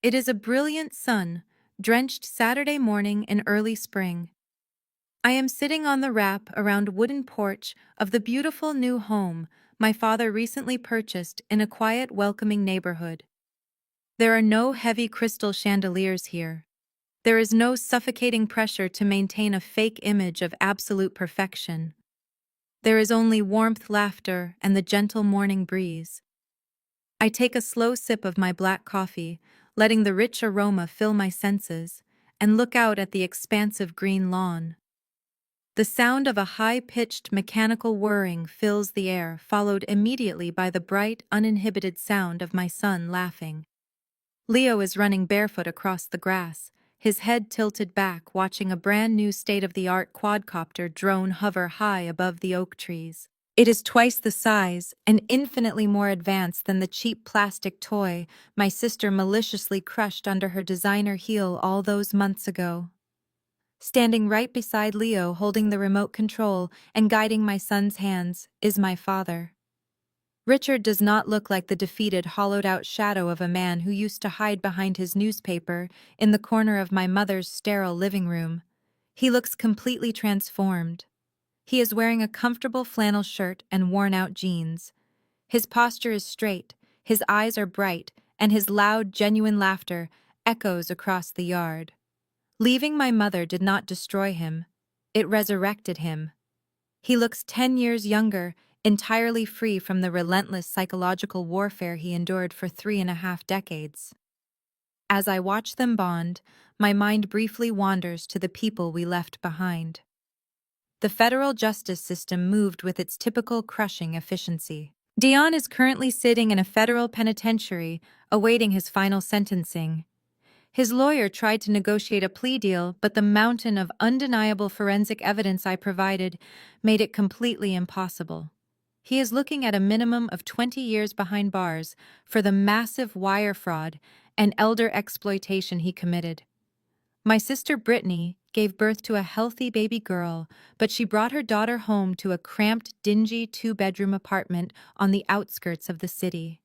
It is a brilliant sun, drenched Saturday morning in early spring. I am sitting on the wrap around wooden porch of the beautiful new home my father recently purchased in a quiet, welcoming neighborhood. There are no heavy crystal chandeliers here. There is no suffocating pressure to maintain a fake image of absolute perfection. There is only warmth, laughter, and the gentle morning breeze. I take a slow sip of my black coffee, letting the rich aroma fill my senses, and look out at the expansive green lawn. The sound of a high-pitched mechanical whirring fills the air, followed immediately by the bright, uninhibited sound of my son laughing. Leo is running barefoot across the grass, his head tilted back, watching a brand-new state-of-the-art quadcopter drone hover high above the oak trees. It is twice the size and infinitely more advanced than the cheap plastic toy my sister maliciously crushed under her designer heel all those months ago. Standing right beside Leo, holding the remote control and guiding my son's hands, is my father. Richard does not look like the defeated, hollowed-out shadow of a man who used to hide behind his newspaper in the corner of my mother's sterile living room. He looks completely transformed. He is wearing a comfortable flannel shirt and worn-out jeans. His posture is straight, his eyes are bright, and his loud, genuine laughter echoes across the yard. Leaving my mother did not destroy him. It resurrected him. He looks 10 years younger, entirely free from the relentless psychological warfare he endured for 3.5 decades. As I watch them bond, my mind briefly wanders to the people we left behind. The federal justice system moved with its typical crushing efficiency. Dion is currently sitting in a federal penitentiary, awaiting his final sentencing. His lawyer tried to negotiate a plea deal, but the mountain of undeniable forensic evidence I provided made it completely impossible. He is looking at a minimum of 20 years behind bars for the massive wire fraud and elder exploitation he committed. My sister Brittany gave birth to a healthy baby girl, but she brought her daughter home to a cramped, dingy 2-bedroom apartment on the outskirts of the city.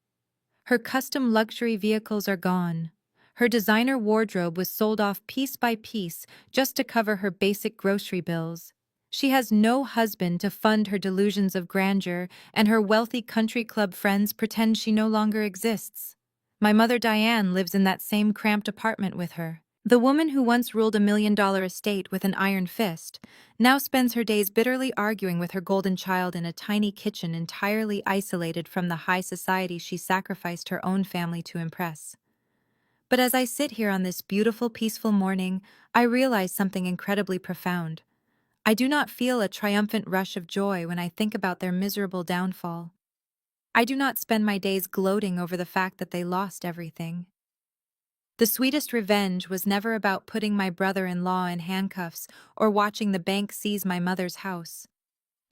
Her custom luxury vehicles are gone. Her designer wardrobe was sold off piece by piece just to cover her basic grocery bills. She has no husband to fund her delusions of grandeur, and her wealthy country club friends pretend she no longer exists. My mother Diane lives in that same cramped apartment with her. The woman who once ruled a $1 million estate with an iron fist now spends her days bitterly arguing with her golden child in a tiny kitchen entirely isolated from the high society she sacrificed her own family to impress. But as I sit here on this beautiful, peaceful morning, I realize something incredibly profound. I do not feel a triumphant rush of joy when I think about their miserable downfall. I do not spend my days gloating over the fact that they lost everything. The sweetest revenge was never about putting my brother-in-law in handcuffs or watching the bank seize my mother's house.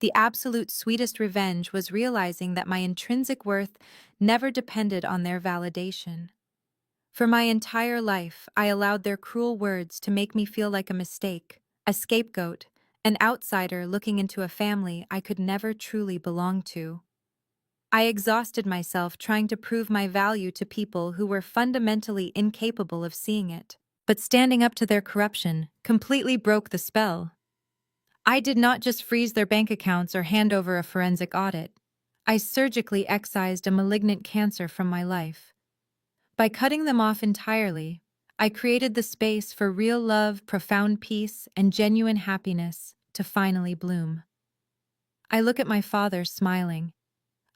The absolute sweetest revenge was realizing that my intrinsic worth never depended on their validation. For my entire life, I allowed their cruel words to make me feel like a mistake, a scapegoat, an outsider looking into a family I could never truly belong to. I exhausted myself trying to prove my value to people who were fundamentally incapable of seeing it. But standing up to their corruption completely broke the spell. I did not just freeze their bank accounts or hand over a forensic audit. I surgically excised a malignant cancer from my life. By cutting them off entirely, I created the space for real love, profound peace, and genuine happiness to finally bloom. I look at my father smiling.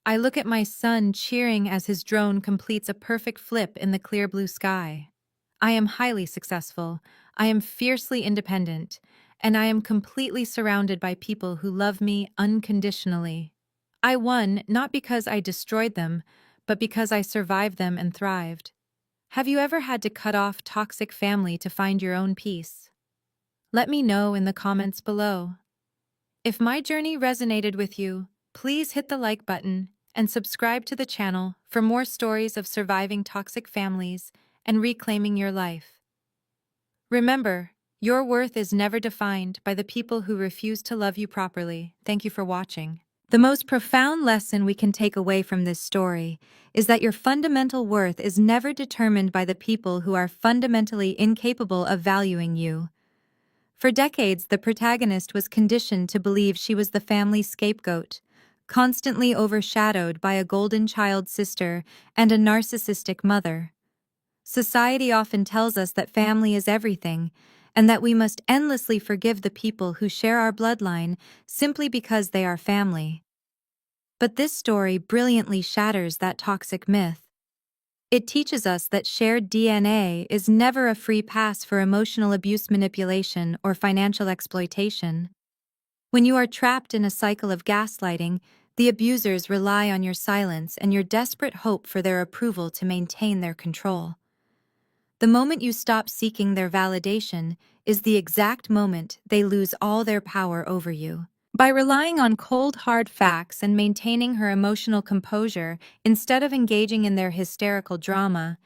I look at my son cheering as his drone completes a perfect flip in the clear blue sky. I am highly successful, I am fiercely independent, and I am completely surrounded by people who love me unconditionally. I won not because I destroyed them, but because I survived them and thrived. Have you ever had to cut off toxic family to find your own peace? Let me know in the comments below. If my journey resonated with you, please hit the like button and subscribe to the channel for more stories of surviving toxic families and reclaiming your life. Remember, your worth is never defined by the people who refuse to love you properly. Thank you for watching. The most profound lesson we can take away from this story is that your fundamental worth is never determined by the people who are fundamentally incapable of valuing you. For decades, the protagonist was conditioned to believe she was the family's scapegoat, constantly overshadowed by a golden child sister and a narcissistic mother. Society often tells us that family is everything, and that we must endlessly forgive the people who share our bloodline simply because they are family. But this story brilliantly shatters that toxic myth. It teaches us that shared DNA is never a free pass for emotional abuse, manipulation, or financial exploitation. When you are trapped in a cycle of gaslighting, the abusers rely on your silence and your desperate hope for their approval to maintain their control. The moment you stop seeking their validation is the exact moment they lose all their power over you. By relying on cold, hard facts and maintaining her emotional composure instead of engaging in their hysterical drama,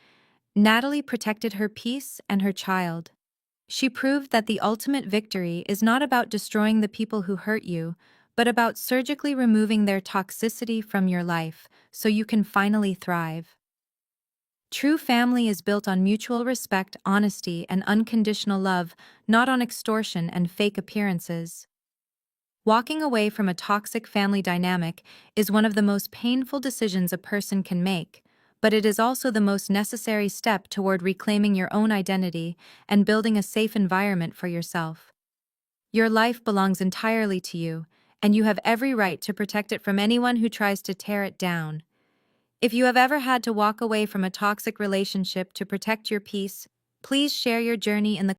Natalie protected her peace and her child. She proved that the ultimate victory is not about destroying the people who hurt you, but about surgically removing their toxicity from your life so you can finally thrive. True family is built on mutual respect, honesty, and unconditional love, not on extortion and fake appearances. Walking away from a toxic family dynamic is one of the most painful decisions a person can make, but it is also the most necessary step toward reclaiming your own identity and building a safe environment for yourself. Your life belongs entirely to you, and you have every right to protect it from anyone who tries to tear it down. If you have ever had to walk away from a toxic relationship to protect your peace, please share your journey in the